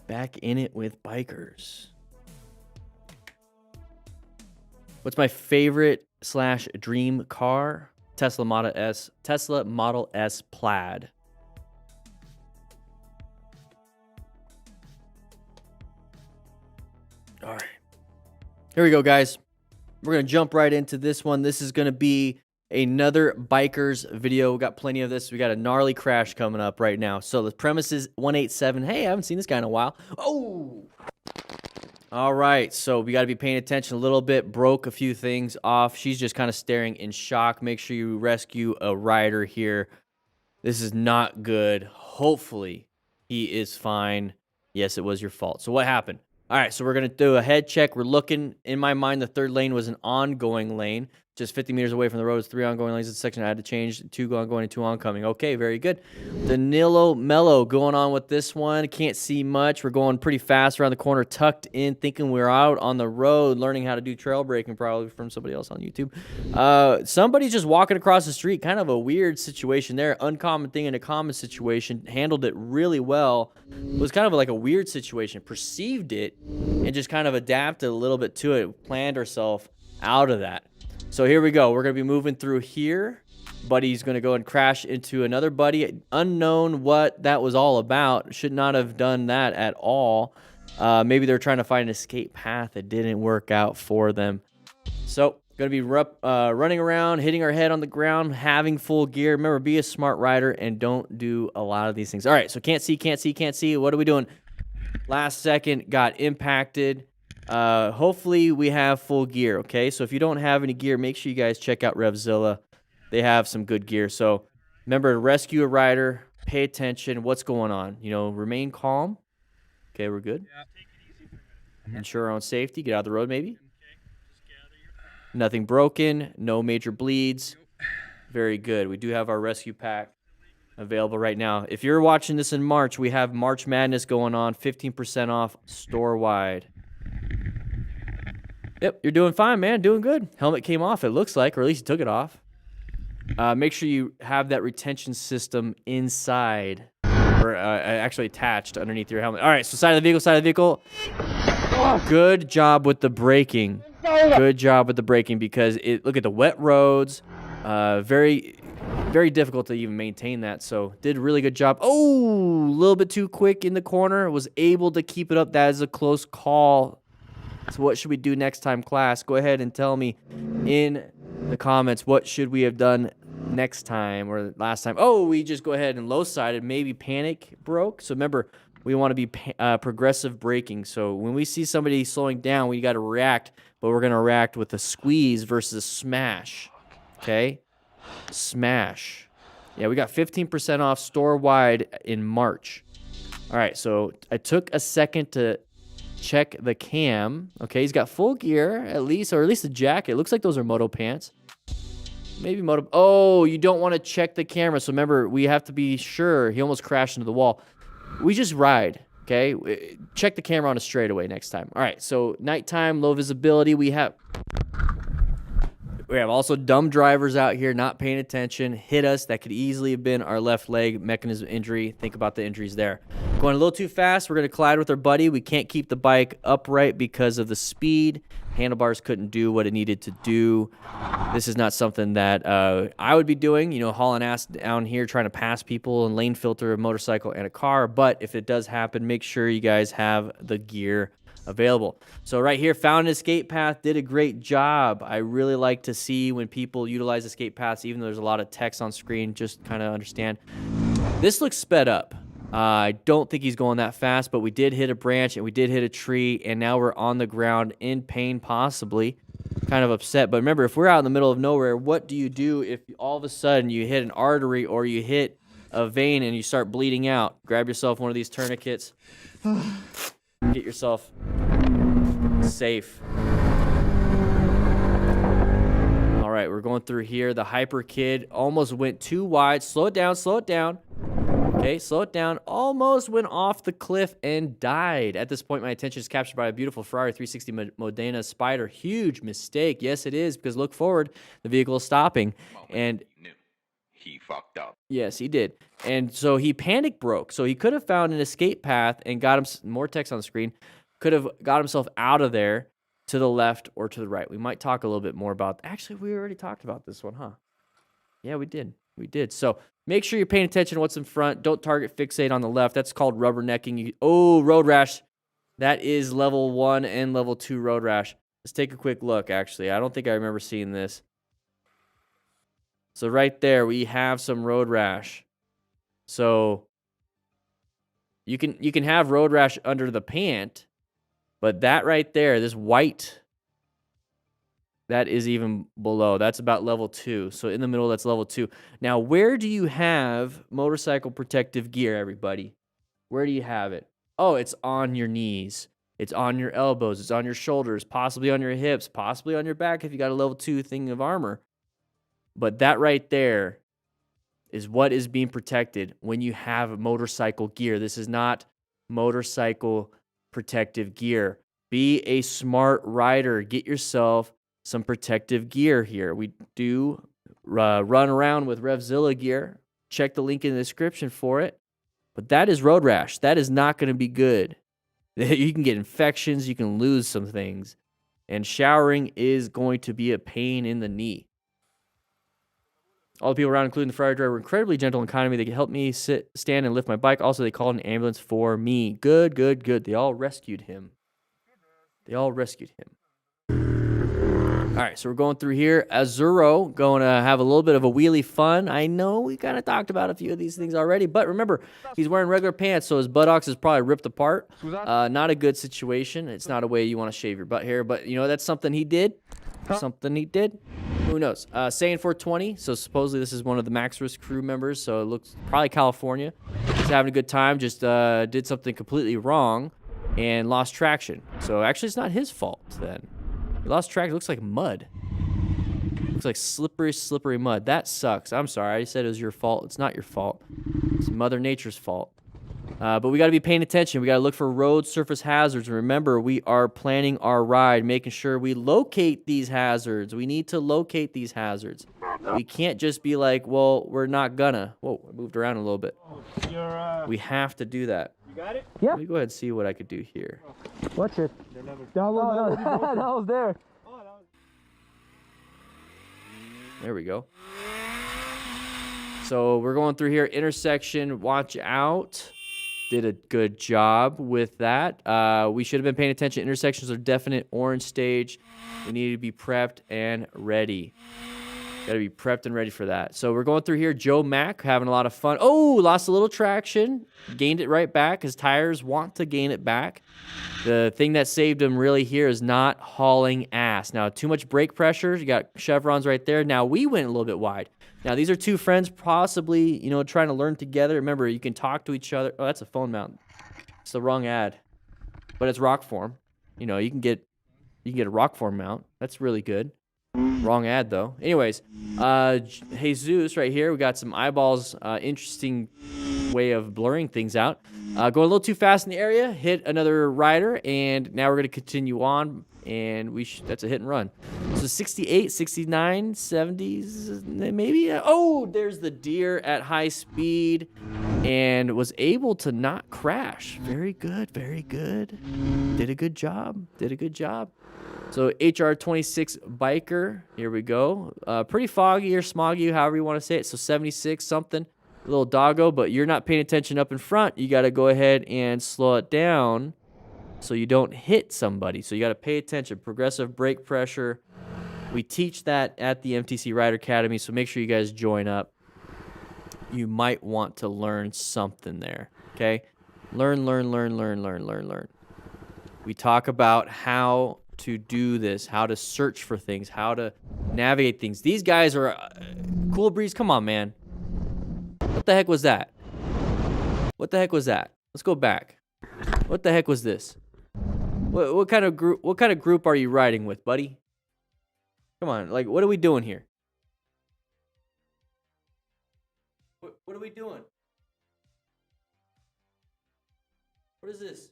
Back in it with bikers. What's my favorite / dream car? Tesla Model S Plaid. All right. Here we go, guys. We're going to jump right into this one. This is going to be another bikers video. We got plenty of this. We got a gnarly crash coming up right now. So the premise is 187. Hey, I haven't seen this guy in a while. Oh! All right, so we got to be paying attention a little bit. Broke a few things off. She's just kind of staring in shock. Make sure you rescue a rider here. This is not good. Hopefully, he is fine. Yes, it was your fault. So what happened? All right, so we're going to do a head check. We're looking. In my mind, the third lane was an ongoing lane. Just 50 meters away from the road is 3 ongoing lanes in the section. I had to change 2 ongoing and 2 oncoming. Okay, very good. Danilo Mello going on with this one. Can't see much. We're going pretty fast around the corner, tucked in, thinking we're out on the road, learning how to do trail braking probably from somebody else on YouTube. Somebody's just walking across the street. Kind of a weird situation there. Uncommon thing in a common situation. Handled it really well. It was kind of like a weird situation. Perceived it and just kind of adapted a little bit to it. Planned ourselves out of that. So here we go. We're going to be moving through here. Buddy's going to go and crash into another buddy. Unknown what that was all about. Should not have done that at all. Maybe they're trying to find an escape path. It didn't work out for them. So going to be running around, hitting our head on the ground, having full gear. Remember, be a smart rider and don't do a lot of these things. All right, so can't see. What are we doing? Last second, got impacted. Hopefully we have full gear, okay? So if you don't have any gear, make sure you guys check out RevZilla. They have some good gear. So remember to rescue a rider, pay attention, what's going on. You know, remain calm. Okay, we're good. Yeah. Ensure our own safety. Get out of the road, maybe. Okay. Just gather your... Nothing broken. No major bleeds. Very good. We do have our rescue pack available right now. If you're watching this in March, we have March Madness going on. 15% off store-wide. Yep, you're doing fine, man. Doing good. Helmet came off, it looks like, or at least you took it off. Make sure you have that retention system inside, or actually attached underneath your helmet. All right, so side of the vehicle. Good job with the braking. Good job with the braking because look at the wet roads. Very, very difficult to even maintain that. So did a really good job. Oh, a little bit too quick in the corner. Was able to keep it up. That is a close call. So what should we do next time, class? Go ahead and tell me in the comments what should we have done next time or last time. Oh, we just go ahead and low-sided. Maybe panic broke. So remember, we want to be progressive braking. So when we see somebody slowing down, we got to react, but we're going to react with a squeeze versus a smash. Okay? Smash. Yeah, we got 15% off store-wide in March. All right, so I took a second to check the cam. Okay, he's got full gear at least, or at least the jacket. It looks like those are moto pants. Maybe moto. Oh, you don't want to check the camera. So remember, we have to be sure. He almost crashed into the wall. We just ride. Okay, check the camera on a straightaway next time. All right, so nighttime, low visibility. We have also dumb drivers out here not paying attention, hit us. That could easily have been our left leg mechanism injury. Think about the injuries there. Going a little too fast, we're going to collide with our buddy. We can't keep the bike upright because of the speed. Handlebars couldn't do what it needed to do. This is not something that I would be doing, you know, hauling ass down here trying to pass people and lane filter a motorcycle and a car. But if it does happen, make sure you guys have the gear available. So right here, found an escape path, did a great job. I really like to see when people utilize escape paths, even though there's a lot of text on screen, just kind of understand. This looks sped up. I don't think he's going that fast, but we did hit a branch and we did hit a tree, and now we're on the ground in pain, possibly. Kind of upset. But remember, if we're out in the middle of nowhere, what do you do if all of a sudden you hit an artery or you hit a vein and you start bleeding out? Grab yourself one of these tourniquets. Get yourself safe. All right, we're going through here. The hyper kid almost went too wide. Slow it down, slow it down. Okay, slow it down. Almost went off the cliff and died. At this point, my attention is captured by a beautiful Ferrari 360 Modena Spider. Huge mistake. Yes, it is, because look forward. The vehicle is stopping. And he fucked up. Yes, he did. And so he panic broke. So he could have found an escape path and got him more text on the screen. Could have got himself out of there to the left or to the right. We might talk a little bit more about. Actually, we already talked about this one, huh? Yeah, we did. We did. So make sure you're paying attention to what's in front. Don't target fixate on the left. That's called rubbernecking. Oh, road rash. That is level 1 and level 2 road rash. Let's take a quick look, actually. I don't think I remember seeing this. So right there, we have some road rash. So you can have road rash under the pant, but that right there, this white, that is even below. That's about level 2. So in the middle, that's level 2. Now, where do you have motorcycle protective gear, everybody? Where do you have it? Oh, it's on your knees. It's on your elbows. It's on your shoulders, possibly on your hips, possibly on your back if you got a level 2 thing of armor. But that right there is what is being protected when you have motorcycle gear. This is not motorcycle protective gear. Be a smart rider. Get yourself some protective gear here. We do run around with Revzilla gear. Check the link in the description for it. But that is road rash. That is not going to be good. You can get infections. You can lose some things. And showering is going to be a pain in the knee. All the people around, including the Ferrari driver, were incredibly gentle and kind to me. They helped me sit, stand, and lift my bike. Also, they called an ambulance for me. Good, good, good. They all rescued him. They all rescued him. All right, so we're going through here. Azuro, going to have a little bit of a wheelie fun. I know we kind of talked about a few of these things already, but remember, he's wearing regular pants, so his buttocks is probably ripped apart. Not a good situation. It's not a way you want to shave your butt hair, but, you know, that's something he did. Something he did. Who knows? Saying 420, so supposedly this is one of the Max Risk crew members, so it looks probably California. He's having a good time, just did something completely wrong and lost traction. So actually it's not his fault then. He lost traction. It looks like mud. Looks like slippery, slippery mud. That sucks. I'm sorry. I said it was your fault. It's not your fault. It's Mother Nature's fault. But we got to be paying attention. We got to look for road surface hazards. And remember, we are planning our ride, making sure we locate these hazards. We need to locate these hazards. We can't just be like, well, we're not gonna. Whoa, I moved around a little bit. We have to do that. You got it? Yeah. Let me go ahead and see what I could do here. Watch it. No, that was there. There we go. So we're going through here. Intersection, watch out. Did a good job with that. We should have been paying attention. Intersections are definite orange stage. We need to be prepped and ready. Got to be prepped and ready for that. So we're going through here. Joe Mack having a lot of fun. Oh, lost a little traction. Gained it right back. His tires want to gain it back. The thing that saved him really here is not hauling ass. Now, too much brake pressure. You got chevrons right there. Now, we went a little bit wide. Now, these are two friends possibly, you know, trying to learn together. Remember, you can talk to each other. Oh, that's a phone mount. It's the wrong ad. But it's rock form. You know, you can get a rock form mount. That's really good. Wrong ad, though. Anyways, Jesus right here. We got some eyeballs. Interesting way of blurring things out. Going a little too fast in the area, hit another rider, and now we're going to continue on, and that's a hit and run. So 68, 69, 70s, maybe. Oh, there's the deer at high speed and was able to not crash. Very good, very good. Did a good job, did a good job. So HR 26 biker, here we go. Pretty foggy or smoggy, however you want to say it. So 76 something, a little doggo, but you're not paying attention up in front. You got to go ahead and slow it down so you don't hit somebody. So you got to pay attention. Progressive brake pressure. We teach that at the MTC Rider Academy, so make sure you guys join up. You might want to learn something there, okay? Learn. We talk about how to do this, how to search for things, how to navigate things. These guys are cool breeze. Come on, man. What the heck was that? What the heck was that? Let's go back. What the heck was this? What kind of group are you riding with, buddy? Come on, like, what are we doing here? What are we doing? What is this?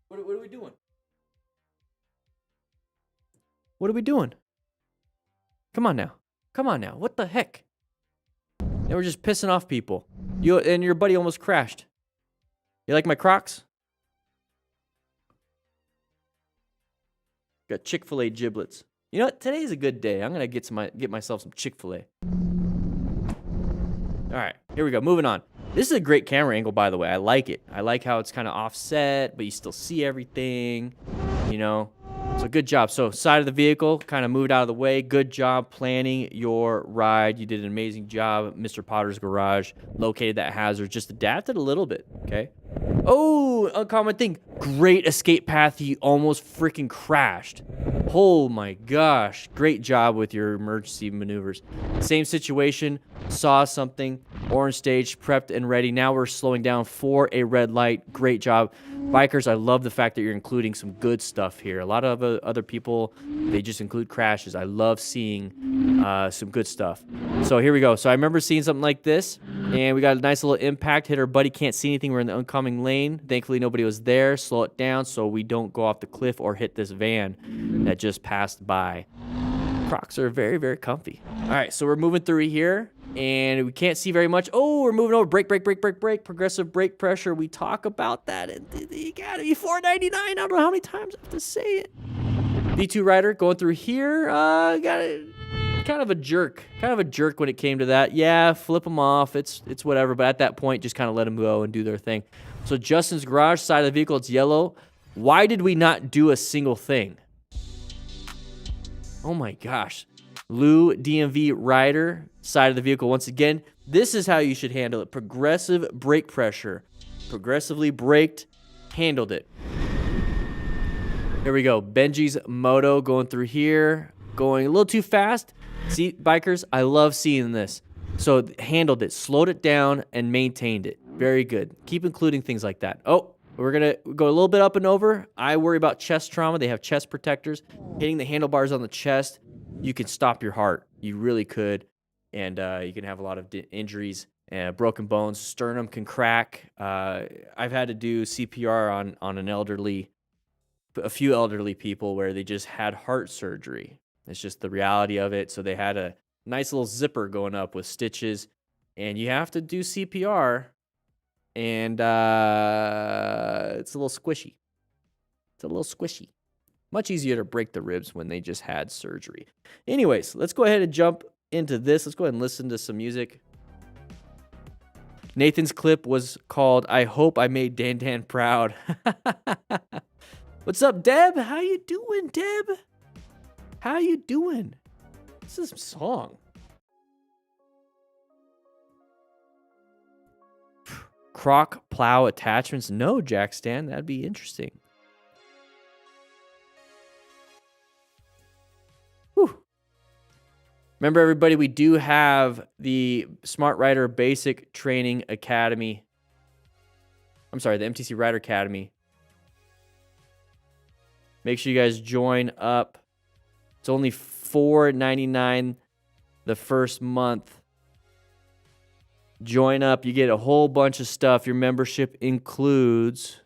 What are we doing? What are we doing? Come on now. Come on now. What the heck? And we're just pissing off people. You and your buddy almost crashed. You like my Crocs? Got Chick-fil-A giblets. You know what? Today's a good day. I'm gonna get myself some Chick-fil-A. All right, here we go. Moving on. This is a great camera angle, by the way. I like it. I like how it's kind of offset, but you still see everything, you know. So good job. So side of the vehicle, kind of moved out of the way. Good job planning your ride. You did an amazing job. Mr. Potter's Garage located that hazard. Just adapted a little bit, okay? Oh, uncommon thing. Great escape path. He almost freaking crashed. Oh my gosh. Great job with your emergency maneuvers. Same situation. Saw something. Orange stage, prepped and ready. Now we're slowing down for a red light. Great job. Bikers, I love the fact that you're including some good stuff here. A lot of other people, they just include crashes. I love seeing some good stuff. So here we go. So I remember seeing something like this, and we got a nice little impact. Hit our buddy, can't see anything. We're in the oncoming lane. Thankfully, nobody was there. Slow it down so we don't go off the cliff or hit this van that just passed by. Crocs are very, very comfy. All right, so we're moving through here, and we can't see very much. Oh, we're moving over. Brake. Progressive brake pressure. We talk about that. And you gotta be $4.99. I don't know how many times I have to say it. D2 rider going through here. Kind of a jerk when it came to that. Yeah, flip them off. It's whatever. But at that point, just kind of let them go and do their thing. So Justin's garage side of the vehicle, it's yellow. Why did we not do a single thing? Oh my gosh. Lou DMV rider side of the vehicle. Once again, this is how you should handle it. Progressive brake pressure. Progressively braked, handled it. Here we go. Benji's moto going through here. Going a little too fast. See, bikers, I love seeing this. So handled it, slowed it down, and maintained it. Very good. Keep including things like that. Oh, we're going to go a little bit up and over. I worry about chest trauma. They have chest protectors. Hitting the handlebars on the chest, you can stop your heart. You really could. And you can have a lot of injuries, broken bones. Sternum can crack. I've had to do CPR on a few elderly people where they just had heart surgery. It's just the reality of it. So they had a nice little zipper going up with stitches, and you have to do CPR, and it's a little squishy. Much easier to break the ribs when they just had surgery. Anyways, let's go ahead and jump into this. Let's go ahead and listen to some music. Nathan's clip was called "I Hope I Made Dan Proud." What's up, Deb? How you doing, Deb? How you doing? This is a song. Croc plow attachments? No, Jack Stan. That'd be interesting. Whew. Remember, everybody, we do have the Smart Rider Basic Training Academy. I'm sorry, the MTC Rider Academy. Make sure you guys join up. It's only $4.99 the first month. Join up. You get a whole bunch of stuff. Your membership includes.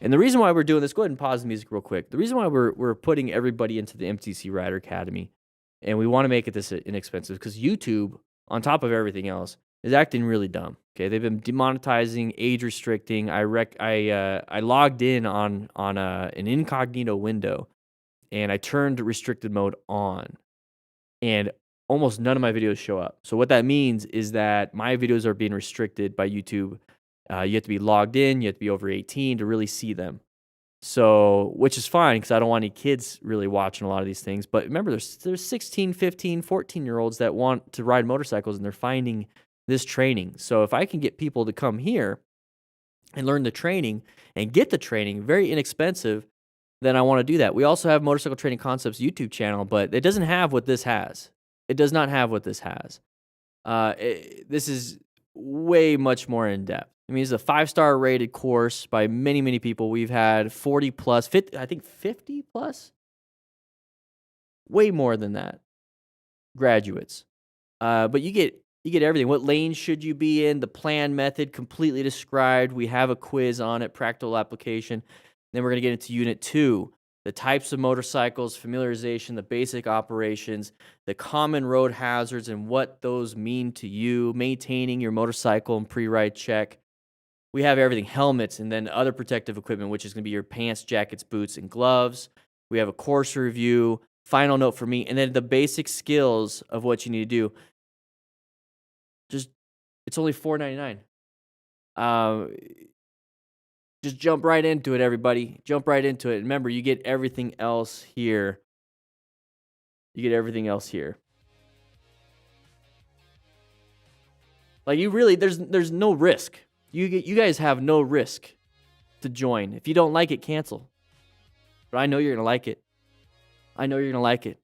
And the reason why we're doing this, go ahead and pause the music real quick. The reason why we're putting everybody into the MTC Rider Academy, and we want to make it this inexpensive, because YouTube, on top of everything else, is acting really dumb. Okay, they've been demonetizing, age restricting. I logged in on an incognito window, and I turned restricted mode on, and almost none of my videos show up. So what that means is that my videos are being restricted by YouTube. You have to be logged in, you have to be over 18 to really see them. So, which is fine, because I don't want any kids really watching a lot of these things. But remember, there's 16, 15, 14-year-olds that want to ride motorcycles, and they're finding this training. So if I can get people to come here and learn the training and get the training, very inexpensive, then I want to do that. We also have Motorcycle Training Concepts YouTube channel, but it doesn't have what this has. It does not have what this has. This is way much more in depth. I mean, it's a 5-star rated course by many, many people. We've had 40 plus, 50, I think 50 plus, way more than that, graduates. But you get everything. What lane should you be in? The plan method completely described. We have a quiz on it, practical application. Then we're going to get into Unit 2, the types of motorcycles, familiarization, the basic operations, the common road hazards and what those mean to you, maintaining your motorcycle and pre-ride check. We have everything, helmets, and then other protective equipment, which is going to be your pants, jackets, boots, and gloves. We have a course review, final note for me, and then the basic skills of what you need to do. It's only $4.99. Just jump right into it, everybody. Jump right into it. Remember, you get everything else here. You get everything else here. Like, you really, there's no risk. You guys have no risk to join. If you don't like it, cancel. But I know you're going to like it. I know you're going to like it.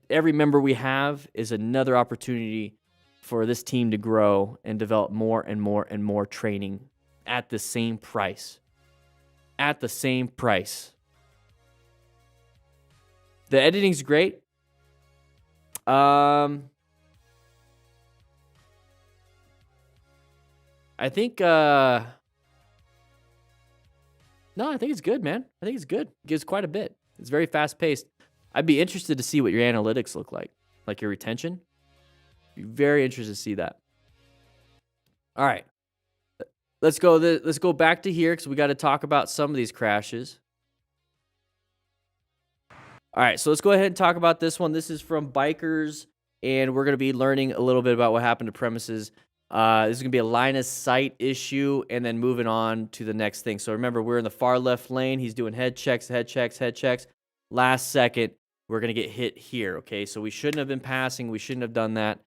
Every member we have is another opportunity for this team to grow and develop more and more and more training at the same price. At the same price. The editing's great. I think I think it's good, man. I think it's good. It gives quite a bit. It's very fast paced. I'd be interested to see what your analytics look like your retention. Be very interested to see that. All right. Let's go back to here, because we got to talk about some of these crashes. All right, so let's go ahead and talk about this one. This is from Bikers, and we're going to be learning a little bit about what happened to premises. This is going to be a line of sight issue, and then moving on to the next thing. So remember, we're in the far left lane. He's doing head checks. Last second, we're going to get hit here, okay? So we shouldn't have been passing. We shouldn't have done that.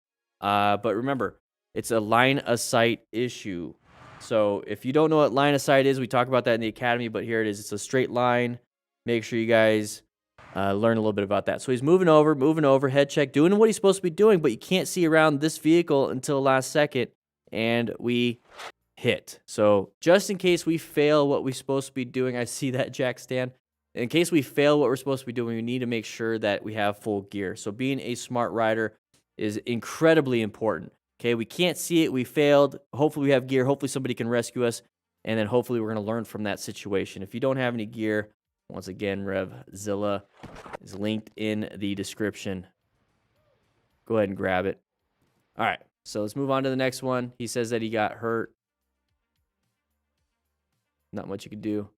But remember, it's a line of sight issue. So if you don't know what line of sight is, we talk about that in the academy, but here it is. It's a straight line. Make sure you guys learn a little bit about that. So he's moving over, head check, doing what he's supposed to be doing, but you can't see around this vehicle until last second, and we hit. So just in case we fail what we're supposed to be doing, I see that jack stand. In case we fail what we're supposed to be doing, we need to make sure that we have full gear. So being a smart rider is incredibly important. Okay, we can't see it. We failed. Hopefully we have gear. Hopefully somebody can rescue us. And then hopefully we're going to learn from that situation. If you don't have any gear, once again, RevZilla is linked in the description. Go ahead and grab it. All right, so let's move on to the next one. He says that he got hurt. Not much you can do.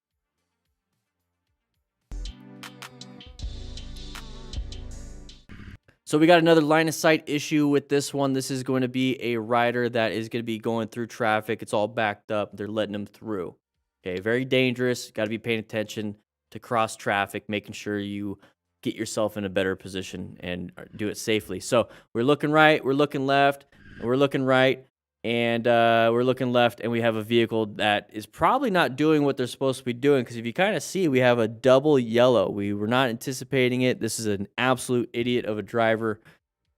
So we got another line of sight issue with this one. This is going to be a rider that is going to be going through traffic. It's all backed up. They're letting him through. Okay, very dangerous. Got to be paying attention to cross traffic, making sure you get yourself in a better position and do it safely. So we're looking right, we're looking left, we're looking right, and we're looking left, and we have a vehicle that is probably not doing what they're supposed to be doing, because if you kind of see, we have a double yellow. We were not anticipating it. This is an absolute idiot of a driver.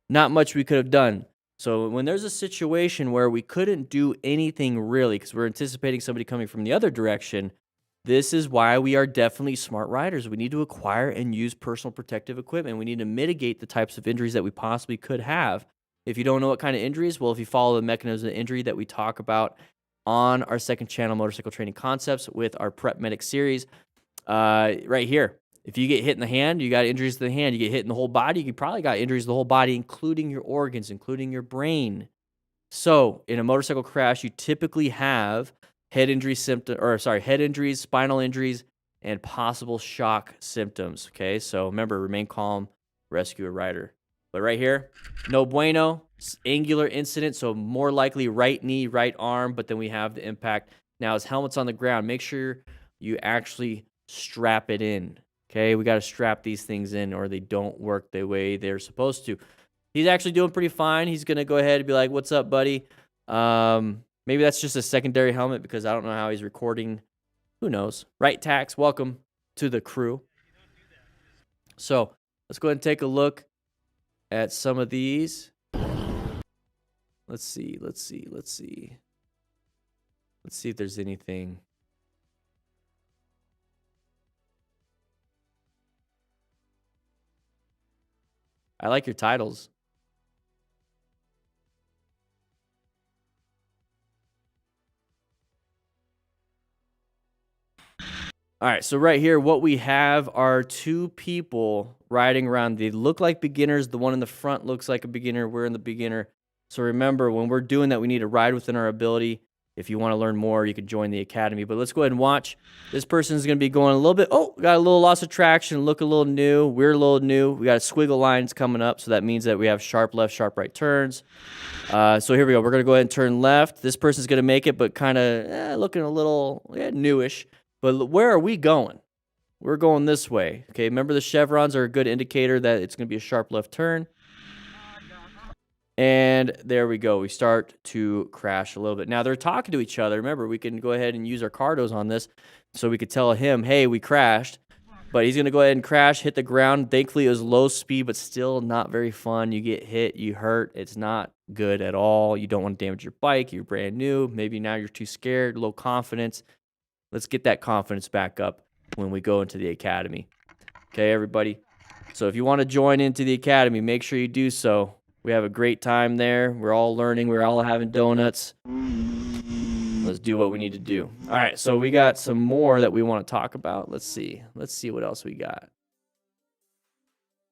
Not much we could have done. So when there's a situation where we couldn't do anything really, because we're anticipating somebody coming from the other direction, This is why we are definitely smart riders. We need to acquire and use personal protective equipment. We need to mitigate the types of injuries that we possibly could have. If you don't know what kind of injuries, well, if you follow the mechanism of injury that we talk about on our second channel, Motorcycle Training Concepts, with our Prep Medic series, right here. If you get hit in the hand, you got injuries to the hand. You get hit in the whole body, you probably got injuries to the whole body, including your organs, including your brain. So in a motorcycle crash, you typically have head injuries, spinal injuries, and possible shock symptoms. Okay, so remember, remain calm, rescue a rider. But right here, no bueno, angular incident, so more likely right knee, right arm, but then we have the impact. Now, his helmet's on the ground. Make sure you actually strap it in. Okay, we got to strap these things in or they don't work the way they're supposed to. He's actually doing pretty fine. He's going to go ahead and be like, what's up, buddy? Maybe that's just a secondary helmet because I don't know how he's recording. Who knows? Right, Tax, welcome to the crew. So let's go ahead and take a look at some of these. Let's see if there's anything. I like your titles. All right, so right here, what we have are two people riding around. They look like beginners. The one in the front looks like a beginner. We're in the beginner. So remember, when we're doing that, we need to ride within our ability. If you want to learn more, you can join the academy. But let's go ahead and watch. This person is going to be going a little bit. Oh, got a little loss of traction. Look a little new. We're a little new. We got squiggle lines coming up. So that means that we have sharp left, sharp right turns. So here we go. We're going to go ahead and turn left. This person's going to make it, but kind of looking a little newish. But where are we going? We're going this way. Okay, remember the chevrons are a good indicator that it's going to be a sharp left turn. And there we go. We start to crash a little bit. Now, they're talking to each other. Remember, we can go ahead and use our cardos on this so we could tell him, hey, we crashed. But he's going to go ahead and crash, hit the ground. Thankfully, it was low speed, but still not very fun. You get hit, you hurt. It's not good at all. You don't want to damage your bike. You're brand new. Maybe now you're too scared, low confidence. Let's get that confidence back up when we go into the academy. Okay, everybody? So if you want to join into the academy, make sure you do so. We have a great time there. We're all learning. We're all having donuts. Let's do what we need to do. All right, so we got some more that we want to talk about. Let's see. Let's see what else we got.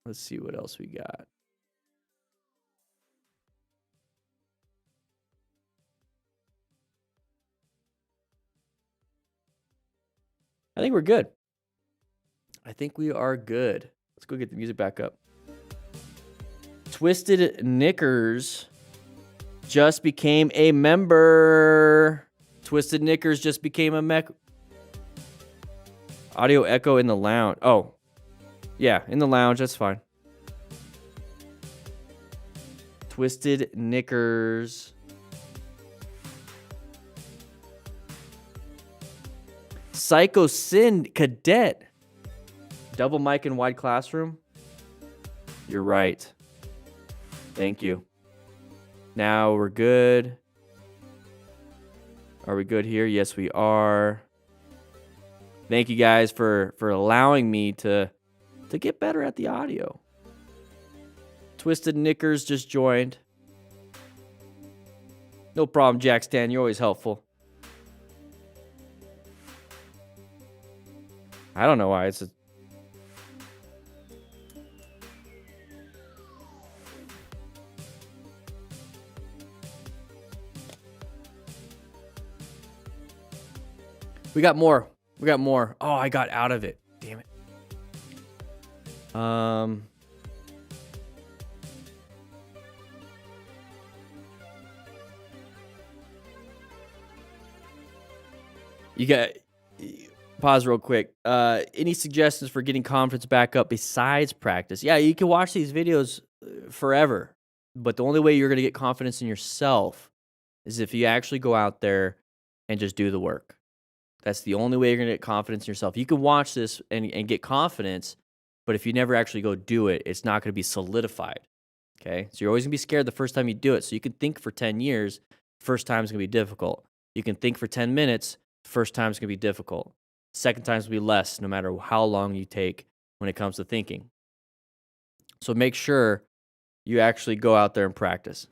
Let's see what else we got. I think we're good. I think we are good. Let's go get the music back up. Twisted Knickers just became a member. Twisted Knickers just became a mech. Audio echo in the lounge. Oh, yeah, in the lounge. That's fine. Twisted Knickers. Psycho Sin Cadet. Double mic and wide classroom. You're right. Thank you. Now we're good. Are we good here? Yes, we are. Thank you guys for allowing me to get better at the audio. Twisted Knickers just joined. No problem, Jack Stan. You're always helpful. I don't know why it's a... We got more. We got more. Oh, I got out of it. Damn it. You got... Pause real quick. Any suggestions for getting confidence back up besides practice? Yeah, you can watch these videos forever, but the only way you're going to get confidence in yourself is if you actually go out there and just do the work. That's the only way you're going to get confidence in yourself. You can watch this and get confidence, but if you never actually go do it, it's not going to be solidified. Okay? So you're always going to be scared the first time you do it. So you can think for 10 years, first time is going to be difficult. You can think for 10 minutes, first time is going to be difficult. Second times will be less, no matter how long you take when it comes to thinking. So make sure you actually go out there and practice.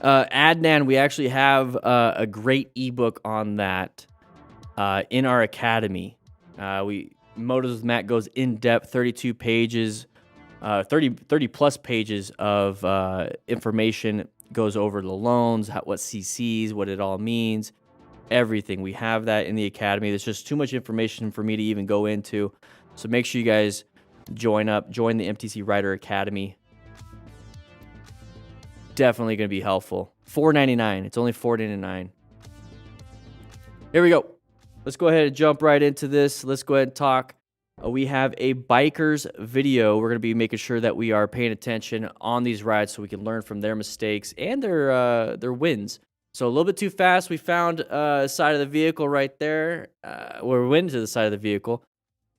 Adnan, we actually have a great ebook on that in our academy. Motives with Matt goes in depth, 32 pages, 30 plus pages of information, goes over the loans, what CCs, what it all means, everything. We have that in the academy. There's just too much information for me to even go into. So make sure you guys join the MTC Writer Academy. Definitely going to be helpful. $4.99. It's only $4.99. Here we go. Let's go ahead and jump right into this. Let's go ahead and talk. We have a biker's video. We're going to be making sure that we are paying attention on these rides so we can learn from their mistakes and their wins. So a little bit too fast. We found a side of the vehicle right there. We went to the side of the vehicle.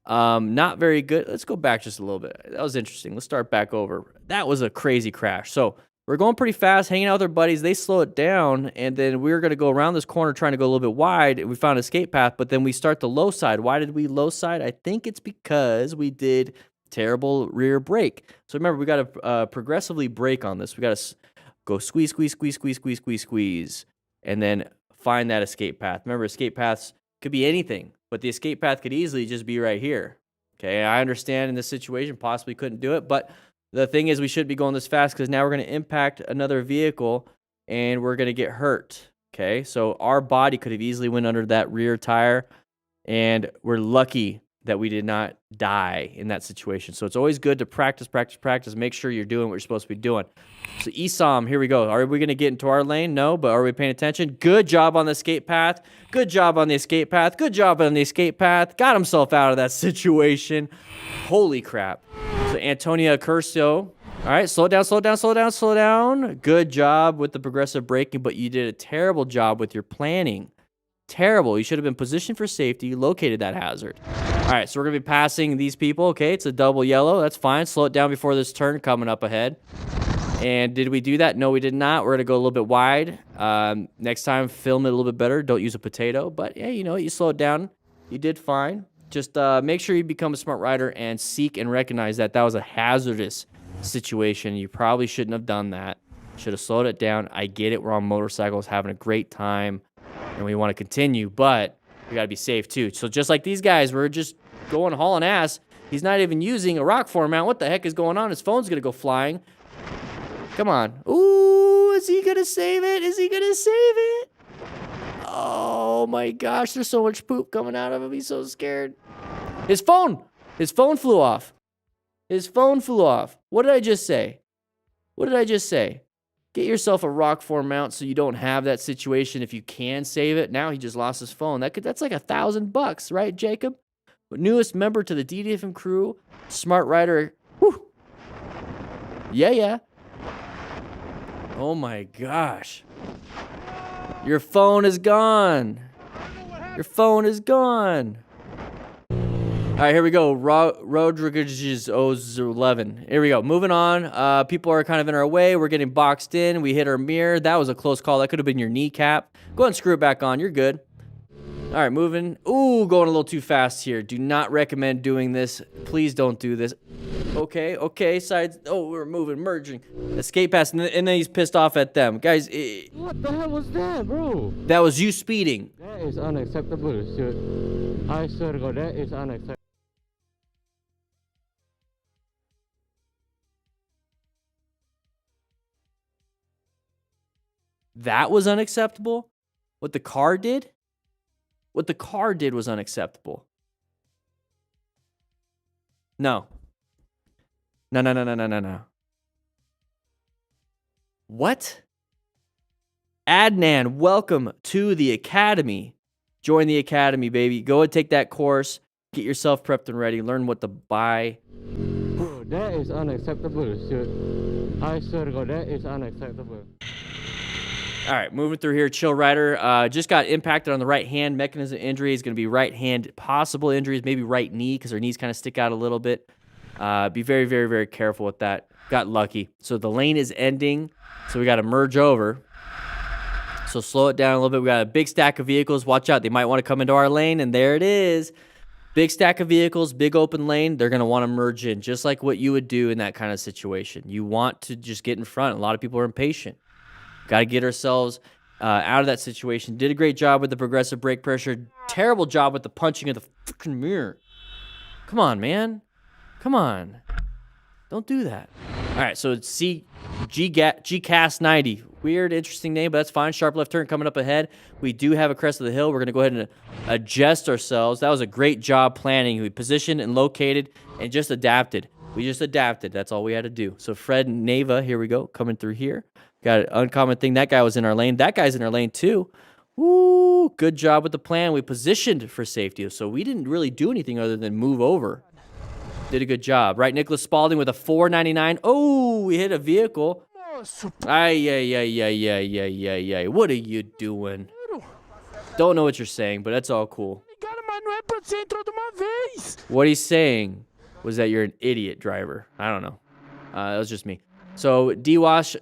Not very good. Let's go back just a little bit. That was interesting. Let's start back over. That was a crazy crash. So we're going pretty fast, hanging out with our buddies. They slow it down, and then we were going to go around this corner trying to go a little bit wide. We found an escape path, but then we start the low side. Why did we low side? I think it's because we did terrible rear brake. So remember, we got to progressively brake on this. We got to go squeeze, squeeze, squeeze, squeeze, squeeze, squeeze, squeeze, and then find that escape path. Remember, escape paths could be anything, but the escape path could easily just be right here. Okay, I understand in this situation, possibly couldn't do it, but the thing is, we should be going this fast because now we're going to impact another vehicle and we're going to get hurt. Okay, so our body could have easily went under that rear tire, and we're lucky that we did not die in that situation. So it's always good to practice, practice, practice. Make sure you're doing what you're supposed to be doing. So ESOM, here we go. Are we going to get into our lane? No, but are we paying attention? Good job on the escape path. Good job on the escape path. Good job on the escape path. Got himself out of that situation. Holy crap. So Antonia Curcio. All right, slow down, slow down, slow down, slow down. Good job with the progressive braking, but you did a terrible job with your planning. Terrible. You should have been positioned for safety, located that hazard. All right, so we're going to be passing these people. Okay, it's a double yellow. That's fine. Slow it down before this turn coming up ahead. And did we do that? No, we did not. We're going to go a little bit wide. Next time, film it a little bit better. Don't use a potato. But, yeah, you know, you slowed down. You did fine. Just make sure you become a smart rider and seek and recognize that that was a hazardous situation. You probably shouldn't have done that. Should have slowed it down. I get it. We're on motorcycles having a great time, and we want to continue, but we got to be safe too. So just like these guys, we're just going hauling ass. He's not even using a rock form mount. What the heck is going on? His phone's going to go flying. Come on. Ooh, is he going to save it? Is he going to save it? Oh my gosh, there's so much poop coming out of him. He's so scared. His phone flew off. His phone flew off. What did I just say? What did I just say? Get yourself a rock form mount so you don't have that situation if you can save it. Now he just lost his phone. That's like $1,000, right, Jacob? Newest member to the DDFM crew, smart rider. Whew. Yeah. Oh my gosh. Your phone is gone. Your phone is gone. All right, here we go. Rodriguez's 011. Here we go. Moving on. People are kind of in our way. We're getting boxed in. We hit our mirror. That was a close call. That could have been your kneecap. Go ahead and screw it back on. You're good. All right, moving. Ooh, going a little too fast here. Do not recommend doing this. Please don't do this. Okay. Sides. Oh, we're moving, merging. Escape pass, and then he's pissed off at them. Guys. What the hell was that, bro? That was you speeding. That is unacceptable, shit. I swear to God, that is unacceptable. That was unacceptable? What the car did? What the car did was unacceptable. No. No. What? Adnan, welcome to the academy. Join the academy, baby. Go and take that course. Get yourself prepped and ready. Learn what to buy. Bro, that is unacceptable, dude. I swear to God, that is unacceptable. All right, moving through here. Chill Rider just got impacted on the right hand. Mechanism injury is going to be right hand. Possible injuries, maybe right knee, because her knees kind of stick out a little bit. Be very, very, very careful with that. Got lucky. So the lane is ending, so we got to merge over. So slow it down a little bit. We got a big stack of vehicles. Watch out. They might want to come into our lane, and there it is. Big stack of vehicles, big open lane. They're going to want to merge in, just like what you would do in that kind of situation. You want to just get in front. A lot of people are impatient. Got to get ourselves out of that situation. Did a great job with the progressive brake pressure. Terrible job with the punching of the freaking mirror. Come on, man. Come on. Don't do that. All right, so it's GCAS 90. Weird, interesting name, but that's fine. Sharp left turn coming up ahead. We do have a crest of the hill. We're going to go ahead and adjust ourselves. That was a great job planning. We positioned and located and just adapted. We just adapted. That's all we had to do. So Fred Neva, here we go, coming through here. Got an uncommon thing. That guy was in our lane. That guy's in our lane too. Woo, good job with the plan. We positioned for safety, so we didn't really do anything other than move over. Did a good job. Right, Nicholas Spalding with a 499. Oh, we hit a vehicle. Ay. What are you doing? Don't know what you're saying, but that's all cool. What he's saying was that you're an idiot driver. I don't know. That was just me. So, Diwash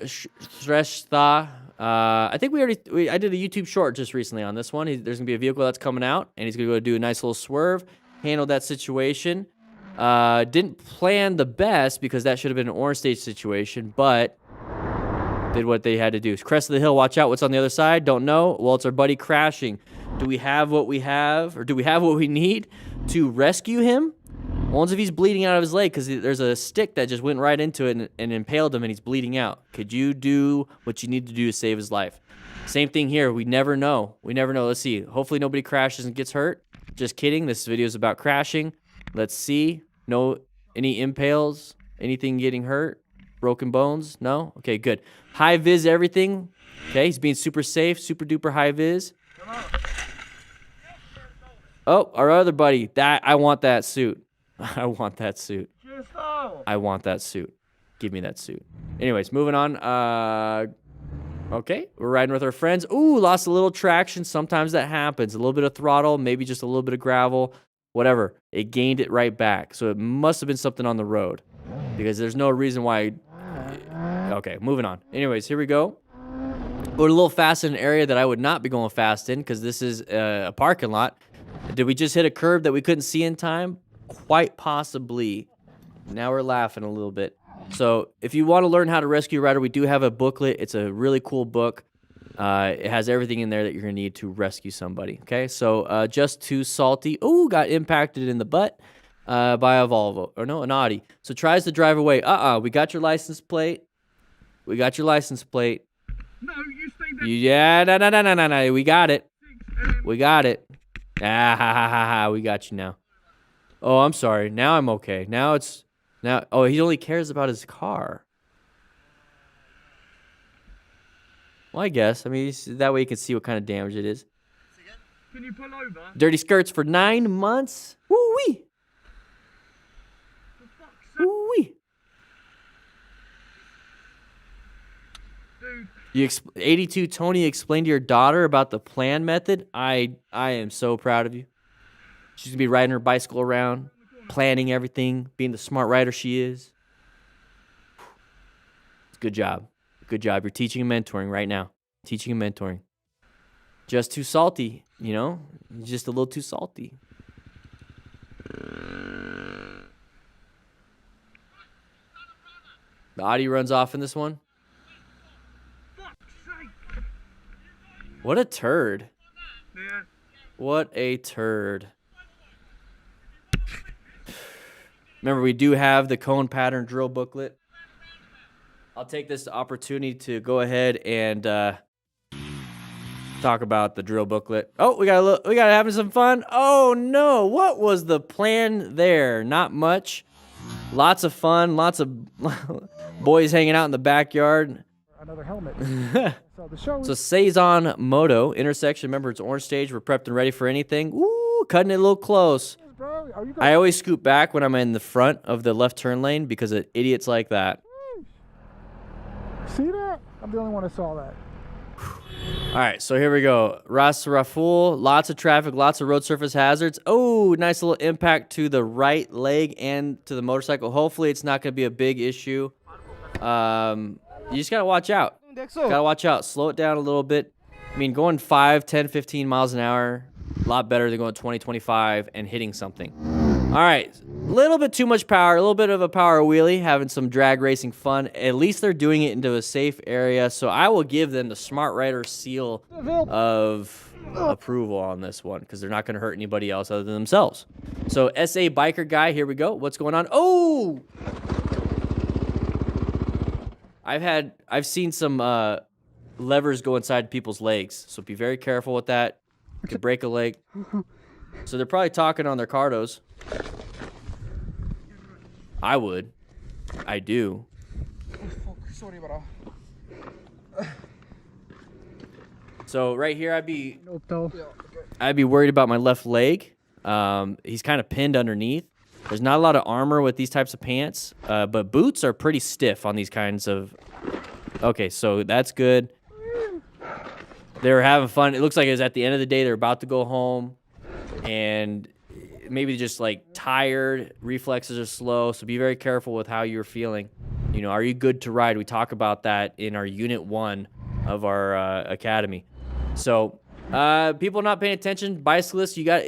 Shrestha. I think I did a YouTube short just recently on this one. There's going to be a vehicle that's coming out, and he's going to go do a nice little swerve, handle that situation. Didn't plan the best because that should have been an orange stage situation, but did what they had to do. Crest of the hill, watch out. What's on the other side? Don't know. Well, it's our buddy crashing. Do we have what we have, or do we have what we need to rescue him? Only if he's bleeding out of his leg because there's a stick that just went right into it and impaled him and he's bleeding out. Could you do what you need to do to save his life? Same thing here. We never know. Let's see. Hopefully nobody crashes and gets hurt. Just kidding. This video is about crashing. Let's see. No, any impales? Anything getting hurt? Broken bones? No? Okay, good. High vis everything. Okay, he's being super safe. Super duper high vis. Oh, our other buddy. I want that suit. I want that suit. I want that suit. Give me that suit. Anyways, moving on. Okay, we're riding with our friends. Ooh, lost a little traction. Sometimes that happens. A little bit of throttle, maybe just a little bit of gravel, whatever. It gained it right back. So it must have been something on the road because there's no reason why. Okay, moving on. Anyways, here we go. Going a little fast in an area that I would not be going fast in because this is a parking lot. Did we just hit a curb that we couldn't see in time? Quite possibly. Now we're laughing a little bit. So if you want to learn how to rescue a rider, we do have a booklet. It's a really cool book. It has everything in there that you're going to need to rescue somebody. Okay, so just too salty. Ooh, got impacted in the butt by a Volvo. Or no, an Audi. So tries to drive away. We got your license plate. We got your license plate. No, you stay there. Yeah, no. We got it. We got it. We got you now. Oh, I'm sorry. Now I'm okay. Now. Oh, he only cares about his car. Well, I guess. I mean, that way you can see what kind of damage it is. Can you pull over? Dirty skirts for 9 months. Woo-wee. Woo-wee. Dude. 82 Tony explained to your daughter about the plan method. I am so proud of you. She's going to be riding her bicycle around, planning everything, being the smart rider she is. Good job. Good job. You're teaching and mentoring right now. Teaching and mentoring. Just too salty, you know? Just a little too salty. The Audi runs off in this one. What a turd. Yeah. What a turd. Remember, we do have the cone pattern drill booklet. I'll take this opportunity to go ahead and talk about the drill booklet. Oh, we got having some fun. Oh no, what was the plan there? Not much. Lots of fun. Lots of boys hanging out in the backyard. another helmet. So the show So is Seizon Moto intersection. Remember, it's orange stage. We're prepped and ready for anything. Ooh, cutting it a little close. bro. Are you I always scoot back when I'm in the front of the left turn lane because of idiots like that. see that? I'm the only one that saw that. All right, so here we go. Ras Raful, lots of traffic, lots of road surface hazards. Oh, nice little impact to the right leg and to the motorcycle. Hopefully, it's not going to be a big issue. You just got to watch out. Got to watch out. Slow it down a little bit. I mean, going 5, 10, 15 miles an hour, a lot better than going 20, 25 and hitting something. All right, a little bit too much power, a little bit of a power wheelie, having some drag racing fun. At least they're doing it into a safe area, so I will give them the Smart Rider seal of approval on this one because they're not going to hurt anybody else other than themselves. So SA Biker Guy, here we go. What's going on? Oh! I've seen some levers go inside people's legs, so be very careful with that. You could break a leg. So they're probably talking on their cardos. I would. I do. Sorry, bro. So right here, I'd be worried about my left leg. He's kind of pinned underneath. There's not a lot of armor with these types of pants, but boots are pretty stiff on these kinds of. Okay, so that's good. They were having fun. It looks like it was at the end of the day. They're about to go home, and maybe just like tired. Reflexes are slow, so be very careful with how you're feeling. You know, are you good to ride? We talk about that in our Unit 1 of our academy. So people not paying attention. Bicyclists, you got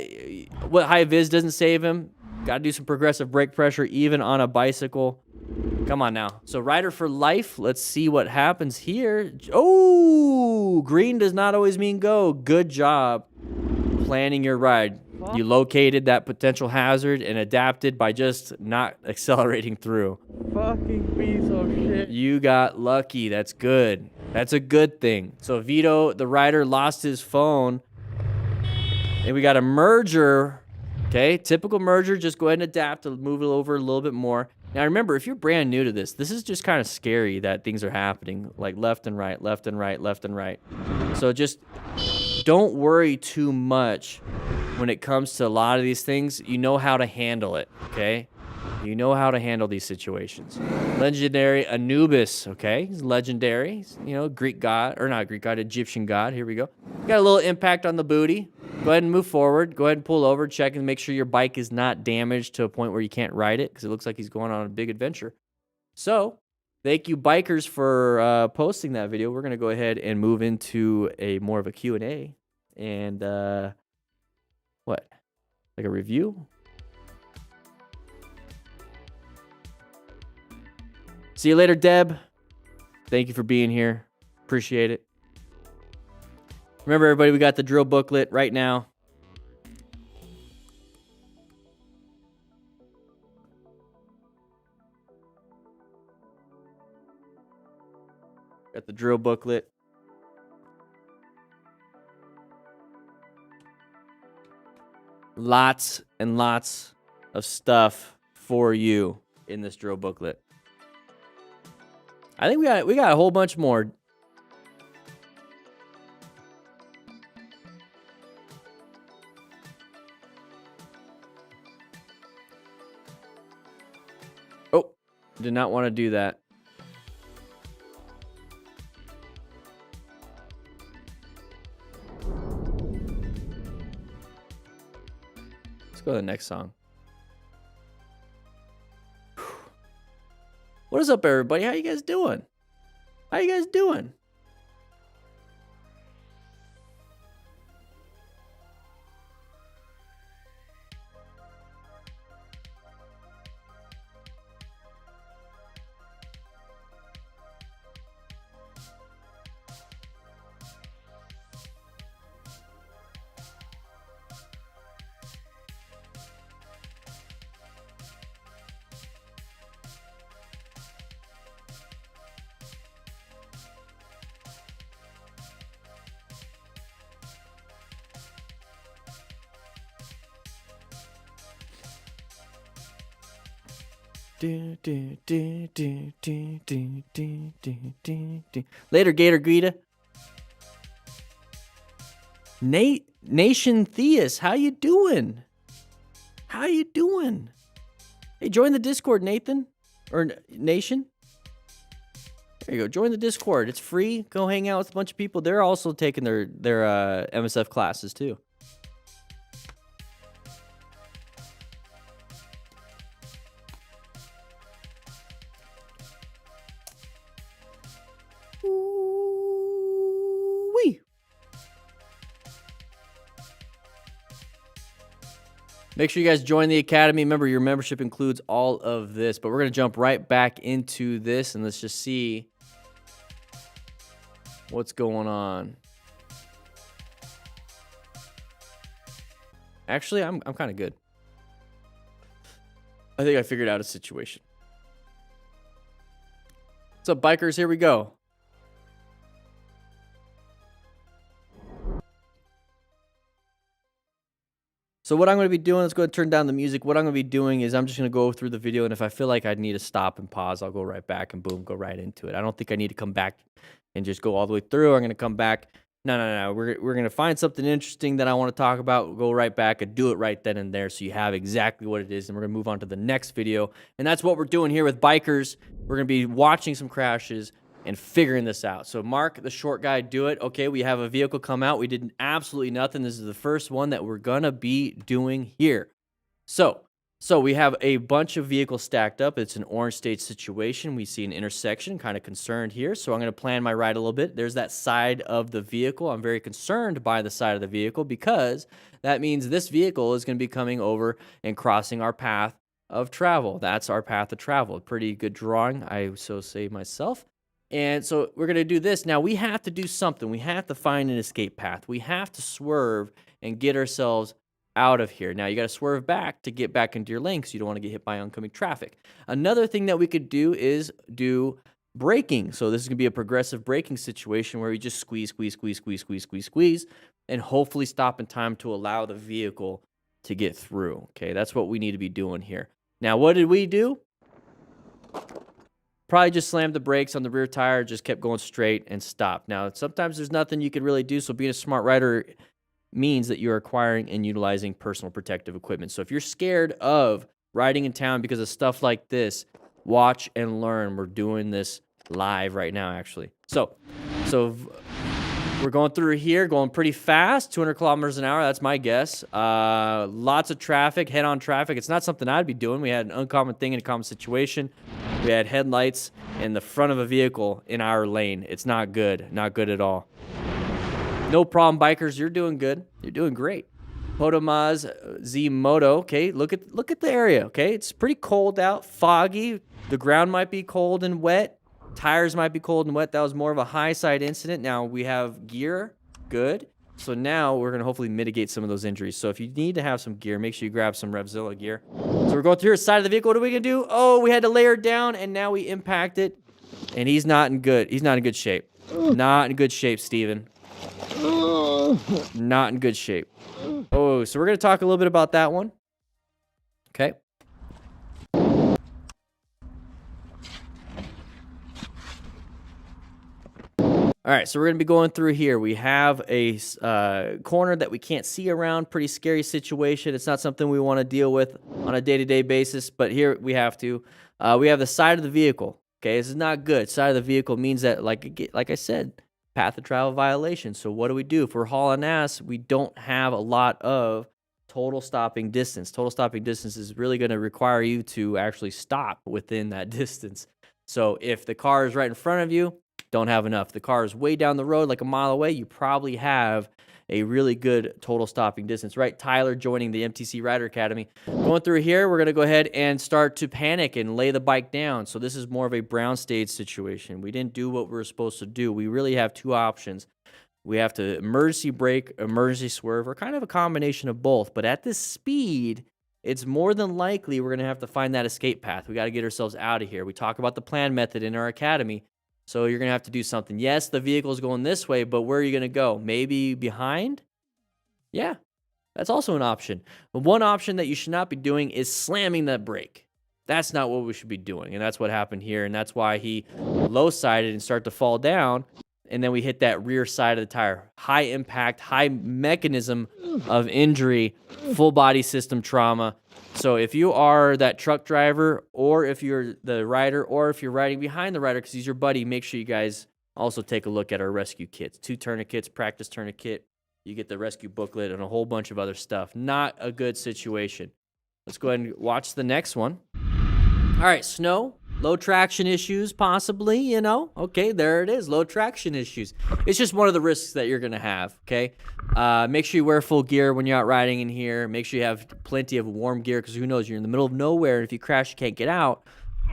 what high vis doesn't save him. Got to do some progressive brake pressure even on a bicycle. Come on now. So rider for life. Let's see what happens here. Oh, green does not always mean go. Good job planning your ride. You located that potential hazard and adapted by just not accelerating through. Fucking piece of shit. You got lucky. That's good. That's a good thing. So Vito, the rider, lost his phone. And we got a merger. Okay, typical merger. Just go ahead and adapt to move it over a little bit more. Now remember, if you're brand new to this is just kind of scary that things are happening, like left and right, left and right, left and right. So just don't worry too much when it comes to a lot of these things. You know how to handle it, okay? You know how to handle these situations. Legendary Anubis, okay? He's legendary. He's, you know, Greek god, or not Greek god, Egyptian god. Here we go. Got a little impact on the booty. Go ahead and move forward. Go ahead and pull over. Check and make sure your bike is not damaged to a point where you can't ride it because it looks like he's going on a big adventure. So, thank you, bikers, for posting that video. We're going to go ahead and move into a more of a Q&A. And, what? Like a review? See you later, Deb. Thank you for being here. Appreciate it. Remember, everybody, we got the drill booklet right now. Got the drill booklet. Lots and lots of stuff for you in this drill booklet. I think we got a whole bunch more. Oh, did not want to do that. Let's go to the next song. What is up, everybody? How you guys doing? How you guys doing? Later, Gator Guida. Nation Theus, how you doing? How you doing? Hey, join the Discord, Nathan. Or Nation. There you go. Join the Discord. It's free. Go hang out with a bunch of people. They're also taking their MSF classes too. Ooh-wee. Make sure you guys join the Academy. Remember, your membership includes all of this, but we're going to jump right back into this, and let's just see what's going on. Actually, I'm kind of good. I think I figured out a situation. What's up, bikers? Here we go. So what I'm going to be doing, let's go ahead and turn down the music. What I'm going to be doing is I'm just going to go through the video, and if I feel like I need to stop and pause, I'll go right back and boom, go right into it. I don't think I need to come back and just go all the way through. I'm going to come back. No. We're going to find something interesting that I want to talk about. We'll go right back and do it right then and there so you have exactly what it is, and we're going to move on to the next video. And that's what we're doing here with bikers. We're going to be watching some crashes and figuring this out. So Mark, the short guy, do it. Okay, we have a vehicle come out. We did absolutely nothing. This is the first one that we're going to be doing here. So we have a bunch of vehicles stacked up. It's an orange state situation. We see an intersection, kind of concerned here. So I'm going to plan my ride a little bit. There's that side of the vehicle. I'm very concerned by the side of the vehicle because that means this vehicle is going to be coming over and crossing our path of travel. That's our path of travel. Pretty good drawing, I so say myself. And so we're going to do this. Now, we have to do something. We have to find an escape path. We have to swerve and get ourselves out of here. Now, you got to swerve back to get back into your lane because you don't want to get hit by oncoming traffic. Another thing that we could do is do braking. So this is going to be a progressive braking situation where we just squeeze, and hopefully stop in time to allow the vehicle to get through. Okay, that's what we need to be doing here. Now, what did we do? Probably just slammed the brakes on the rear tire, just kept going straight and stopped. Now, sometimes there's nothing you could really do, so being a smart rider means that you're acquiring and utilizing personal protective equipment. So if you're scared of riding in town because of stuff like this, watch and learn. We're doing this live right now, actually. So we're going through here, going pretty fast, 200 kilometers an hour. That's my guess. Lots of traffic, head-on traffic. It's not something I'd be doing. We had an uncommon thing in a common situation. We had headlights in the front of a vehicle in our lane. It's not good. Not good at all. No problem, bikers. You're doing good. You're doing great. Potomaz Z Moto. Okay, look at the area. Okay, it's pretty cold out, foggy. The ground might be cold and wet. Tires might be cold and wet. That was more of a high side incident. Now we have gear. Good. So now we're going to hopefully mitigate some of those injuries. So if you need to have some gear, make sure you grab some Revzilla gear. So we're going through the side of the vehicle. What are we going to do? Oh, we had to layer down, and now we impact it. And he's not in good shape. Not in good shape, Steven. Not in good shape. Oh, so we're going to talk a little bit about that one. Okay. All right, so we're going to be going through here. We have a corner that we can't see around. Pretty scary situation. It's not something we want to deal with on a day-to-day basis, but here we have to. We have the side of the vehicle. Okay, this is not good. Side of the vehicle means that, like I said, path of travel violation. So what do? If we're hauling ass, we don't have a lot of total stopping distance. Total stopping distance is really going to require you to actually stop within that distance. So if the car is right in front of you, don't have enough. The car is way down the road, like a mile away, you probably have a really good total stopping distance, right? Tyler joining the MTC Rider Academy. Going through here, we're going to go ahead and start to panic and lay the bike down. So this is more of a brown stage situation. We didn't do what we were supposed to do. We really have two options. We have to emergency brake, emergency swerve, or kind of a combination of both. But at this speed, it's more than likely we're going to have to find that escape path. We got to get ourselves out of here. We talk about the plan method in our academy. So you're going to have to do something. Yes, the vehicle is going this way, but where are you going to go? Maybe behind? Yeah, that's also an option. But one option that you should not be doing is slamming that brake. That's not what we should be doing. And that's what happened here. And that's why he low-sided and started to fall down. And then we hit that rear side of the tire. High impact, high mechanism of injury, full body system trauma. So if you are that truck driver, or if you're the rider, or if you're riding behind the rider because he's your buddy, make sure you guys also take a look at our rescue kits. 2 tourniquets, practice tourniquet. You get the rescue booklet and a whole bunch of other stuff. Not a good situation. Let's go ahead and watch the next one. All right, snow. Low traction issues, possibly, you know. Okay, there it is, low traction issues. It's just one of the risks that you're going to have, okay? Make sure you wear full gear when you're out riding in here. Make sure you have plenty of warm gear because who knows, you're in the middle of nowhere, and if you crash, you can't get out.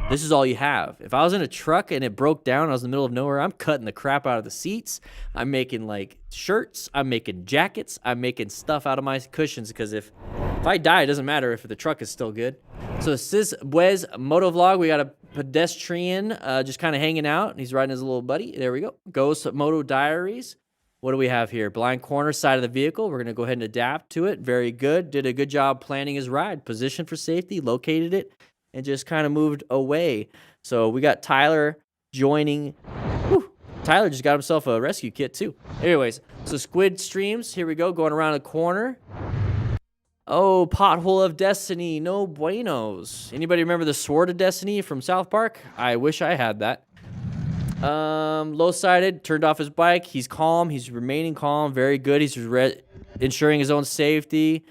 This is all you have. If I was in a truck and it broke down, I was in the middle of nowhere, I'm cutting the crap out of the seats. I'm making, like, shirts. I'm making jackets. I'm making stuff out of my cushions because if I die, it doesn't matter if the truck is still good. So this is Wes Motovlog. We got a pedestrian just kind of hanging out. He's riding his little buddy. There we go. Ghost Moto Diaries. What do we have here? Blind corner side of the vehicle. We're going to go ahead and adapt to it. Very good. Did a good job planning his ride. Positioned for safety. Located it. And just kind of moved away. So we got Tyler joining. Whew. Tyler just got himself a rescue kit too. Anyways, so Squid Streams. Here we go. Going around the corner. Oh, Pothole of Destiny, no buenos. Anybody remember the Sword of Destiny from South Park? I wish I had that. Low-sided, turned off his bike. He's calm. He's remaining calm. Very good. He's ensuring his own safety.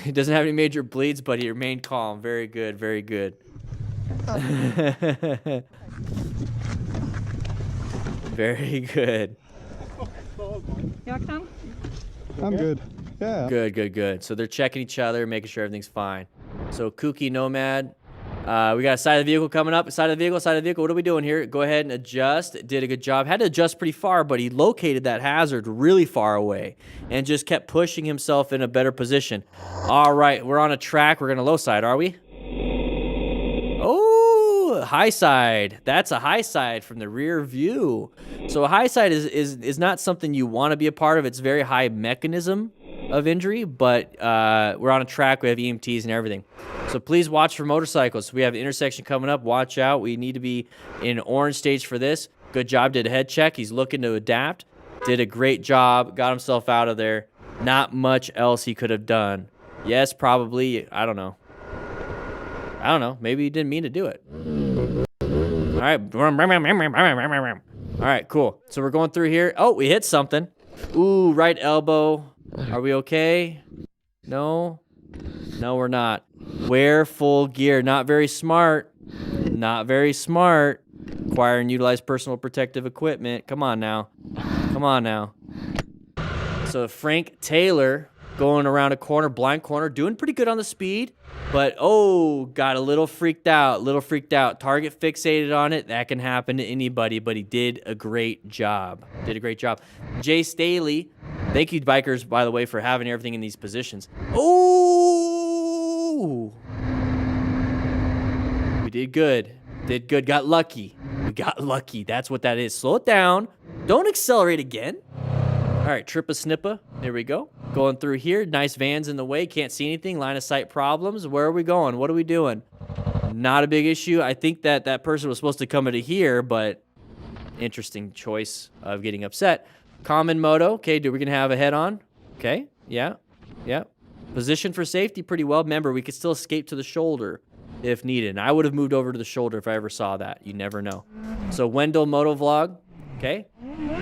He doesn't have any major bleeds, but he remained calm. Very good. Very good. Very good. You want some? I'm good. Yeah. Good, good, good. So they're checking each other, making sure everything's fine. So Kooky Nomad. We got a side of the vehicle coming up. Side of the vehicle, side of the vehicle. What are we doing here? Go ahead and adjust. Did a good job. Had to adjust pretty far, but he located that hazard really far away and just kept pushing himself in a better position. All right, we're on a track. We're going to low side, are we? Oh, high side. That's a high side from the rear view. So a high side is not something you want to be a part of. It's very high mechanism of injury, but we're on a track. We have EMTs and everything. So please watch for motorcycles. We have the intersection coming up. Watch out. We need to be in orange stage for this. Good job. Did a head check. He's looking to adapt. Did a great job. Got himself out of there. Not much else he could have done. Yes, probably. I don't know. Maybe he didn't mean to do it. All right. All right, cool. So we're going through here. Oh, we hit something. Ooh, right elbow. Are we okay? No? No, we're not. Wear full gear. Not very smart. Not very smart. Acquire and utilize personal protective equipment. Come on now. Come on now. So Frank Taylor going around a corner, blind corner, doing pretty good on the speed. But, oh, got a little freaked out. Target fixated on it. That can happen to anybody, but he did a great job. Jay Staley. Thank you, bikers, by the way, for having everything in these positions. Oh! We did good. Got lucky. We got lucky. That's what that is. Slow it down. Don't accelerate again. All right, Trippa Snippa. There we go. Going through here. Nice vans in the way. Can't see anything. Line of sight problems. Where are we going? What are we doing? Not a big issue. I think that person was supposed to come into here, but interesting choice of getting upset. Common moto. Okay, we're going to have a head-on. Okay, yeah. Position for safety pretty well. Remember, we could still escape to the shoulder if needed. And I would have moved over to the shoulder if I ever saw that. You never know. So Wendell Motovlog. Okay.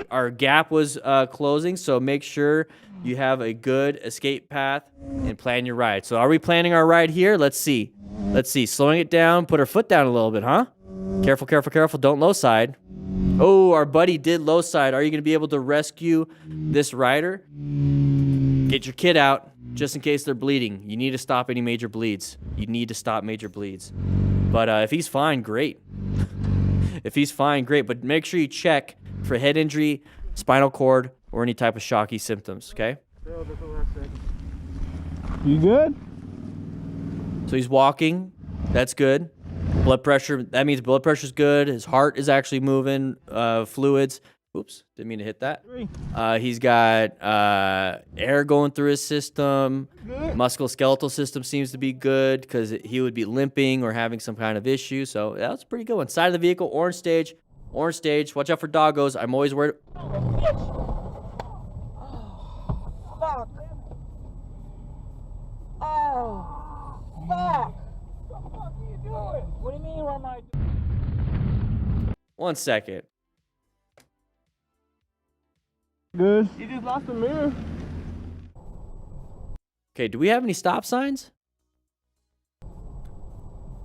Our gap was closing, so make sure you have a good escape path and plan your ride. So are we planning our ride here? Let's see. Slowing it down. Put our foot down a little bit, huh? Careful. Don't low side. Oh, our buddy did low side. Are you going to be able to rescue this rider? Get your kid out just in case they're bleeding. You need to stop any major bleeds. But if he's fine, great. But make sure you check for head injury, spinal cord, or any type of shocky symptoms, okay? You good? So he's walking. That's good. Blood pressure, that means blood pressure's good. His heart is actually moving, fluids. Oops, didn't mean to hit that. He's got air going through his system. Musculoskeletal system seems to be good because he would be limping or having some kind of issue. So that's pretty good one. Side of the vehicle, orange stage. Orange stage. Watch out for doggos. I'm always worried. Fuck. Oh. Fuck. What the fuck are you doing? What do you mean, what am I doing? 1 second. Good. You just lost the mirror. Okay, do we have any stop signs?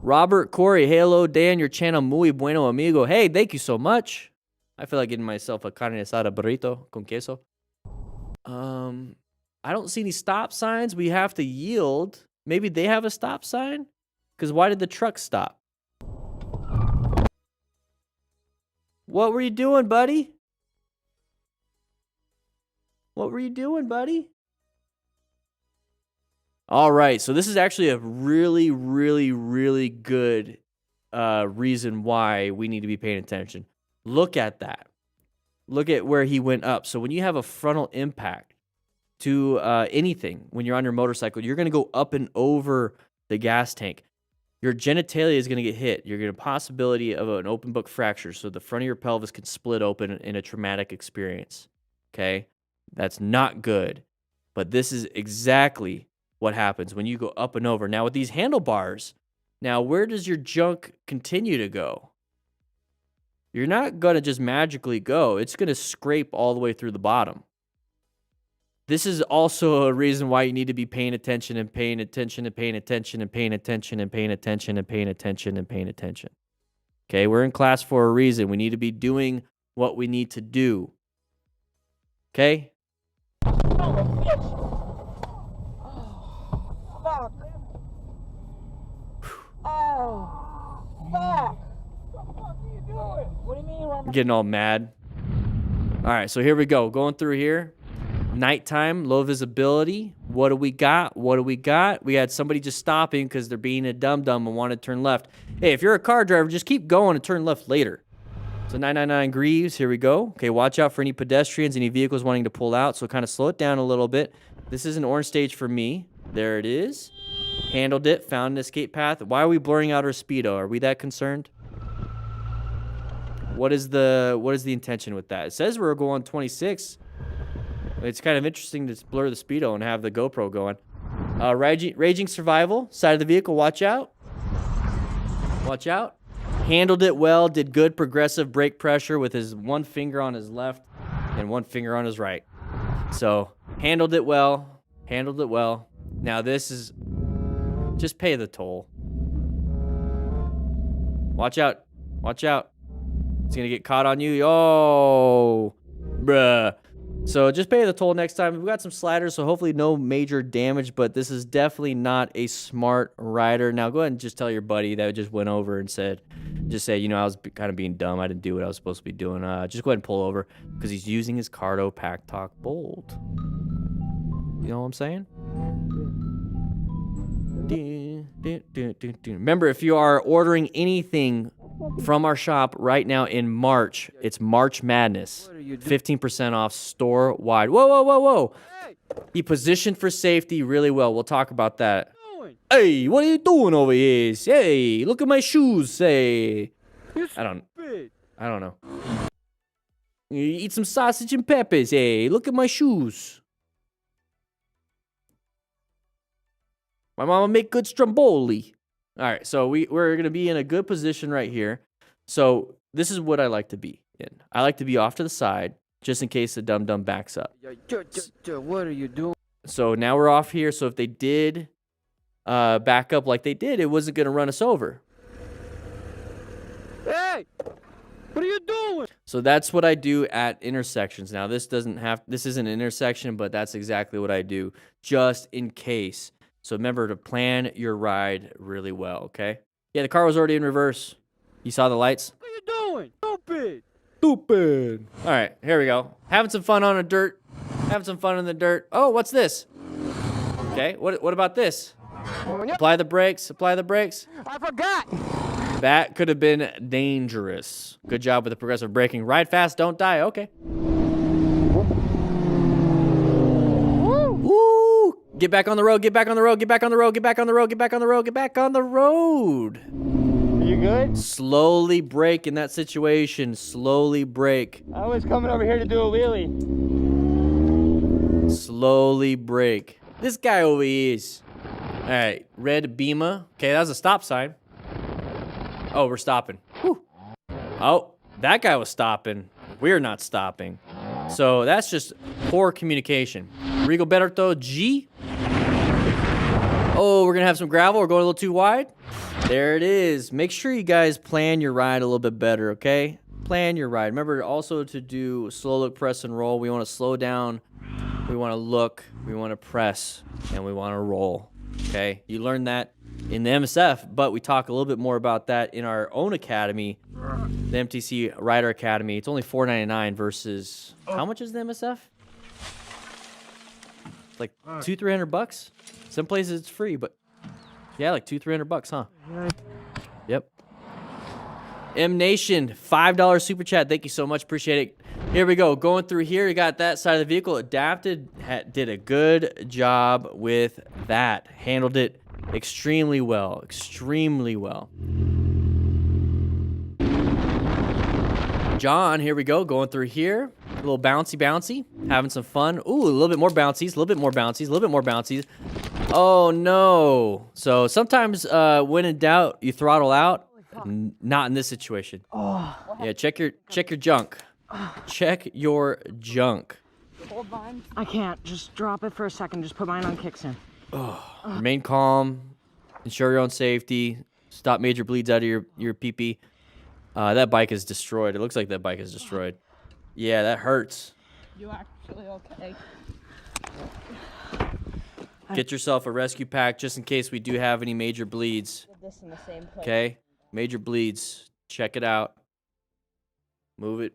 Robert, Corey, hello, Dan, your channel, muy bueno, amigo. Hey, thank you so much. I feel like getting myself a carne asada burrito con queso. I don't see any stop signs. We have to yield. Maybe they have a stop sign? Because why did the truck stop? What were you doing, buddy? What were you doing, buddy? All right, so this is actually a really, really, really good reason why we need to be paying attention. Look at that. Look at where he went up. So when you have a frontal impact to anything, when you're on your motorcycle, you're going to go up and over the gas tank. Your genitalia is going to get hit. You're going to possibility of an open book fracture, so the front of your pelvis can split open in a traumatic experience. Okay? That's not good. But this is exactly what happens when you go up and over. Now with these handlebars, now where does your junk continue to go? You're not going to just magically go. It's going to scrape all the way through the bottom. This is also a reason why you need to be paying attention and paying attention and paying attention and paying attention and paying attention and paying attention and paying attention. Okay, we're in class for a reason. We need to be doing what we need to do. Okay? Fuck. Oh. Fuck. What the fuck are you doing? What do you mean? I'm getting all mad. All right, so here we go. Going through here. Nighttime, low visibility. What do we got? What do we got? We had somebody just stopping because they're being a dum-dum and wanted to turn left. Hey, if you're a car driver, just keep going and turn left later. So 999 Greaves, here we go. Okay, watch out for any pedestrians, any vehicles wanting to pull out. So kind of slow it down a little bit. This is an orange stage for me. There it is. Handled it, found an escape path. Why are we blurring out our speedo? Are we that concerned? What is the intention with that? It says we're going 26. It's kind of interesting to blur the speedo and have the GoPro going. Raging survival, side of the vehicle, watch out. Watch out. Handled it well, did good progressive brake pressure with his one finger on his left and one finger on his right. So, handled it well, handled it well. Now this is, just pay the toll. Watch out, watch out. It's gonna get caught on you. Oh, bruh. So just pay the toll next time. We've got some sliders, so hopefully no major damage, but this is definitely not a smart rider. Now go ahead and just tell your buddy that just went over and said, just say, you know, I was kind of being dumb. I didn't do what I was supposed to be doing. Just go ahead and pull over because he's using his Cardo Pack Talk Bold. You know what I'm saying? Remember, if you are ordering anything from our shop right now in March, it's March Madness. 15% off store wide. Whoa, whoa, whoa, whoa. He positioned for safety really well. We'll talk about that. Hey, what are you doing over here? Hey, look at my shoes. Hey, I don't know. You eat some sausage and peppers. Hey, look at my shoes. My mama make good stromboli. All right, so we're going to be in a good position right here. So this is what I like to be in. I like to be off to the side just in case the dum-dum backs up. What are you doing? So now we're off here. So if they did back up like they did, it wasn't going to run us over. Hey! What are you doing? So that's what I do at intersections. Now this isn't an intersection, but that's exactly what I do just in case. So remember to plan your ride really well, okay? Yeah, the car was already in reverse. You saw the lights? What are you doing? Stupid! Stupid! All right, here we go. Having some fun on the dirt. Having some fun in the dirt. Oh, what's this? Okay, what about this? Apply the brakes, apply the brakes. I forgot. That could have been dangerous. Good job with the progressive braking. Ride fast, don't die. Okay. Woo! Get back on the road. Get back on the road. Get back on the road. Get back on the road. Get back on the road. Get back on the road. Are you good? Slowly brake in that situation. Slowly brake. I was coming over here to do a wheelie. Slowly brake. This guy over here is. All right, red Beamer. Okay, that was a stop sign. Oh, we're stopping. Whew. Oh, that guy was stopping. We're not stopping. So that's just poor communication. Rigoberto G. Oh, we're going to have some gravel. We're going a little too wide. There it is. Make sure you guys plan your ride a little bit better, okay? Plan your ride. Remember also to do slow look, press, and roll. We want to slow down. We want to look. We want to press. And we want to roll. Okay? You learned that in the MSF, but we talk a little bit more about that in our own academy, the MTC Rider Academy. It's only $4.99 versus how much is the MSF? It's like $200-300. Some places it's free, but yeah, like $200-300, huh? Yep. M Nation, $5 super chat. Thank you so much. Appreciate it. Here we go. Going through here, you got that side of the vehicle. Adapted did a good job with that. Handled it extremely well. Extremely well. John, here we go. Going through here. A little bouncy. Having some fun. Ooh, a little bit more bouncies. A little bit more bouncies. A little bit more bouncies. Oh, no. So sometimes when in doubt, you throttle out. Not in this situation. Oh. Yeah, check your junk. Check your junk. Hold mine. I can't. Just drop it for a second. Just put mine on kickstand. Remain calm. Ensure your own safety. Stop major bleeds out of your pee-pee. That bike is destroyed. It looks like that bike is destroyed. Yeah, that hurts. You actually okay? Get yourself a rescue pack just in case we do have any major bleeds. This in the same place. Okay? Major bleeds. Check it out. Move it.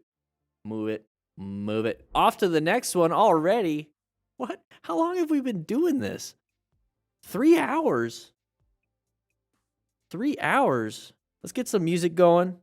Move it. Move it. Off to the next one already. What? How long have we been doing this? 3 hours. 3 hours. Let's get some music going.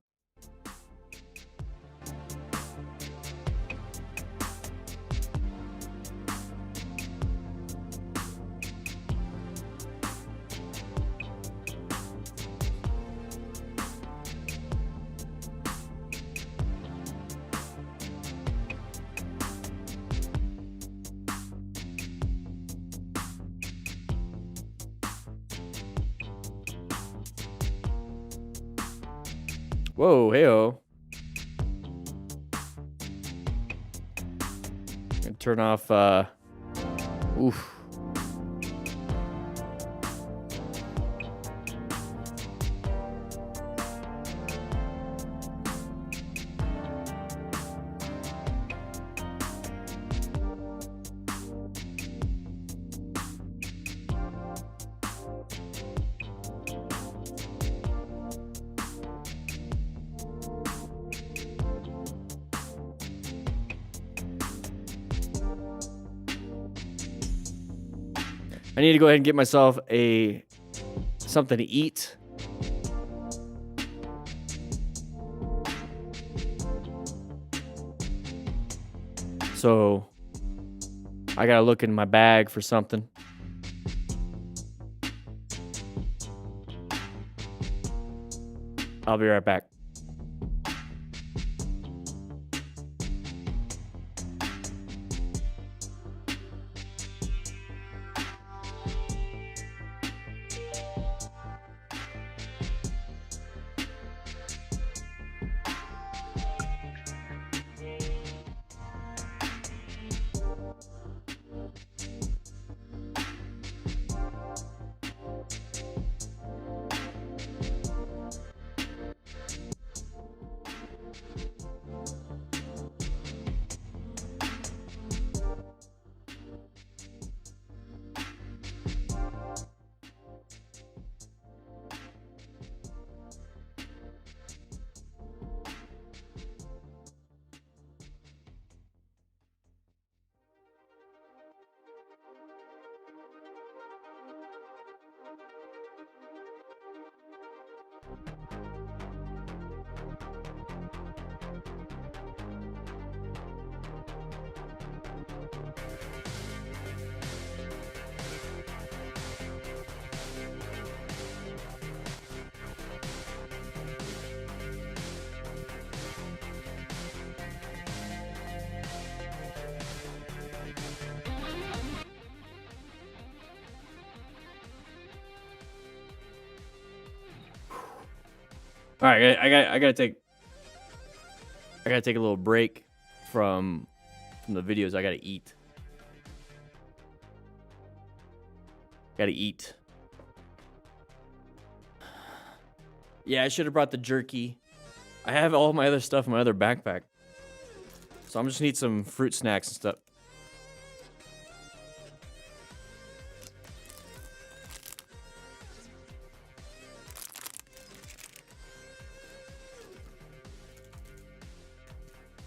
Whoa, hey-oh. Turn off, oof. I need to go ahead and get myself something to eat. So I gotta look in my bag for something. I'll be right back. All right, I gotta take a little break from the videos. I gotta eat. Gotta eat. Yeah, I should have brought the jerky. I have all my other stuff in my other backpack. So I'm just need some fruit snacks and stuff.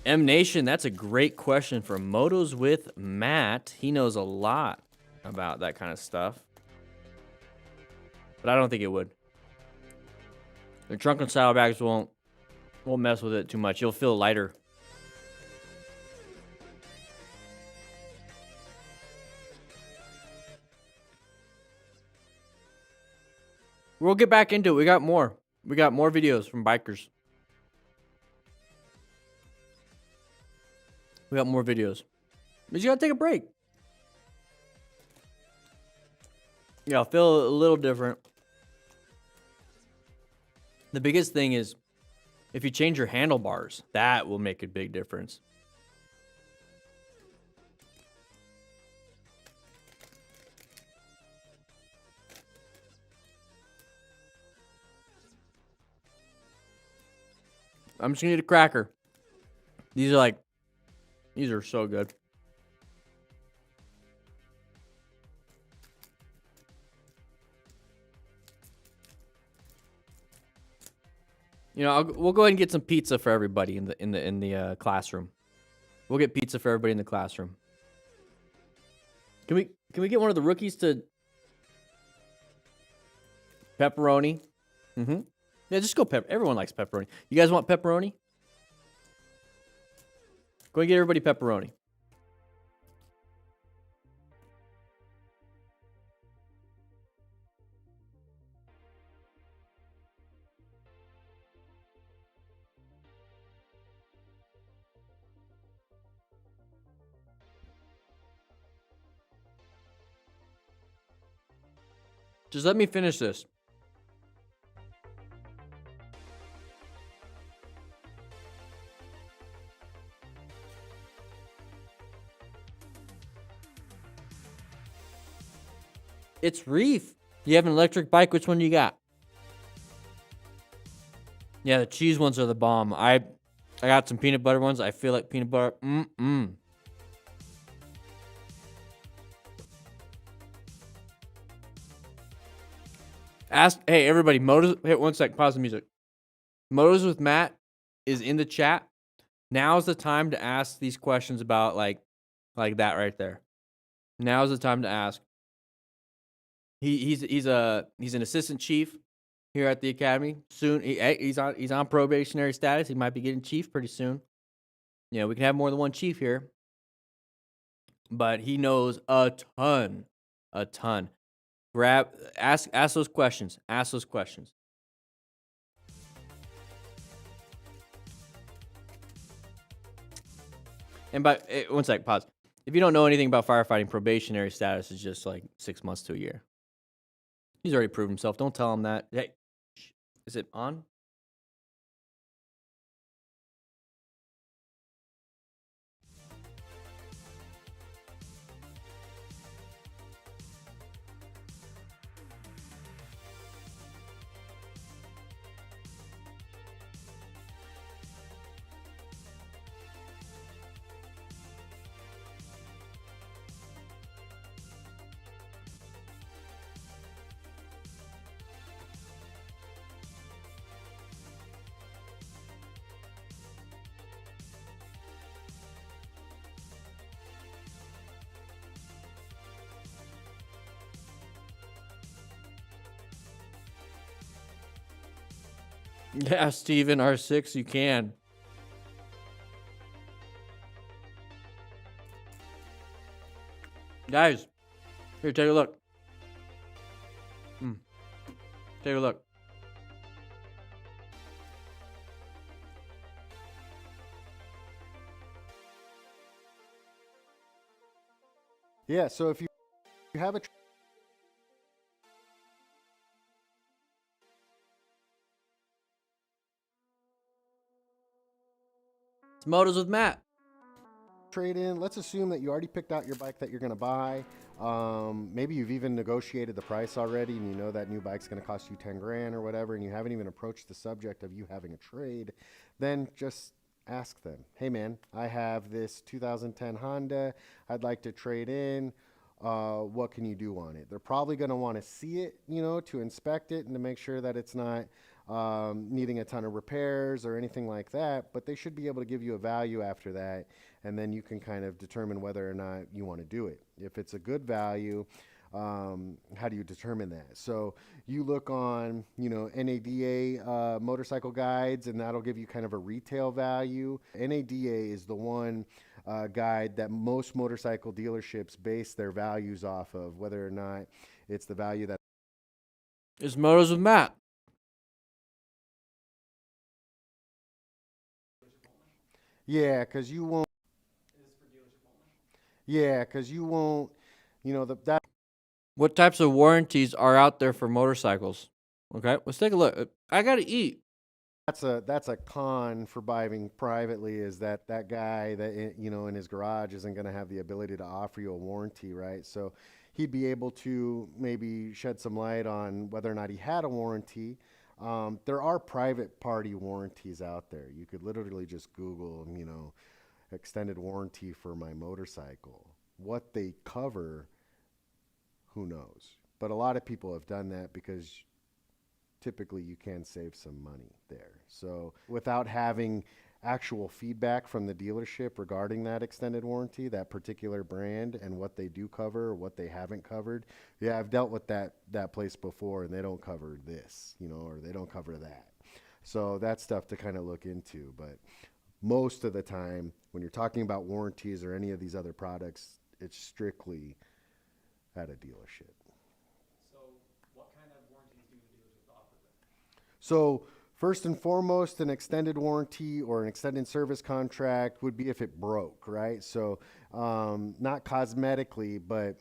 M Nation, that's a great question for Motos with Matt. He knows a lot about that kind of stuff. But I don't think it would. The trunk and saddlebags won't mess with it too much. You'll feel lighter. We'll get back into it. We got more. We got more videos from bikers. We got more videos. But you gotta take a break. Yeah, I'll feel a little different. The biggest thing is if you change your handlebars, that will make a big difference. I'm just gonna eat a cracker. These are so good. You know, we'll go ahead and get some pizza for everybody in the classroom. We'll get pizza for everybody in the classroom. Can we get one of the rookies to pepperoni? Mm-hmm. Yeah, just go Everyone likes pepperoni. You guys want pepperoni? Go and get everybody pepperoni. Just let me finish this. It's Reef. You have an electric bike? Which one do you got? Yeah, the cheese ones are the bomb. I got some peanut butter ones. I feel like peanut butter. Hey, everybody, Motos. Hey, one sec. Pause the music. Motos with Matt is in the chat. Now's the time to ask these questions about like that right there. Now's the time to ask. He's an assistant chief here at the academy. Soon he's on probationary status. He might be getting chief pretty soon. You know, we can have more than one chief here. But he knows a ton. Ask those questions. Ask those questions. And one sec, pause. If you don't know anything about firefighting, probationary status is just like 6 months to a year. He's already proved himself. Don't tell him that. Hey, is it on? Yeah, Steven, R6, you can. Guys, here, take a look. Take a look. Yeah, so if you have a It's Motos with Matt. Trade in. Let's assume that you already picked out your bike that you're going to buy. Maybe you've even negotiated the price already and you know that new bike's going to cost you 10 grand or whatever, and you haven't even approached the subject of you having a trade. Then just ask them, hey man, I have this 2010 Honda. I'd like to trade in. What can you do on it? They're probably going to want to see it, to inspect it and to make sure that it's not needing a ton of repairs or anything like that, but they should be able to give you a value after that, and then you can kind of determine whether or not you want to do it. If it's a good value, how do you determine that? So you look on, NADA motorcycle guides, and that'll give you kind of a retail value. NADA is the one guide that most motorcycle dealerships base their values off of, whether or not it's the value that It's Motos with Matt. Yeah, because you won't. Yeah, because you won't. That. What types of warranties are out there for motorcycles? Okay, let's take a look. I gotta eat. That's a con for buying privately, is that guy that in his garage isn't going to have the ability to offer you a warranty, right? So he'd be able to maybe shed some light on whether or not he had a warranty. There are private party warranties out there. You could literally just Google, extended warranty for my motorcycle. What they cover, who knows? But a lot of people have done that because typically you can save some money there. So without having actual feedback from the dealership regarding that extended warranty, that particular brand, and what they do cover or what they haven't covered. Yeah, I've dealt with that place before, and they don't cover this, or they don't cover that. So that's stuff to kind of look into. But most of the time, when you're talking about warranties or any of these other products, it's strictly at a dealership. So first and foremost, an extended warranty or an extended service contract would be if it broke, right? So not cosmetically, but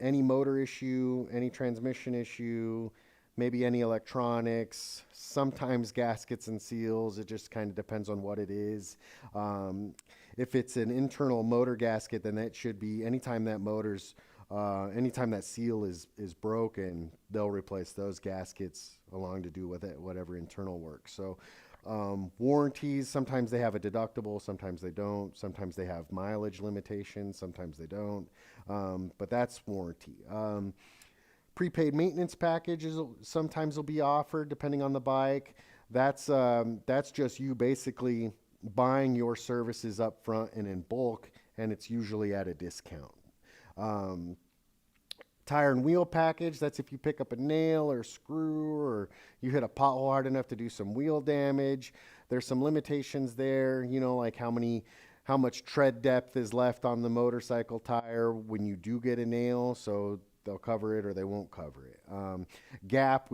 any motor issue, any transmission issue, maybe any electronics, sometimes gaskets and seals. It just kind of depends on what it is. If it's an internal motor gasket, then that should be anytime that seal is broken, they'll replace those gaskets along to do with it, whatever internal work. So warranties, sometimes they have a deductible, sometimes they don't. Sometimes they have mileage limitations, sometimes they don't. But that's warranty. Prepaid maintenance packages sometimes will be offered depending on the bike. That's just you basically buying your services up front and in bulk, and it's usually at a discount. Tire and wheel package, that's if you pick up a nail or screw or you hit a pothole hard enough to do some wheel damage. There's some limitations there, like how much tread depth is left on the motorcycle tire when you do get a nail, so they'll cover it or they won't cover it. GAP,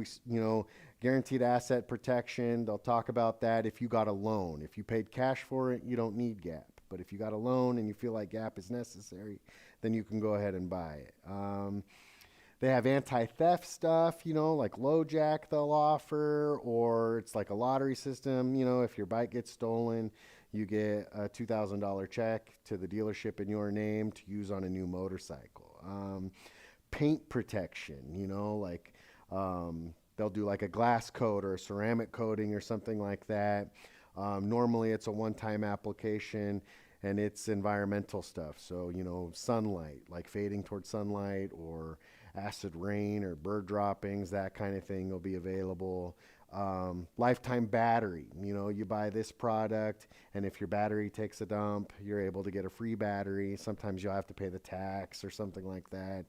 guaranteed asset protection, they'll talk about that if you got a loan. If you paid cash for it, you don't need GAP. But if you got a loan and you feel like GAP is necessary, then you can go ahead and buy it. They have anti-theft stuff, like LoJack they'll offer, or it's like a lottery system. If your bike gets stolen, you get a $2,000 check to the dealership in your name to use on a new motorcycle. Paint protection, they'll do like a glass coat or a ceramic coating or something like that. Normally it's a one-time application, and it's environmental stuff. So, sunlight, like fading towards sunlight or acid rain or bird droppings, that kind of thing will be available. Lifetime battery, you buy this product, and if your battery takes a dump, you're able to get a free battery. Sometimes you'll have to pay the tax or something like that.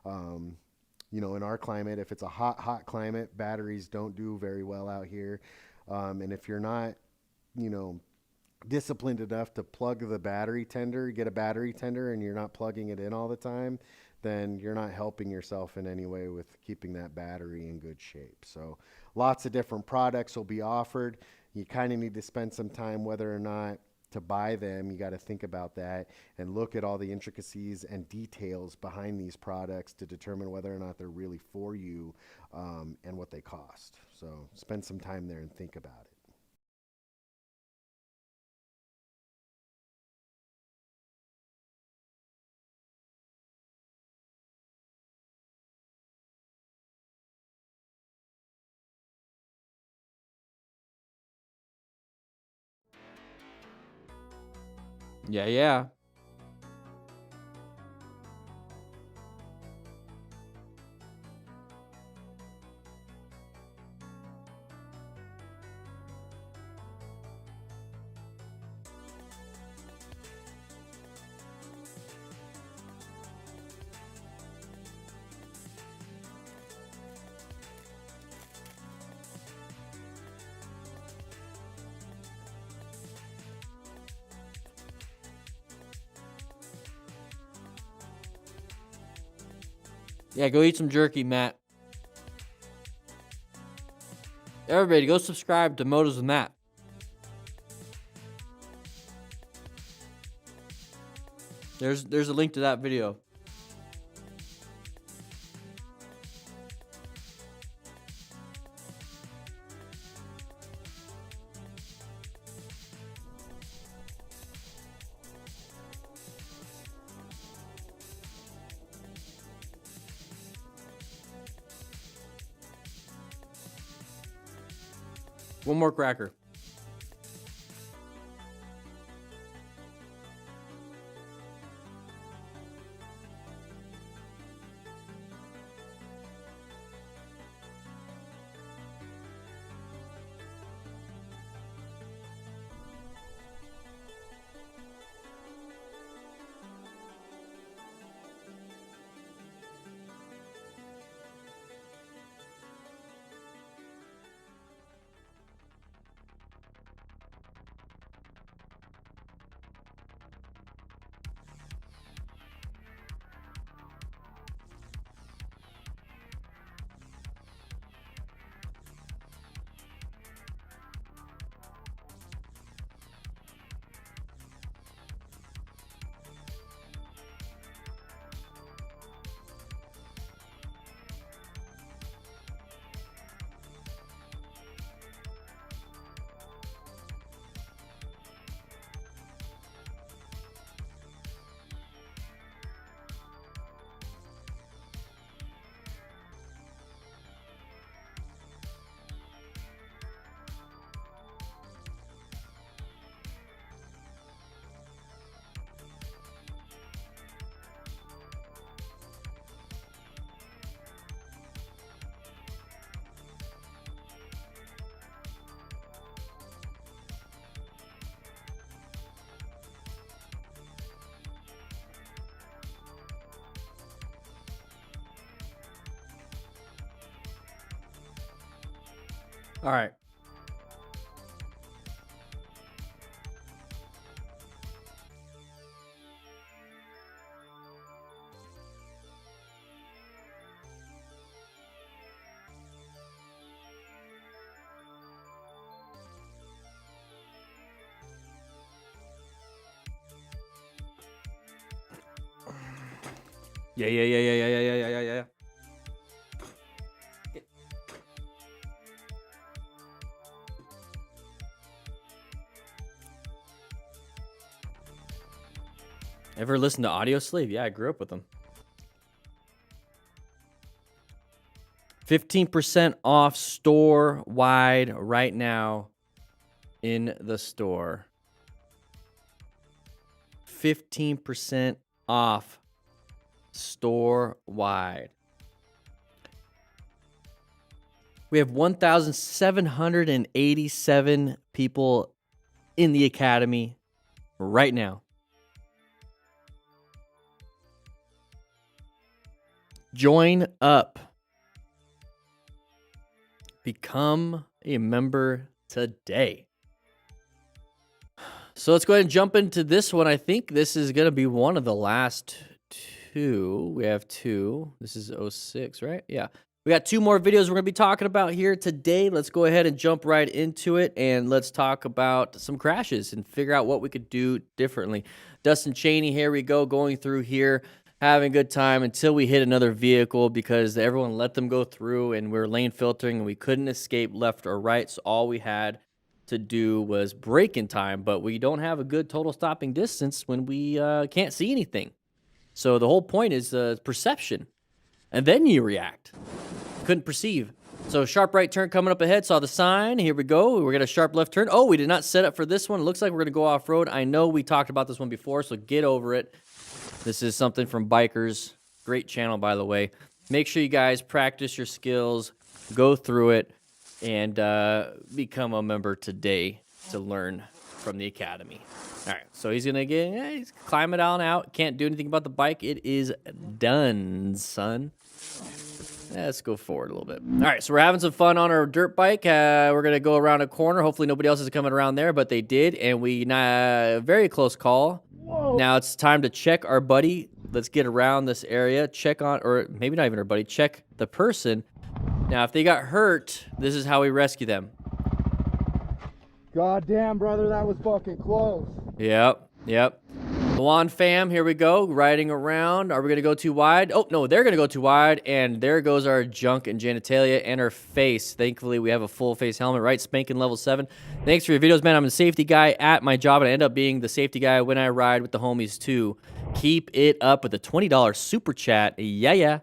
In our climate, if it's a hot climate, batteries don't do very well out here. And if you're not, disciplined enough to plug the battery tender, get a battery tender, and you're not plugging it in all the time, then you're not helping yourself in any way with keeping that battery in good shape. So lots of different products will be offered. You kind of need to spend some time whether or not to buy them. You got to think about that and look at all the intricacies and details behind these products to determine whether or not they're really for you, and what they cost. So spend some time there and think about it. Yeah. Yeah, go eat some jerky, Matt. Everybody, go subscribe to Motos with Matt. There's a link to that video. One more cracker. All right. Yeah. Ever listen to Audio Slave? Yeah, I grew up with them. 15% off store wide right now in the store. 15% off store wide. We have 1,787 people in the academy right now. Join up. Become a member today. So let's go ahead and jump into this one. I think this is going to be one of the last two. We have two. This is 06, right? Yeah. We got two more videos we're going to be talking about here today. Let's go ahead and jump right into it, and let's talk about some crashes and figure out what we could do differently. Dustin Cheney, here we go, going through here, having a good time until we hit another vehicle because everyone let them go through and we're lane filtering and we couldn't escape left or right. So all we had to do was brake in time, but we don't have a good total stopping distance when we can't see anything. So the whole point is perception. And then you react. Couldn't perceive. So sharp right turn coming up ahead. Saw the sign. Here we go. We're going to sharp left turn. Oh, we did not set up for this one. It looks like we're going to go off-road. I know we talked about this one before, so get over it. This is something from Bikers. Great channel, by the way. Make sure you guys practice your skills, go through it, and become a member today to learn from the academy. All right, so he's going to he's climbing down out. Can't do anything about the bike. It is done, son. Let's go forward a little bit. All right, so we're having some fun on our dirt bike. We're going to go around a corner. Hopefully nobody else is coming around there, but they did, and we very close call. Whoa. Now it's time to check our buddy. Let's get around this area. Check on, or maybe not even our buddy, check the person. Now, if they got hurt, this is how we rescue them. God damn, brother, that was fucking close. Yep, yep. Luan fam, here we go, riding around. Are we going to go too wide? Oh, no, they're going to go too wide, and there goes our junk and genitalia and our face. Thankfully, we have a full face helmet, right? Spanking level 7. Thanks for your videos, man. I'm the safety guy at my job, and I end up being the safety guy when I ride with the homies, too. Keep it up with the $20 super chat. Yeah, yeah.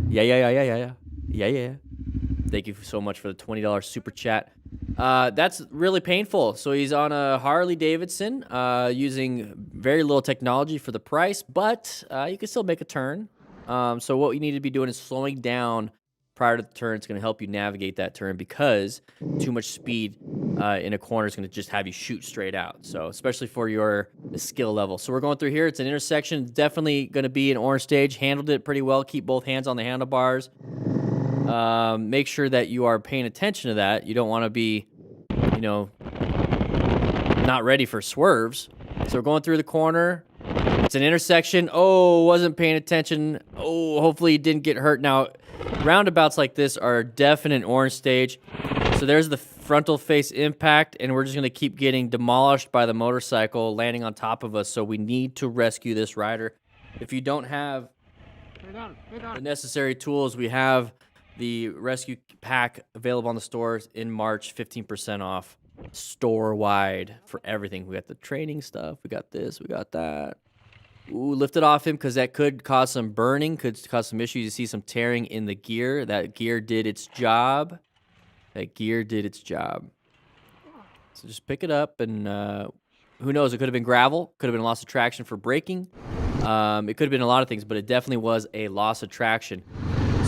Yeah, yeah, yeah, yeah, yeah, yeah, yeah. Thank you so much for the $20 super chat. That's really painful. So he's on a Harley Davidson, using very little technology for the price, but you can still make a turn. So what you need to be doing is slowing down prior to the turn. It's going to help you navigate that turn, because too much speed in a corner is going to just have you shoot straight out. So especially for your skill level. So we're going through here. It's an intersection. Definitely going to be an orange stage. Handled it pretty well. Keep both hands on the handlebars. Make sure that you are paying attention to that. You don't want to be, you know, not ready for swerves. So we're going through the corner. It's an intersection. Oh, wasn't paying attention. Oh, hopefully you didn't get hurt. Now, roundabouts like this are a definite orange stage. So there's the frontal face impact, and we're just going to keep getting demolished by the motorcycle landing on top of us. So we need to rescue this rider. If you don't have the necessary tools, we have the rescue pack available on the stores in March, 15% off store-wide for everything. We got the training stuff. We got this. We got that. Ooh, lift it off him, because that could cause some burning, could cause some issues. You see some tearing in the gear. That gear did its job. That gear did its job. So just pick it up, and who knows? It could have been gravel. Could have been a loss of traction for braking. It could have been a lot of things, but it definitely was a loss of traction.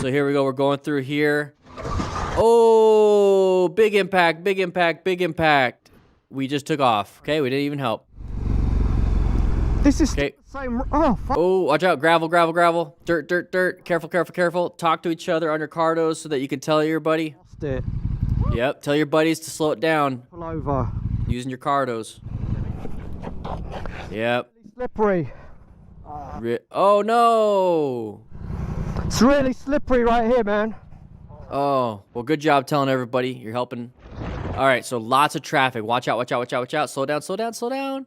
So here we go. We're going through here. Oh, big impact, big impact, big impact. We just took off. Okay, we didn't even help. This is okay. the same. Oh, fuck. Oh, watch out. Gravel, gravel, gravel. Dirt, dirt, dirt. Careful, careful, careful. Talk to each other on your cardos so that you can tell your buddy. Lost it. Yep, tell your buddies to slow it down. Pull over. Using your cardos. Yep. Slippery. Oh, no. It's really slippery right here, man. Oh, well, good job telling everybody. You're helping. All right, so lots of traffic. Watch out, watch out, watch out, watch out. Slow down, slow down, slow down.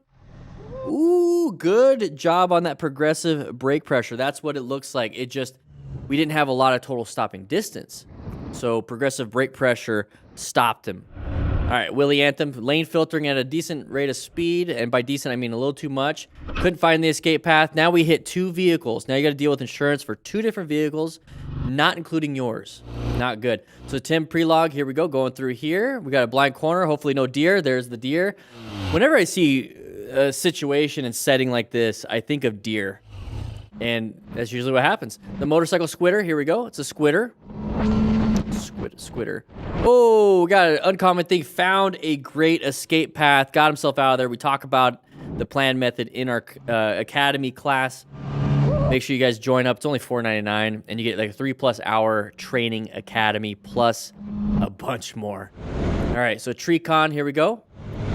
Ooh, good job on that progressive brake pressure. That's what it looks like. We didn't have a lot of total stopping distance. So progressive brake pressure stopped him. All right, Willie Anthem, lane filtering at a decent rate of speed. And by decent, I mean a little too much. Couldn't find the escape path. Now we hit 2 vehicles. Now you got to deal with insurance for 2 different vehicles, not including yours. Not good. So Tim Prelog, here we go, going through here. We got a blind corner. Hopefully no deer. There's the deer. Whenever I see a situation and setting like this, I think of deer. And that's usually what happens. The motorcycle squitter, here we go. It's a squitter. Squitter. Oh, we got an uncommon thing. Found a great escape path. Got himself out of there. We talk about the plan method in our academy class. Make sure you guys join up. It's only $4.99, and you get like a 3+ hour training academy plus a bunch more. All right, so TreeCon, here we go.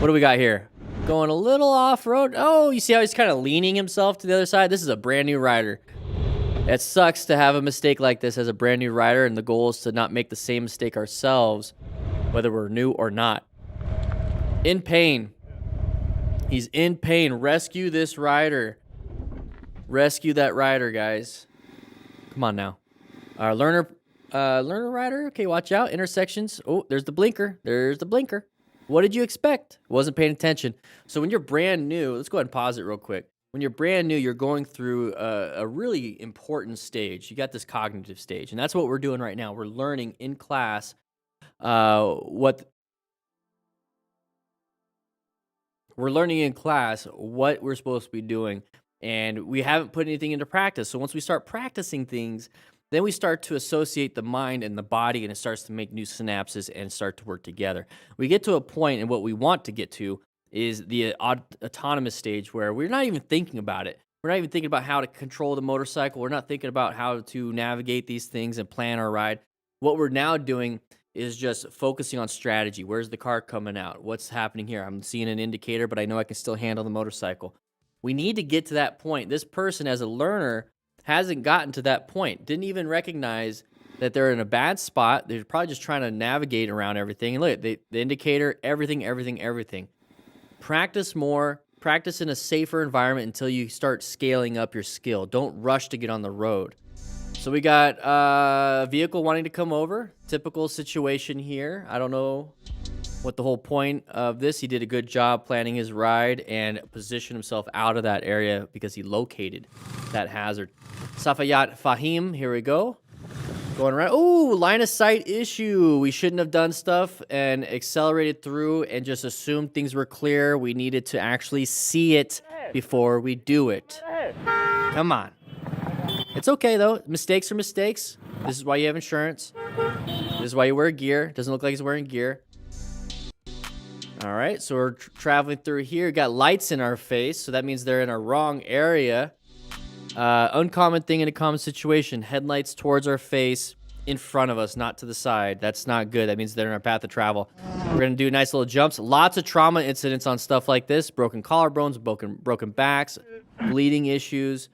What do we got here? Going a little off-road. Oh, you see how he's kind of leaning himself to the other side? This is a brand new rider. It sucks to have a mistake like this as a brand new rider, and the goal is to not make the same mistake ourselves, whether we're new or not. In pain. He's in pain. Rescue this rider. Rescue that rider, guys. Come on now. Our learner rider. Okay, watch out. Intersections. Oh, there's the blinker. There's the blinker. What did you expect? Wasn't paying attention. So when you're brand new, let's go ahead and pause it real quick. When you're brand new, you're going through a really important stage. You got this cognitive stage, and that's what we're doing right now. We're learning in class what we're learning in class, what we're supposed to be doing, and we haven't put anything into practice. So once we start practicing things, then we start to associate the mind and the body, and it starts to make new synapses and start to work together. We get to a point, and what we want to get to is the autonomous stage where we're not even thinking about it. We're not even thinking about how to control the motorcycle. We're not thinking about how to navigate these things and plan our ride. What we're now doing is just focusing on strategy. Where's the car coming out? What's happening here? I'm seeing an indicator, but I know I can still handle the motorcycle. We need to get to that point. This person, as a learner, hasn't gotten to that point. Didn't even recognize that they're in a bad spot. They're probably just trying to navigate around everything. And look, the indicator, everything. Practice more. Practice in a safer environment until you start scaling up your skill. Don't rush to get on the road. So we got a vehicle wanting to come over. Typical situation here. I don't know what the whole point of this. He did a good job planning his ride and positioned himself out of that area because he located that hazard. Safayat Fahim, here we go. Going around. Ooh, line of sight issue. We shouldn't have done stuff and accelerated through and just assumed things were clear. We needed to actually see it before we do it. Come on. It's okay, though. Mistakes are mistakes. This is why you have insurance. This is why you wear gear. Doesn't look like he's wearing gear. All right, so we're traveling through here. Got lights in our face, so that means they're in a wrong area. Uncommon thing in a common situation. Headlights towards our face, in front of us, not to the side. That's not good. That means they're in our path of travel. We're going to do nice little jumps. Lots of trauma incidents on stuff like this. Broken collarbones, broken backs, bleeding issues.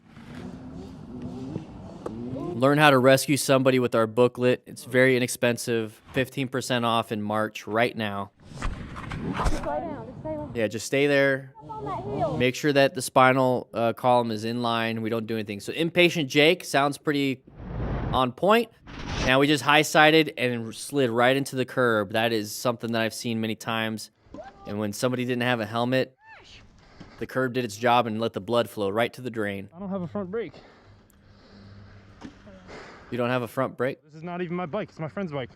Learn how to rescue somebody with our booklet. It's very inexpensive. 15% off in March right now. Yeah, just stay there. Make sure that the spinal column is in line. We don't do anything. So impatient Jake sounds pretty on point. Now we just high-sided and slid right into the curb. That is something that I've seen many times. And when somebody didn't have a helmet, the curb did its job and let the blood flow right to the drain. I don't have a front brake. You don't have a front brake? This is not even my bike. It's my friend's bike.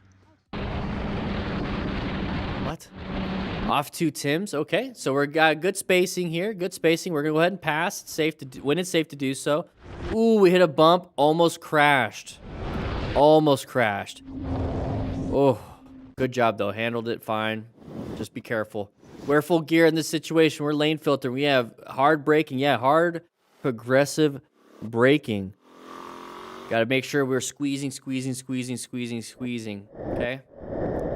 What? Off to Tim's. Okay, so we're got good spacing here. Good spacing. We're gonna go ahead and pass. It's safe to when it's safe to do so. Ooh, we hit a bump. Almost crashed. Almost crashed. Oh, good job though. Handled it fine. Just be careful. Wear full gear in this situation. We're lane filter. We have hard braking. Yeah, hard progressive braking. Got to make sure we're squeezing. Okay.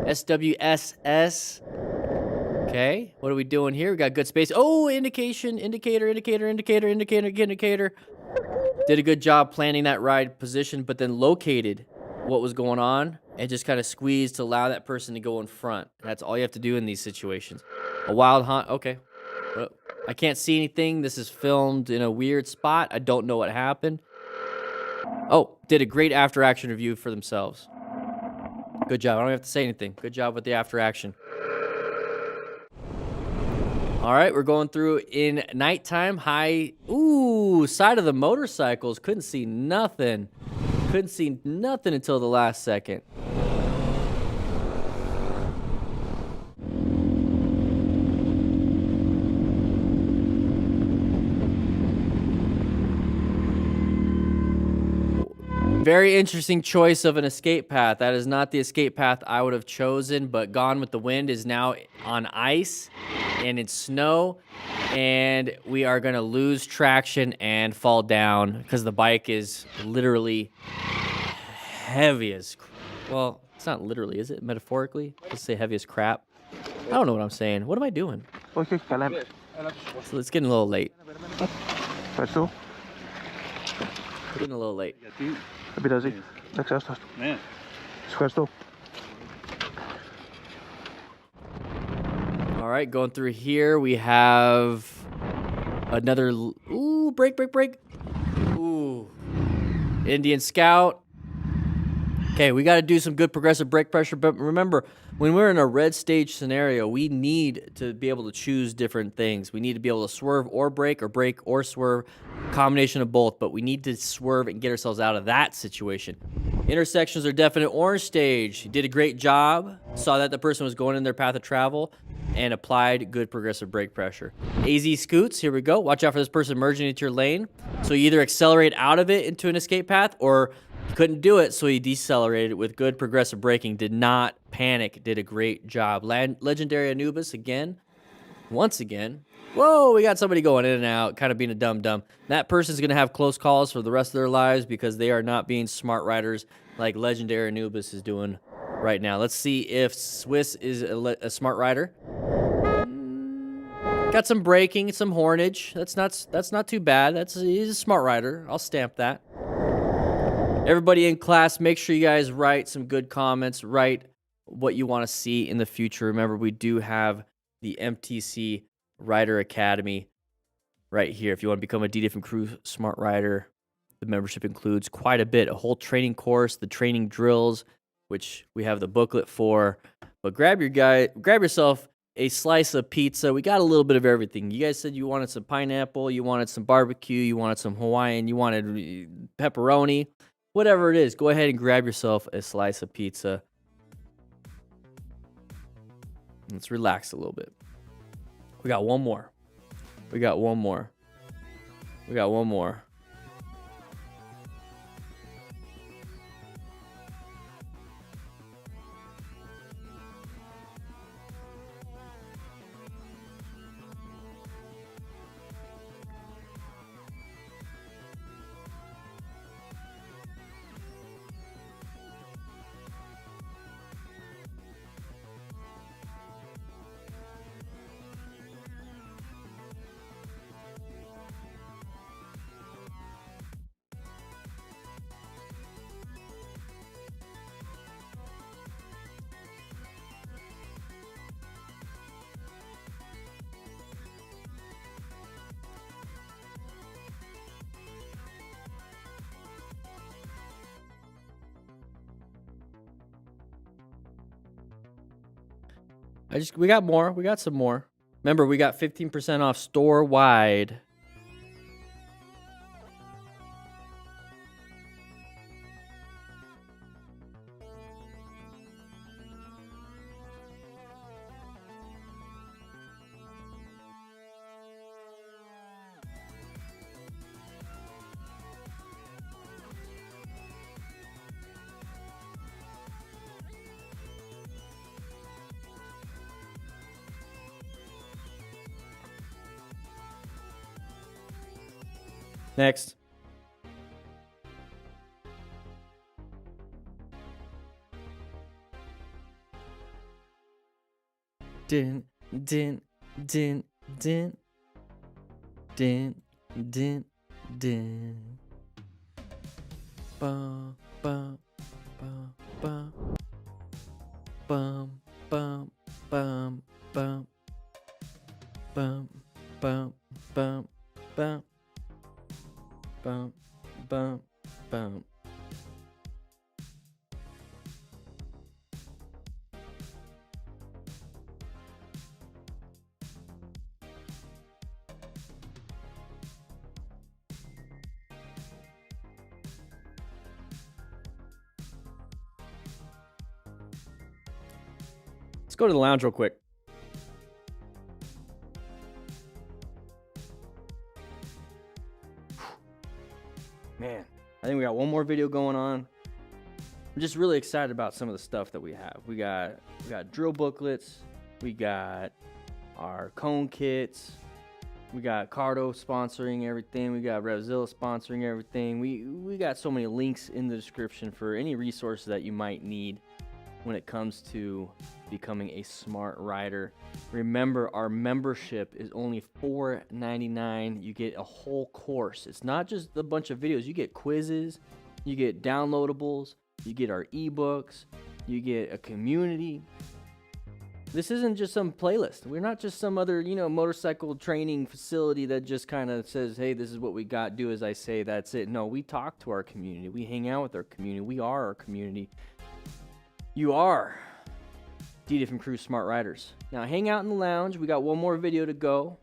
SWSS. Okay. What are we doing here? We got good space. Oh, indicator. Did a good job planning that ride position, but then located what was going on and just kind of squeezed to allow that person to go in front. That's all you have to do in these situations. A wild hunt. Okay. Well, I can't see anything. This is filmed in a weird spot. I don't know what happened. Oh, did a great after action review for themselves. Good job. I don't have to say anything. Good job with the after action. All right, we're going through in nighttime. High, ooh, side of the motorcycles. Couldn't see nothing. Couldn't see nothing until the last second. Very interesting choice of an escape path. That is not the escape path I would have chosen, but Gone with the Wind is now on ice and it's snow, and we are going to lose traction and fall down because the bike is literally heavy as, well, it's not literally, is it? Metaphorically? Let's say heavy as crap. I don't know what I'm saying. What am I doing? So it's getting a little late. Getting a little late. All right, going through here, we have another, ooh, brake. Ooh, Indian Scout. Okay, we got to do some good progressive brake pressure, but remember, when we're in a red stage scenario, we need to be able to choose different things. We need to be able to swerve or brake or swerve, combination of both, but we need to swerve and get ourselves out of that situation. Intersections are definite orange stage. You did a great job. Saw that the person was going in their path of travel and applied good progressive brake pressure. AZ scoots, here we go. Watch out for this person merging into your lane. So you either accelerate out of it into an escape path, or you couldn't do it, so you decelerated with good progressive braking. Did not panic. Did a great job. Legendary Anubis again. Once again. Whoa, we got somebody going in and out, kind of being a dum-dum. That person's going to have close calls for the rest of their lives because they are not being smart riders like Legendary Anubis is doing right now. Let's see if Swiss is a smart rider. Got some braking, some hornage. That's not too bad. He's a smart rider. I'll stamp that. Everybody in class, make sure you guys write some good comments. Write what you want to see in the future. Remember, we do have the MTC Rider Academy right here. If you want to become a D-Diff and Crew Smart Rider, the membership includes quite a bit. A whole training course, the training drills, which we have the booklet for. But grab yourself a slice of pizza. We got a little bit of everything. You guys said you wanted some pineapple, you wanted some barbecue, you wanted some Hawaiian, you wanted pepperoni. Whatever it is, go ahead and grab yourself a slice of pizza. Let's relax a little bit. We got one more. We got one more. We got one more. We got more. We got some more. Remember, we got 15% off store wide. Next. Din, din, din, din. Din, din, din. Bum, bum, bum, bum. Bum, bum, bum, bum. Bum, bum, bum, bum. Bum, bum, bum. Let's go to the lounge real quick. Man, I think we got one more video going on. I'm just really excited about some of the stuff that we have. We got drill booklets, we got our cone kits, we got Cardo sponsoring everything, we got Revzilla sponsoring everything. We got so many links in the description for any resources that you might need when it comes to becoming a smart rider. Remember, our membership is only $4.99. You get a whole course. It's not just a bunch of videos. You get quizzes, you get downloadables, you get our ebooks, you get a community. This isn't just some playlist. We're not just some other, motorcycle training facility that just kind of says, hey, this is what we got, do as I say, that's it. No, we talk to our community. We hang out with our community. We are our community. You are D-Diff and Crew Smart Riders. Now hang out in the lounge. We got one more video to go.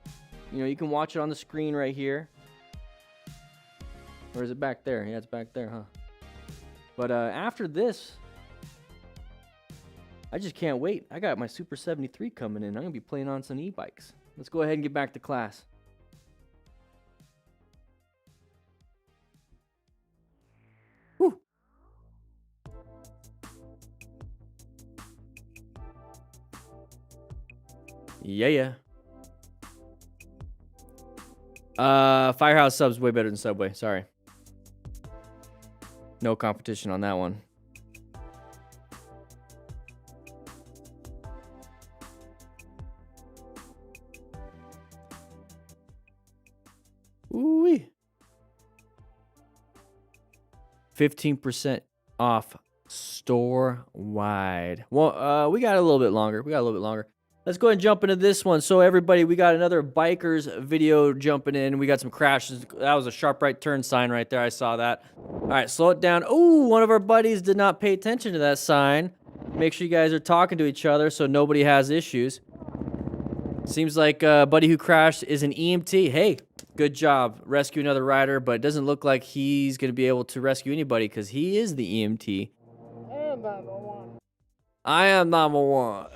You can watch it on the screen right here. Or is it back there? Yeah, it's back there, huh? But after this, I just can't wait. I got my Super 73 coming in. I'm going to be playing on some e-bikes. Let's go ahead and get back to class. Whew. Yeah. Firehouse Sub's way better than Subway. Sorry. No competition on that one. Ooh-wee. 15% off store wide. Well, we got a little bit longer. Let's go ahead and jump into this one. So everybody, we got another bikers video jumping in. We got some crashes. That was a sharp right turn sign right there. I saw that. All right, slow it down. Oh, one of our buddies did not pay attention to that sign. Make sure you guys are talking to each other so nobody has issues. Seems like a buddy who crashed is an EMT. Hey, good job. Rescue another rider, but it doesn't look like he's going to be able to rescue anybody because he is the EMT. I am number one.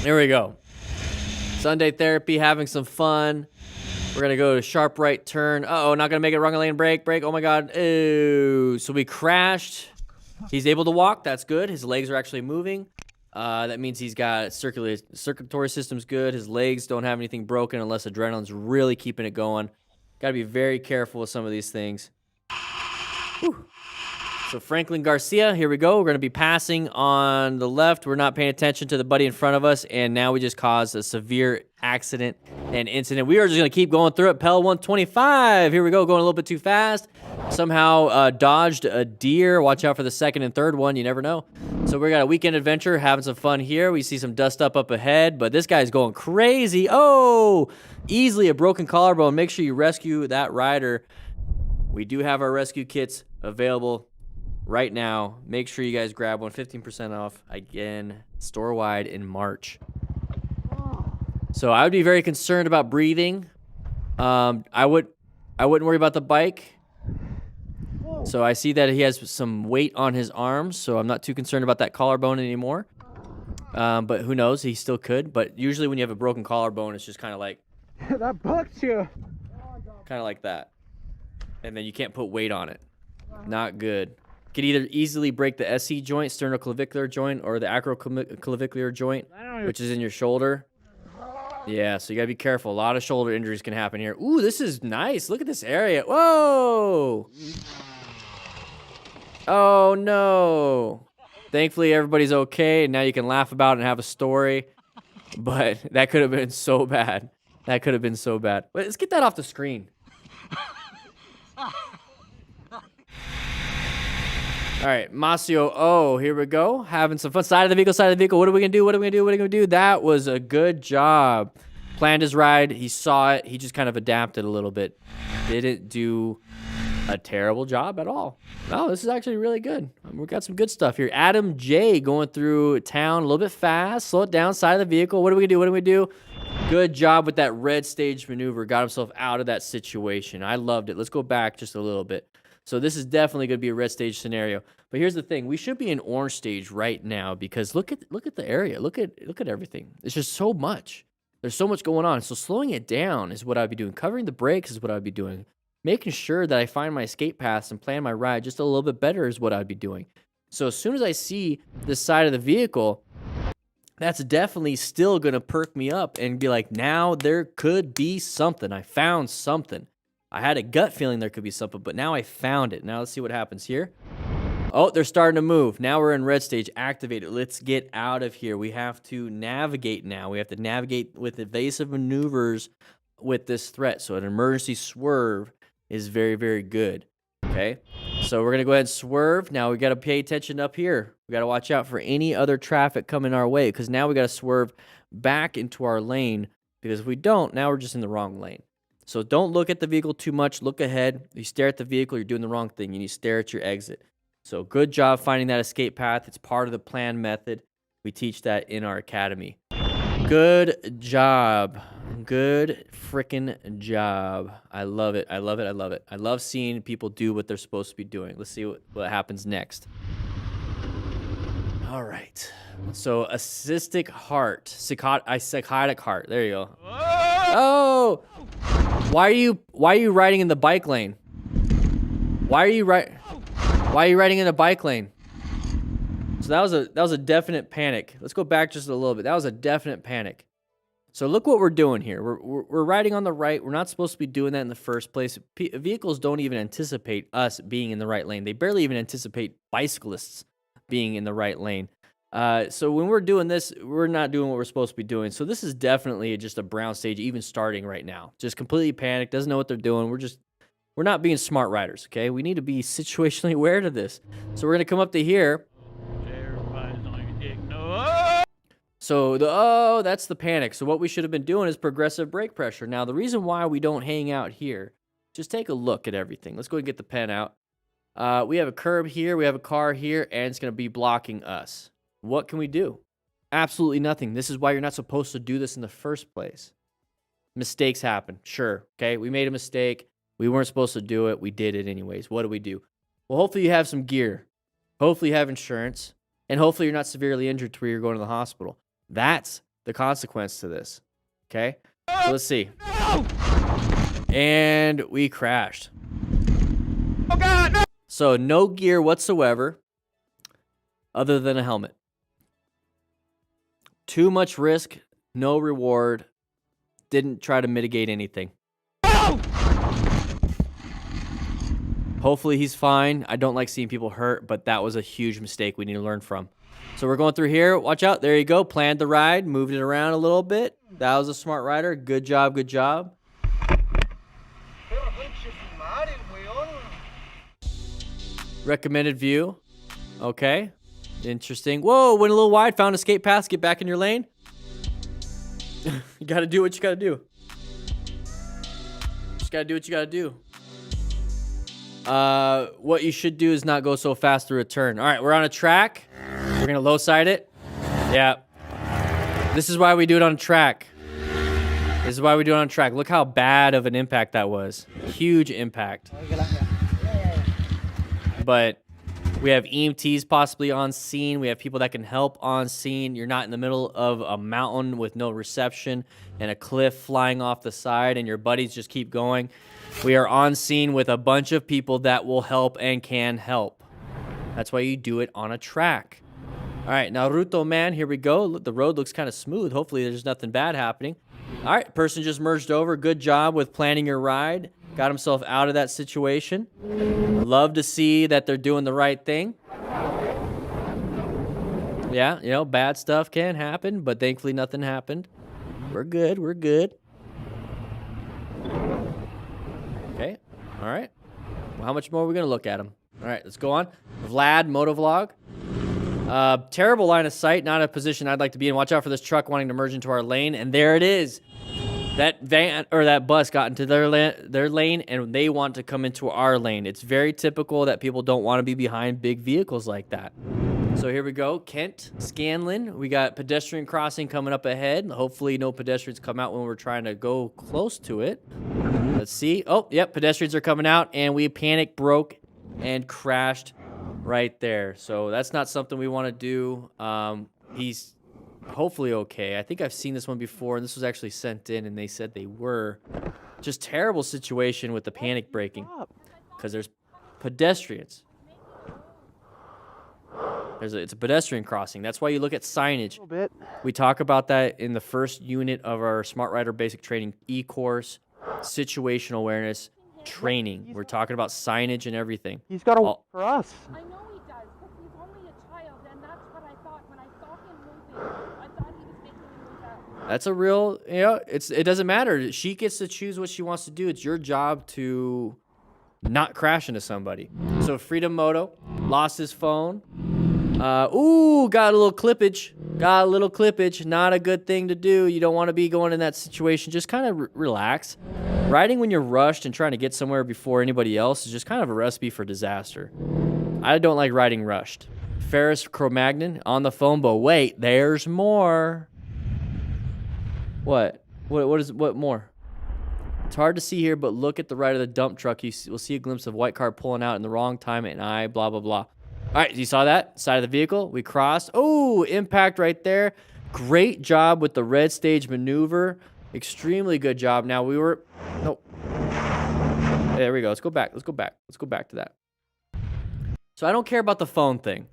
Here we go. Sunday therapy, having some fun. We're going to go to sharp right turn. Uh-oh, not going to make it. Wrong lane, brake. Oh, my God. Ooh. So we crashed. He's able to walk. That's good. His legs are actually moving. That means he's got circulatory system's good. His legs don't have anything broken unless adrenaline's really keeping it going. Got to be very careful with some of these things. Whew. So Franklin Garcia, here we go. We're going to be passing on the left. We're not paying attention to the buddy in front of us, and now we just caused a severe accident and incident. We are just going to keep going through it. Pel 125. Here we go, going a little bit too fast. Somehow dodged a deer. Watch out for the second and third one. You never know. So we got a weekend adventure, having some fun here. We see some dust up ahead, but this guy's going crazy. Oh, easily a broken collarbone. Make sure you rescue that rider. We do have our rescue kits available right now. Make sure you guys grab one. 15% off again, store-wide in March. So I would be very concerned about breathing. I wouldn't worry about the bike. So I see that he has some weight on his arms, so I'm not too concerned about that collarbone anymore. But who knows? He still could. But usually when you have a broken collarbone, it's just kind of like That bucked you. kind of like that. And then you can't put weight on it. Not good. Could either easily break the SC joint, sternoclavicular joint, or the acroclavicular joint, which is in your shoulder. Yeah, so you gotta be careful. A lot of shoulder injuries can happen here. Ooh, this is nice. Look at this area. Whoa! Oh, no. Thankfully, everybody's okay, and now you can laugh about it and have a story. But that could have been so bad. That could have been so bad. Wait, let's get that off the screen. All right, Masio. Oh, here we go. Having some fun. Side of the vehicle. What are we going to do? That was a good job. Planned his ride. He saw it. He just kind of adapted a little bit. Didn't do a terrible job at all. No, this is actually really good. We got some good stuff here. Adam J going through town a little bit fast. Slow it down. Side of the vehicle. What are we going to do? Good job with that red stage maneuver. Got himself out of that situation. I loved it. Let's go back just a little bit. So this is definitely going to be a red stage scenario. But here's the thing. We should be in orange stage right now because look at the area. Look at everything. It's just so much. There's so much going on. So slowing it down is what I'd be doing. Covering the brakes is what I'd be doing. Making sure that I find my escape paths and plan my ride just a little bit better is what I'd be doing. So as soon as I see this side of the vehicle, that's definitely still going to perk me up and be like, now there could be something. I found something. I had a gut feeling there could be something, but now I found it. Now let's see what happens here. Oh, they're starting to move. Now we're in red stage. Activate it. Let's get out of here. We have to navigate now. We have to navigate with evasive maneuvers with this threat. So an emergency swerve is very, very good. Okay? So we're gonna go ahead and swerve. Now we gotta pay attention up here. We gotta watch out for any other traffic coming our way, because now we gotta swerve back into our lane, because if we don't, now we're just in the wrong lane. So don't look at the vehicle too much. Look ahead. You stare at the vehicle, you're doing the wrong thing. You need to stare at your exit. So good job finding that escape path. It's part of the plan method. We teach that in our academy. Good job. Good freaking job. I love it. I love it. I love it. I love seeing people do what they're supposed to be doing. Let's see what happens next. All right. So a cystic heart. Psychotic heart. There you go. Oh! Why are you riding in the bike lane? Why are you riding in the bike lane? So that was a definite panic. Let's go back just a little bit. That was a definite panic. So look what we're doing here. We're riding on the right. We're not supposed to be doing that in the first place. Vehicles don't even anticipate us being in the right lane. They barely even anticipate bicyclists being in the right lane. So when we're doing this, we're not doing what we're supposed to be doing. So this is definitely just a brown stage, even starting right now. Just completely panicked, doesn't know what they're doing. We're not being smart riders, okay? We need to be situationally aware to this. So we're gonna come up to here. So that's the panic. So what we should have been doing is progressive brake pressure. Now the reason why we don't hang out here, just take a look at everything. Let's go and get the pen out. We have a curb here, we have a car here, and it's gonna be blocking us. What can we do? Absolutely nothing. This is why you're not supposed to do this in the first place. Mistakes happen, sure, okay? We made a mistake. We weren't supposed to do it. We did it anyways. What do? Well, hopefully you have some gear. Hopefully you have insurance. And hopefully you're not severely injured to where you're going to the hospital. That's the consequence to this, okay? So let's see. And we crashed. Oh, God, no! So no gear whatsoever other than a helmet. Too much risk, no reward. Didn't try to mitigate anything. Hopefully he's fine. I don't like seeing people hurt, but that was a huge mistake we need to learn from. So we're going through here. Watch out. There you go. Planned the ride. Moved it around a little bit. That was a smart rider. Good job. Good job. Recommended view. Okay. Interesting. Whoa, went a little wide. Found escape paths. Get back in your lane. You got to do what you got to do. Just got to do what you got to do. What you should do is not go so fast through a turn. All right, we're on a track. We're going to low side it. Yeah. This is why we do it on a track. This is why we do it on a track. Look how bad of an impact that was. Huge impact. But we have EMTs possibly on scene. We have people that can help on scene. You're not in the middle of a mountain with no reception and a cliff flying off the side and your buddies just keep going. We are on scene with a bunch of people that will help and can help. That's why you do it on a track. All right, Naruto man, here we go. The road looks kind of smooth. Hopefully there's nothing bad happening. All right, person just merged over. Good job with planning your ride. Got himself out of that situation. Love to see that they're doing the right thing. Yeah, you know, bad stuff can happen, but thankfully nothing happened. We're good, we're good. Okay, all right. Well, how much more are we gonna look at him? All right, let's go on. Vlad, motovlog. Terrible line of sight, not a position I'd like to be in. Watch out for this truck wanting to merge into our lane, and there it is. That van or that bus got into their lane, and they want to come into our lane. It's very typical that people don't want to be behind big vehicles like that. So here we go, Kent, Scanlon. We got pedestrian crossing coming up ahead. Hopefully no pedestrians come out when we're trying to go close to it. Let's see. Oh, yep, pedestrians are coming out, and we panic broke and crashed right there. So that's not something we want to do. He's hopefully okay. I think I've seen this one before, and this was actually sent in, and they said they were. Just terrible situation with the panic braking because there's pedestrians. It's a pedestrian crossing. That's why you look at signage. We talk about that in the first unit of our Smart Rider Basic Training e-course, situational awareness training. We're talking about signage and everything. He's got to work for us. I know he does, but he's only a child, and that's what I thought when I saw him moving. I thought he was making me move out. That's a real, you know, it doesn't matter. She gets to choose what she wants to do. It's your job to not crash into somebody. So Freedom Moto lost his phone. Ooh, got a little clippage. Got a little clippage. Not a good thing to do. You don't want to be going in that situation. Just kind of relax. Riding when you're rushed and trying to get somewhere before anybody else is just kind of a recipe for disaster. I don't like riding rushed. Ferris Cro-Magnon on the phone, but wait, there's more. What? What more? It's hard to see here, but look at the right of the dump truck. We'll see a glimpse of white car pulling out in the wrong time and I blah, blah, blah. All right, you saw that? Side of the vehicle. We crossed. Oh, impact right there. Great job with the red stage maneuver. Extremely good job. Now we were... Nope. There we go. Let's go back. Let's go back. Let's go back to that. So I don't care about the phone thing.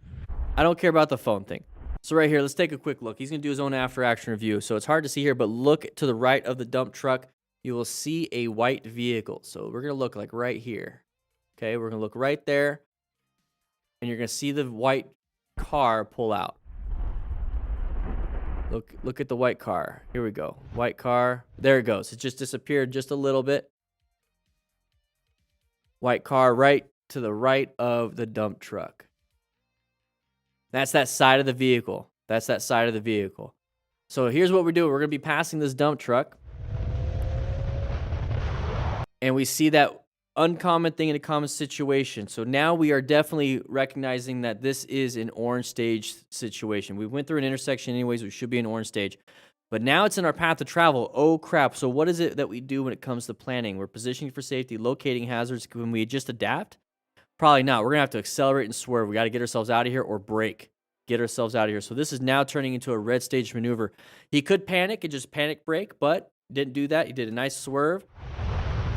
I don't care about the phone thing. So right here, let's take a quick look. He's going to do his own after-action review. So it's hard to see here, but look to the right of the dump truck. You will see a white vehicle. So we're going to look like right here. Okay, we're going to look right there. And you're going to see the white car pull out. Look at the white car. Here we go. White car. There it goes. It just disappeared just a little bit. White car right to the right of the dump truck. That's that side of the vehicle. That's that side of the vehicle. So here's what we're doing. We're going to be passing this dump truck. And we see that uncommon thing in a common situation. So now we are definitely recognizing that this is an orange stage situation. We went through an intersection anyways. We should be an orange stage. But now it's in our path of travel. Oh, crap. So what is it that we do when it comes to planning? We're positioning for safety, locating hazards. Can we just adapt? Probably not. We're going to have to accelerate and swerve. We got to get ourselves out of here or brake. Get ourselves out of here. So this is now turning into a red stage maneuver. He could panic and just panic brake, but didn't do that. He did a nice swerve.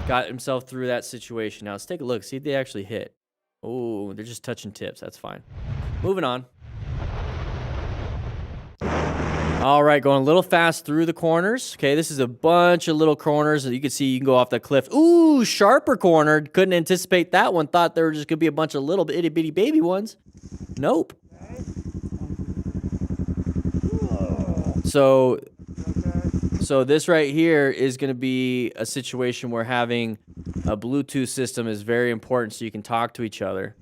Got himself through that situation. Now let's take a look. See if they actually hit. Oh, they're just touching tips. That's fine. Moving on. All right, going a little fast through the corners. Okay, this is a bunch of little corners that you can see. You can go off that cliff. Ooh, sharper corner. Couldn't anticipate that one. Thought there were just going to be a bunch of little itty bitty baby ones. Nope. So this right here is going to be a situation where having a Bluetooth system is very important so you can talk to each other.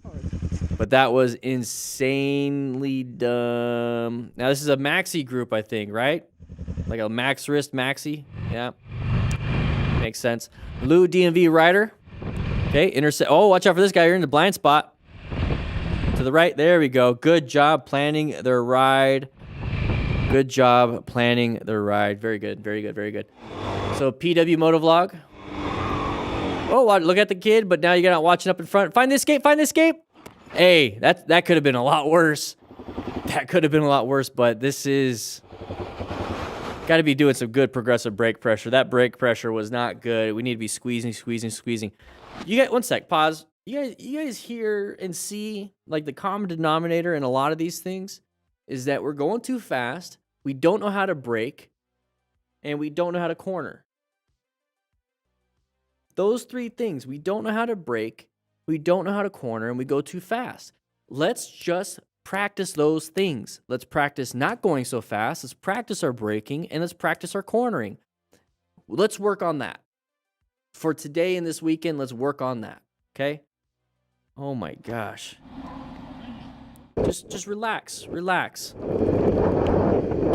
But that was insanely dumb. Now, this is a maxi group, I think, right? Like a max wrist maxi. Yeah. Makes sense. Blue DMV rider. Okay, oh, watch out for this guy. You're in the blind spot. To the right. There we go. Good job planning their ride. Good job planning the ride. Very good, very good, very good. So PW Motovlog. Oh, look at the kid, but now you're not watching up in front. Find the escape, find the escape. Hey, that could have been a lot worse. That could have been a lot worse, but this is... Got to be doing some good progressive brake pressure. That brake pressure was not good. We need to be squeezing, squeezing, squeezing. You guys, one sec, pause. You guys hear and see, like, the common denominator in a lot of these things is that we're going too fast, we don't know how to brake, and we don't know how to corner. Those three things, we don't know how to brake, we don't know how to corner, and we go too fast. Let's just practice those things. Let's practice not going so fast, let's practice our braking, and let's practice our cornering. Let's work on that. For today and this weekend, let's work on that, okay? Oh my gosh. Just relax, relax.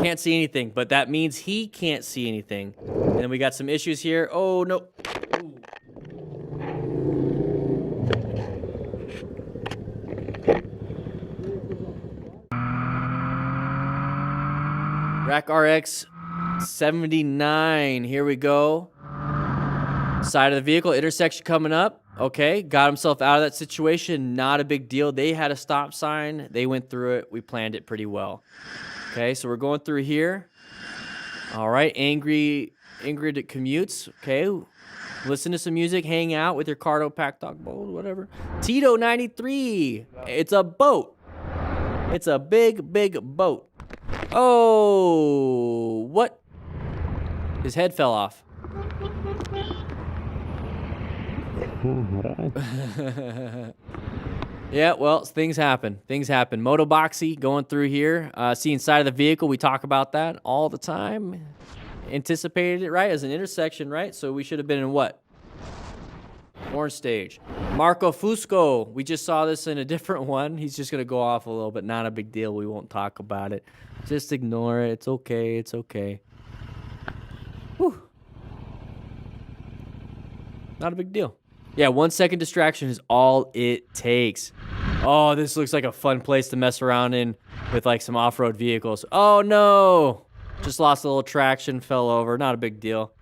Can't see anything, but that means he can't see anything. And then we got some issues here. Oh, no. Ooh. Rack RX 79. Here we go. Side of the vehicle, intersection coming up. Okay, got himself out of that situation. Not a big deal. They had a stop sign. They went through it. We planned it pretty well. Okay, so we're going through here. All right, Ingrid commutes. Okay, listen to some music, hang out with your Cardo Pack Dog Bowl, whatever. Tito 93. It's a boat. It's a big, big boat. Oh, what? His head fell off. Yeah, well, things happen. Things happen. Motoboxy going through here. See inside of the vehicle. We talk about that all the time. Anticipated it, right? As an intersection, right? So we should have been in what? Orange stage. Marco Fusco. We just saw this in a different one. He's just going to go off a little bit. Not a big deal. We won't talk about it. Just ignore it. It's okay. It's okay. Whew. Not a big deal. Yeah, 1 second distraction is all it takes. Oh, this looks like a fun place to mess around in with like some off-road vehicles. Oh no! Just lost a little traction, fell over. Not a big deal.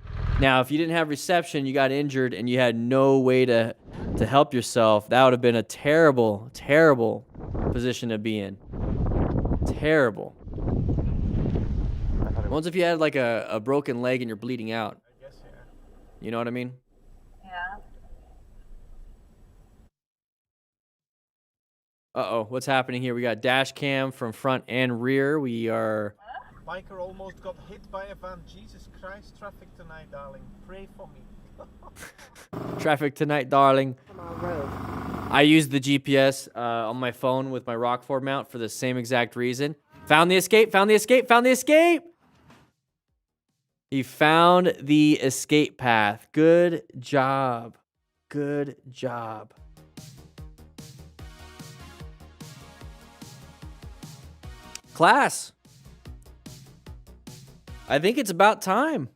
Now, if you didn't have reception, you got injured, and you had no way to help yourself, that would have been a terrible, terrible position to be in. Terrible. Once if you had like a broken leg and you're bleeding out. I guess, yeah. You know what I mean? Yeah. Uh-oh, what's happening here? We got dash cam from front and rear. We are... Biker almost got hit by a van. Jesus Christ, traffic tonight, darling. Pray for me. Traffic tonight, darling. I used the GPS on my phone with my Rockford mount for the same exact reason. Found the escape, found the escape, found the escape! He found the escape path. Good job. Good job. Class. I think it's about time.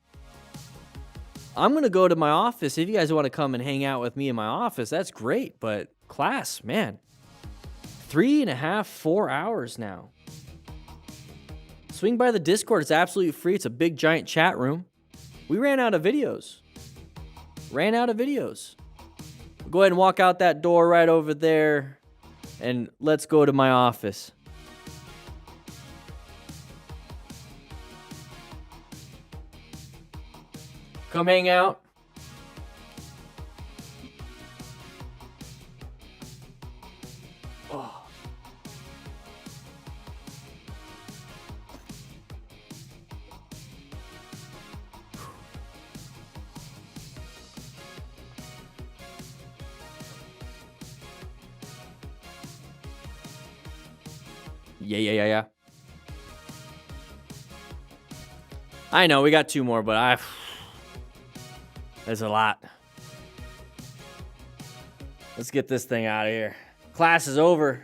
I'm going to go to my office. If you guys want to come and hang out with me in my office, that's great. But class, man, 3.5, 4 hours now. Swing by the Discord. It's absolutely free. It's a big, giant chat room. We ran out of videos. Ran out of videos. Go ahead and walk out that door right over there. And let's go to my office. Come hang out. Oh. Yeah. I know we got 2 more, but there's a lot. Let's get this thing out of here. Class is over.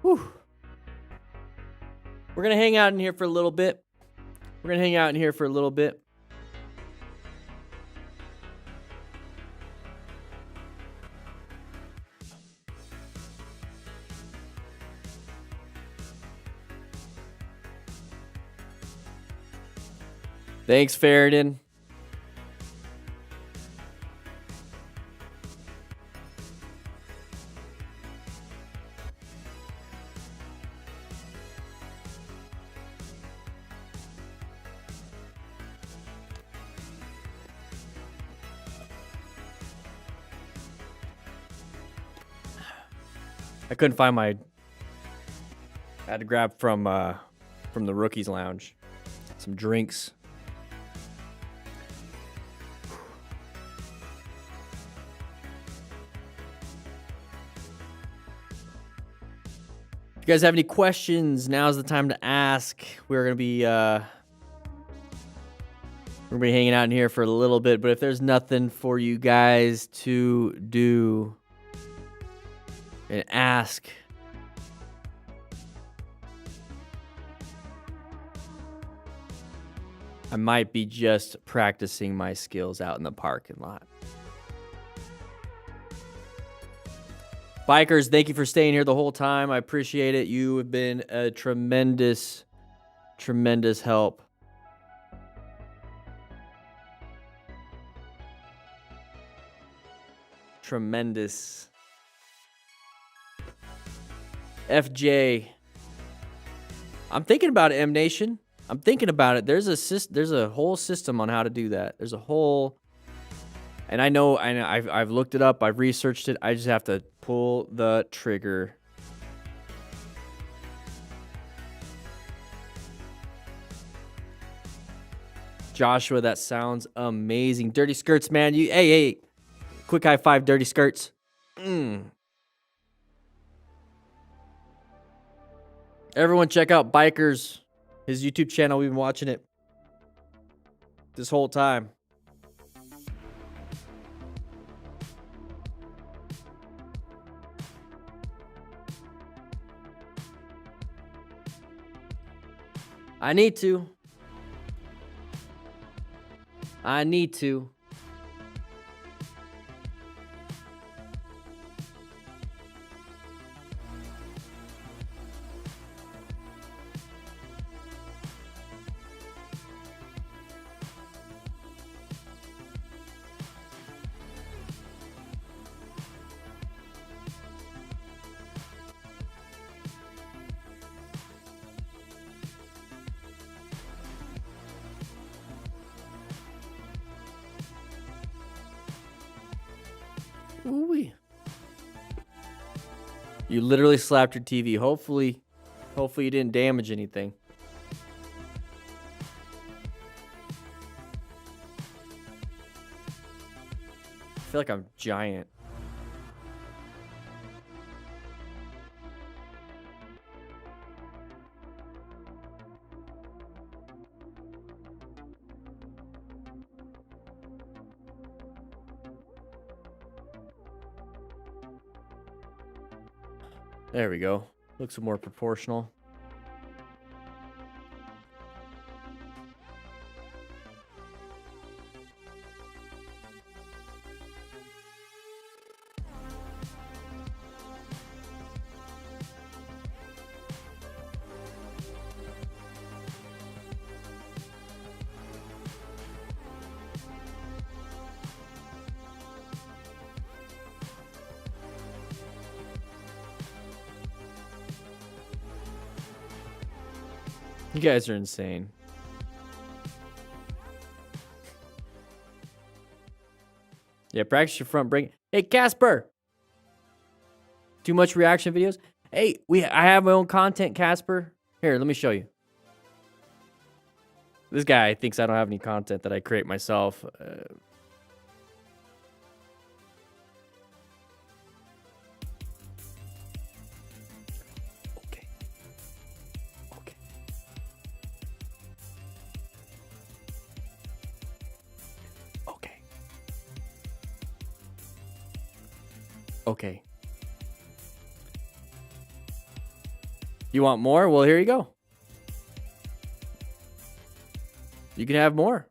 Whew. We're going to hang out in here for a little bit. Thanks, Faraday. I couldn't find my... I had to grab from the Rookies Lounge. Some drinks. If you guys have any questions, now's the time to ask. We're gonna be hanging out in here for a little bit, but if there's nothing for you guys to do and ask, I might be just practicing my skills out in the parking lot. Bikers, thank you for staying here the whole time. I appreciate it. You have been a tremendous, tremendous help. Tremendous. FJ. I'm thinking about it, M Nation. I'm thinking about it. There's a whole system on how to do that. There's a whole And I know I've looked it up, I've researched it. I just have to pull the trigger. Joshua, that sounds amazing. Dirty Skirts, man. Hey, quick high five, Dirty Skirts. Everyone check out Bikers, his YouTube channel. We've been watching it this whole time. I need to. Ooh-wee. You literally slapped your TV. Hopefully you didn't damage anything. I feel like I'm giant. There we go. Looks more proportional. You guys are insane. Yeah, practice your front brake. Hey, Casper. Too much reaction videos? Hey, I have my own content, Casper. Here, let me show you. This guy thinks I don't have any content that I create myself. Okay. You want more? Well, here you go. You can have more.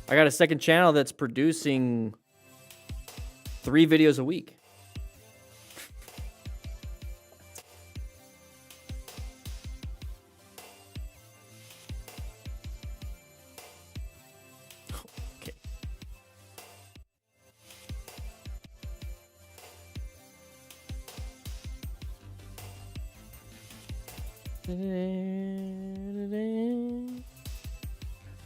I got a second channel that's producing 3 videos a week.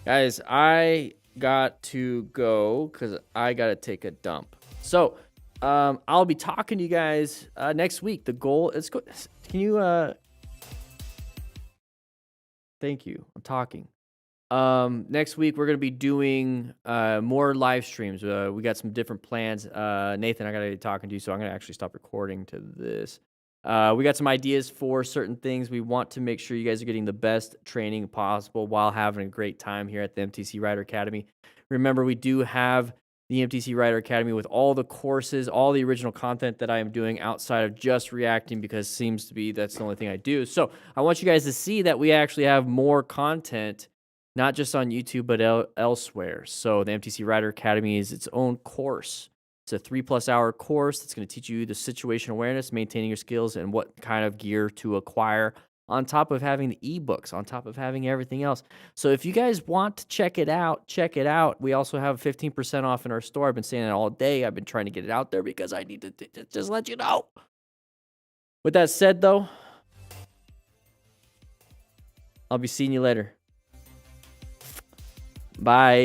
Guys, I got to go because I got to take a dump. So, I'll be talking to you guys next week. The goal is can you thank you. I'm talking. Next week we're going to be doing more live streams. We got some different plans. Nathan, I got to be talking to you, so I'm going to actually stop recording to this. We got some ideas for certain things. We want to make sure you guys are getting the best training possible while having a great time here at the MTC Rider Academy. Remember, we do have the MTC Rider Academy with all the courses, all the original content that I am doing outside of just reacting, because it seems to be that's the only thing I do. So I want you guys to see that we actually have more content, not just on YouTube, but elsewhere. So the MTC Rider Academy is its own course. It's a 3+ hour course that's going to teach you the situation awareness, maintaining your skills, and what kind of gear to acquire, on top of having the ebooks, on top of having everything else. So if you guys want to check it out, check it out. We also have 15% off in our store. I've been saying it all day. I've been trying to get it out there because I need to just let you know. With that said, though, I'll be seeing you later. Bye.